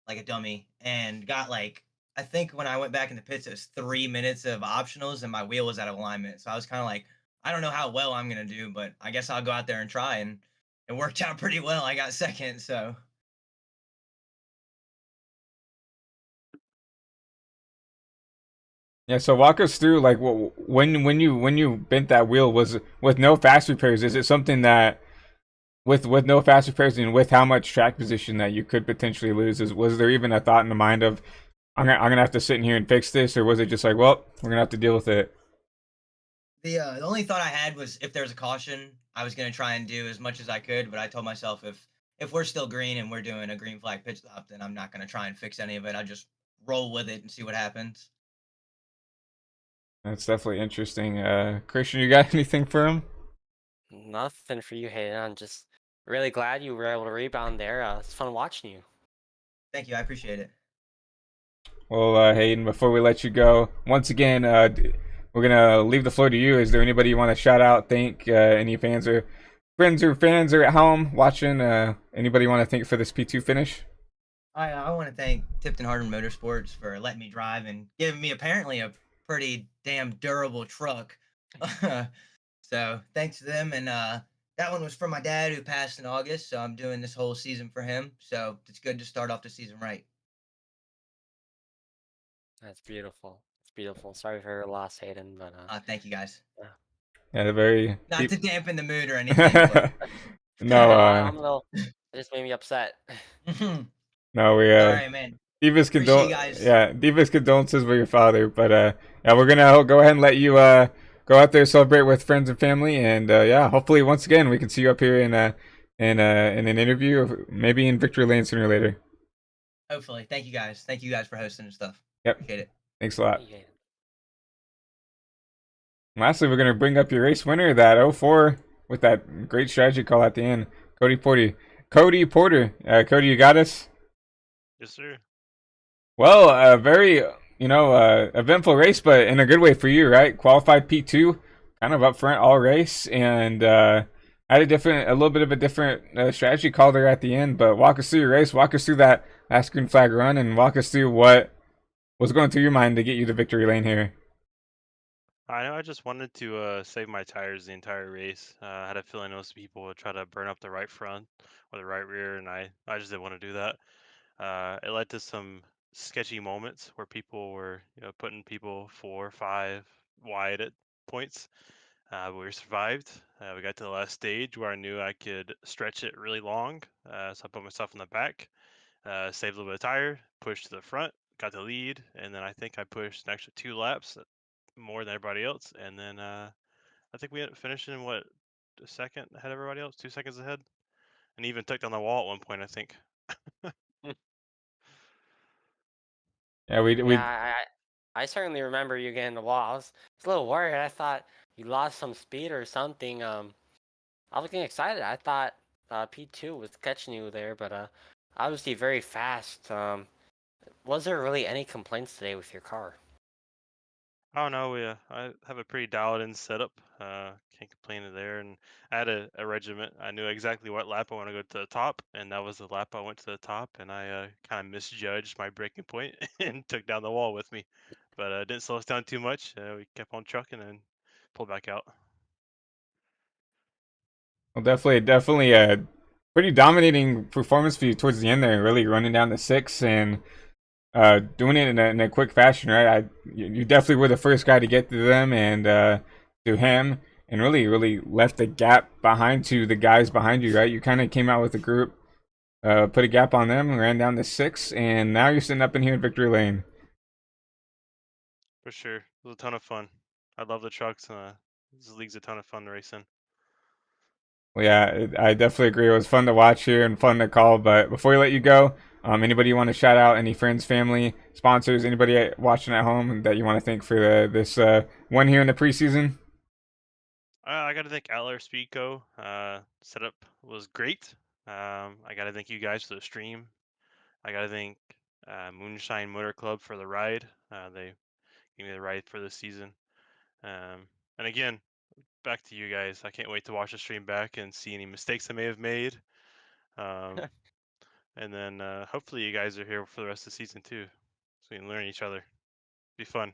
like a dummy and got like I think when I went back in the pits, it was 3 minutes of optionals and my wheel was out of alignment. So I was kind of like, I don't know how well I'm gonna do, but I guess I'll go out there and try. And it worked out pretty well. I got second, so Yeah, so walk us through like when you bent that wheel was with no fast repairs. Is it something that with no fast repairs and with how much track position that you could potentially lose? Was there even a thought in the mind of I'm gonna have to sit in here and fix this, or was it just like, well, we're gonna have to deal with it? the only thought I had was if there's a caution, I was gonna try and do as much as I could. But I told myself if we're still green and we're doing a green flag pit stop, then I'm not gonna try and fix any of it. I'll just roll with it and see what happens. That's definitely interesting. Christian, you got anything for him? Nothing for you, Hayden. I'm just really glad you were able to rebound there. It's fun watching you. Thank you, I appreciate it. Well, Hayden, before we let you go, once again, we're gonna leave the floor to you. Is there anybody you want to shout out, thank, any fans or fans are at home watching? Anybody you want to thank for this P2 finish? I want to thank Tipton Harden Motorsports for letting me drive and giving me apparently a pretty damn durable truck. So thanks to them. And that one was for my dad who passed in August. So I'm doing this whole season for him. So it's good to start off the season right. That's beautiful. beautiful. Sorry for your loss, Hayden, but Thank you guys. Yeah, very Not deep. to dampen the mood or anything, but No, I'm a little. It just made me upset. no, we all right, man. Appreciate you guys. Deepest condolences with your father, but yeah, we're gonna go ahead and let you go out there, celebrate with friends and family, and yeah, hopefully once again we can see you up here in an interview, maybe in Victory Lane sooner or later. Hopefully. Thank you guys. Thank you guys for hosting and stuff. Yep. Appreciate it. Thanks a lot. Thank you, Hayden. Lastly, we're gonna bring up your race winner, that 04, with that great strategy call at the end, Cody Porter. Cody Porter, Cody, you got us. Yes, sir. Well, very, eventful race, but in a good way for you, right? Qualified P2, kind of up front all race, and had a little bit of a different strategy call there at the end. But walk us through your race, walk us through that last green flag run, and walk us through what was going through your mind to get you to victory lane here. I know I just wanted to save my tires the entire race. I had a feeling most people would try to burn up the right front or the right rear, and I just didn't want to do that. It led to some sketchy moments where people were putting people 4 or 5 wide at points. But we survived. We got to the last stage where I knew I could stretch it really long. So I put myself in the back, saved a little bit of tire, pushed to the front, got the lead, and then I think I pushed an extra 2 laps more than everybody else. And then I think we ended up finishing a second ahead of everybody else, 2 seconds ahead, and even took down the wall at one point, I think. Yeah, we Yeah, I certainly remember you getting the wall. I was a little worried. I thought you lost some speed or something. I was getting excited. I thought P2 was catching you there, but obviously very fast. Was there really any complaints today with your car? I don't know. I have a pretty dialed in setup. Can't complain there. And I had a regiment. I knew exactly what lap I want to go to the top, and that was the lap I went to the top. And I kind of misjudged my braking point and took down the wall with me. But didn't slow us down too much. We kept on trucking and pulled back out. Well, definitely a pretty dominating performance for you towards the end there, really running down the 6 and doing it in a quick fashion, right? You definitely were the first guy to get to them and to him, and really left a gap behind to the guys behind you, right? You kind of came out with a group, put a gap on them, ran down the 6, and now you're sitting up in here in victory lane. For sure. It was a ton of fun. I love the trucks. This league's a ton of fun to race in. Well, yeah, I definitely agree. It was fun to watch here and fun to call. But before we let you go, anybody you want to shout out? Any friends, family, sponsors? Anybody watching at home that you want to thank for this one here in the preseason? I got to thank Outlaw Speedco. Setup was great. I got to thank you guys for the stream. I got to thank Moonshine Motor Club for the ride. They gave me the ride for this season. And again, back to you guys. I can't wait to watch the stream back and see any mistakes I may have made. And then hopefully you guys are here for the rest of the season too, so we can learn each other. Be fun.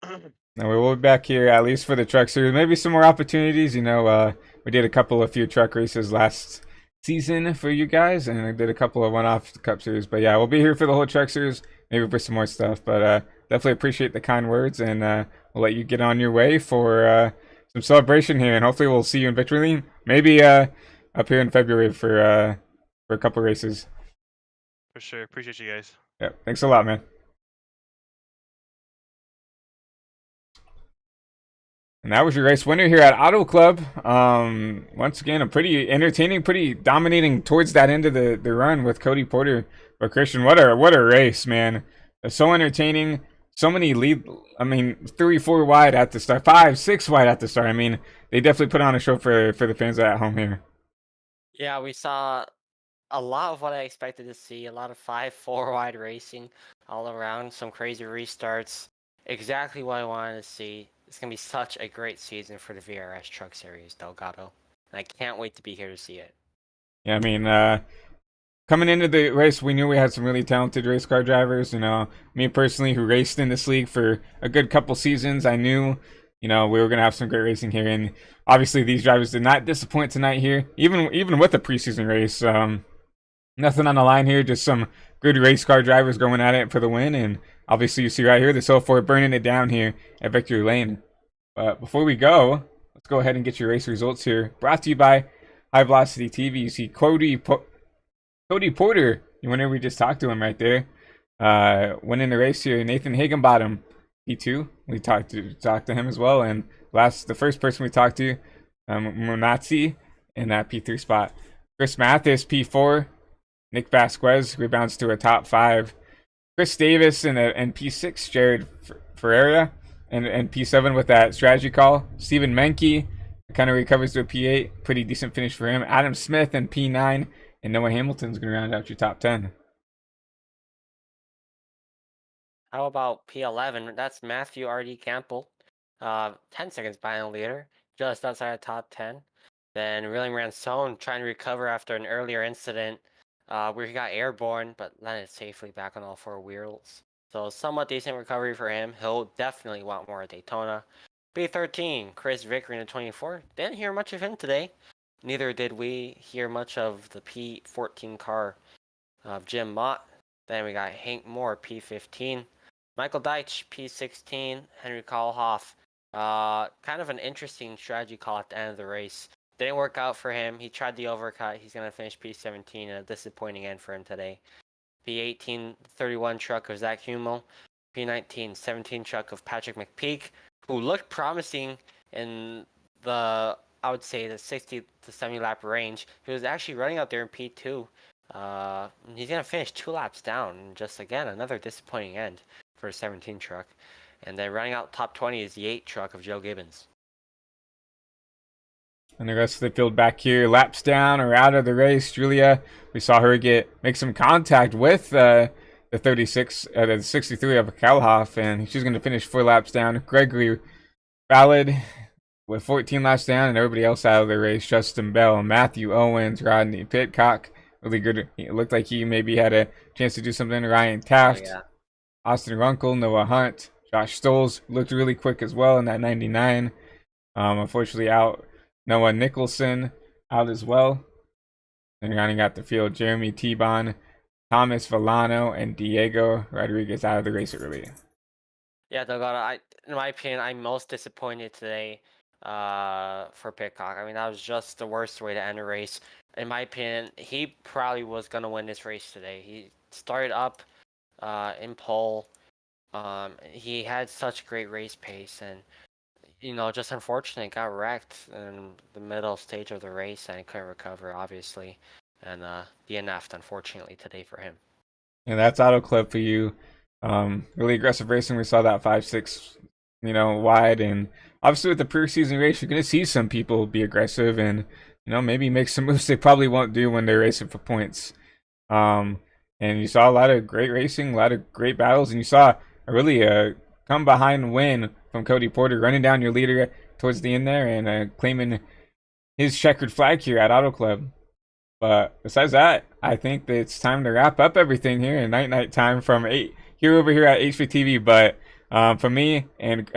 And we will be back here at least for the truck series. Maybe some more opportunities. We did a few truck races last season for you guys, and I did a couple of one-off cup series. But yeah, we'll be here for the whole truck series, maybe for some more stuff. But definitely appreciate the kind words, and we'll let you get on your way for some celebration here, and hopefully we'll see you in victory lane. Maybe up here in February for a couple races. For sure. Appreciate you guys. Yeah, thanks a lot, man. And that was your race winner here at Auto Club. Once again, a pretty entertaining, pretty dominating towards that end of the run with Cody Porter. But Christian, what a race, man. So entertaining. So many 3, 4 wide at the start, 5, 6 wide at the start. I mean, they definitely put on a show for the fans at home here. Yeah, we saw a lot of what I expected to see. A lot of 5, 4 wide racing all around. Some crazy restarts. Exactly what I wanted to see. It's going to be such a great season for the VRS Truck Series, Delgado. And I can't wait to be here to see it. Yeah, I mean, coming into the race, we knew we had some really talented race car drivers. Me personally, who raced in this league for a good couple seasons, I knew, we were going to have some great racing here. And obviously, these drivers did not disappoint tonight here, even with the preseason race. Nothing on the line here, just some good race car drivers going at it for the win. And obviously, you see right here the Soul4 burning it down here at Victory Lane. But before we go, let's go ahead and get your race results here. Brought to you by High Velocity TV. You see Cody Porter. You wonder we just talked to him right there. Winning the race here. Nathan Higginbottom, P2. We talked to him as well. And the first person we talked to, Monazzi in that P3 spot. Chris Mathis, P4. Nick Vasquez rebounds to a top 5. Chris Davis and P6. Jared Ferreira and P7 with that strategy call. Stephen Menke kind of recovers to a P8. Pretty decent finish for him. Adam Smith and P9. And Noah Hamilton's going to round out your top 10. How about P11? That's Matthew R.D. Campbell. 10 seconds behind the leader, just outside of top 10. Then William Ransone trying to recover after an earlier incident where he got airborne, but landed safely back on all 4 wheels. So somewhat decent recovery for him. He'll definitely want more at Daytona. P13, Chris Vickery in the 24. Didn't hear much of him today. Neither did we hear much of the P14 car of Jim Mott. Then we got Hank Moore, P15. Michael Deitch, P16. Henry Kohlhoff. Kind of an interesting strategy call at the end of the race. Didn't work out for him. He tried the overcut. He's going to finish P17. A disappointing end for him today. P18, 31 truck of Zach Hummel. P19, 17 truck of Patrick McPeak, who looked promising in the, I would say, the 60 to 70 lap range. He was actually running out there in P2. He's going to finish 2 laps down. Just, again, another disappointing end for a 17 truck. And then running out top 20 is the 8 truck of Joe Gibbons. And the rest of the field back here, laps down or out of the race. Julia, we saw her make some contact with the 63 of Kalhoff, and she's going to finish 4 laps down. Gregory Ballard with 14 laps down, and everybody else out of the race. Justin Bell, Matthew Owens, Rodney Pitcock. Really good. It looked like he maybe had a chance to do something. Ryan Taft, Austin Runkle, Noah Hunt, Josh Stoles looked really quick as well in that 99. Unfortunately out. Noah Nicholson out as well. And rounding out the field, Jeremy T-Bon, Thomas Villano, and Diego Rodriguez out of the race early. Yeah, Delgado, in my opinion, I'm most disappointed today for Pitcock. I mean, that was just the worst way to end a race. In my opinion, he probably was going to win this race today. He started up in pole. He had such great race pace, and just unfortunate, got wrecked in the middle stage of the race and couldn't recover, obviously, and DNF'd unfortunately today for him. And that's Auto Club for you. Really aggressive racing. We saw that 5-6, wide, and obviously with the preseason race, you're gonna see some people be aggressive and maybe make some moves they probably won't do when they're racing for points. And you saw a lot of great racing, a lot of great battles, and you saw a really come behind win from Cody Porter, running down your leader towards the end there and claiming his checkered flag here at Auto Club. But besides that, I think that it's time to wrap up everything here in night time from 8 over here at HVTV. But for me and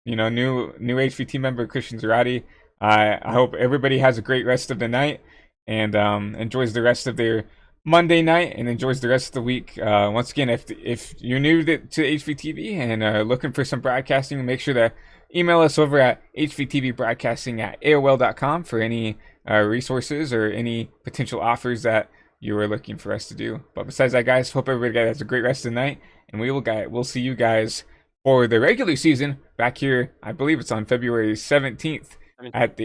new HVT member Christian Zarate, I hope everybody has a great rest of the night and enjoys the rest of their Monday night and enjoys the rest of the week. Once again, if you're new to HVTV and looking for some broadcasting, make sure to email us over at hvtvbroadcasting@aol.com for any resources or any potential offers that you are looking for us to do. But besides that, guys, hope everybody has a great rest of the night, and we'll see you guys for the regular season back here. I believe it's on February 17th at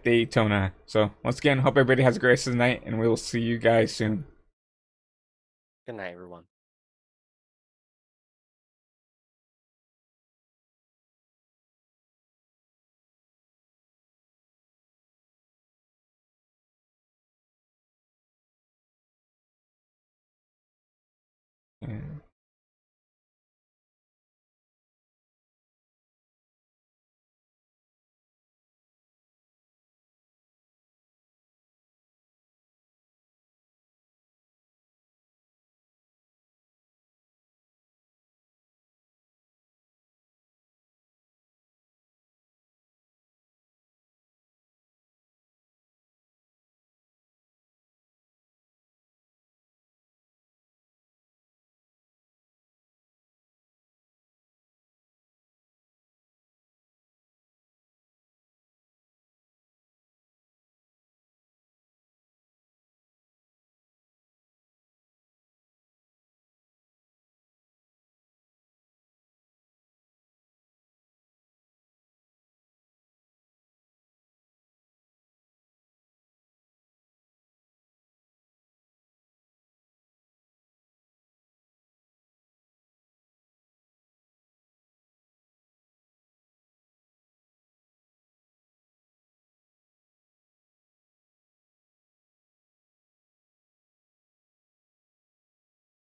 Daytona. So once again, hope everybody has a great rest of the night, and we will see you guys soon. Good night, everyone. Yeah.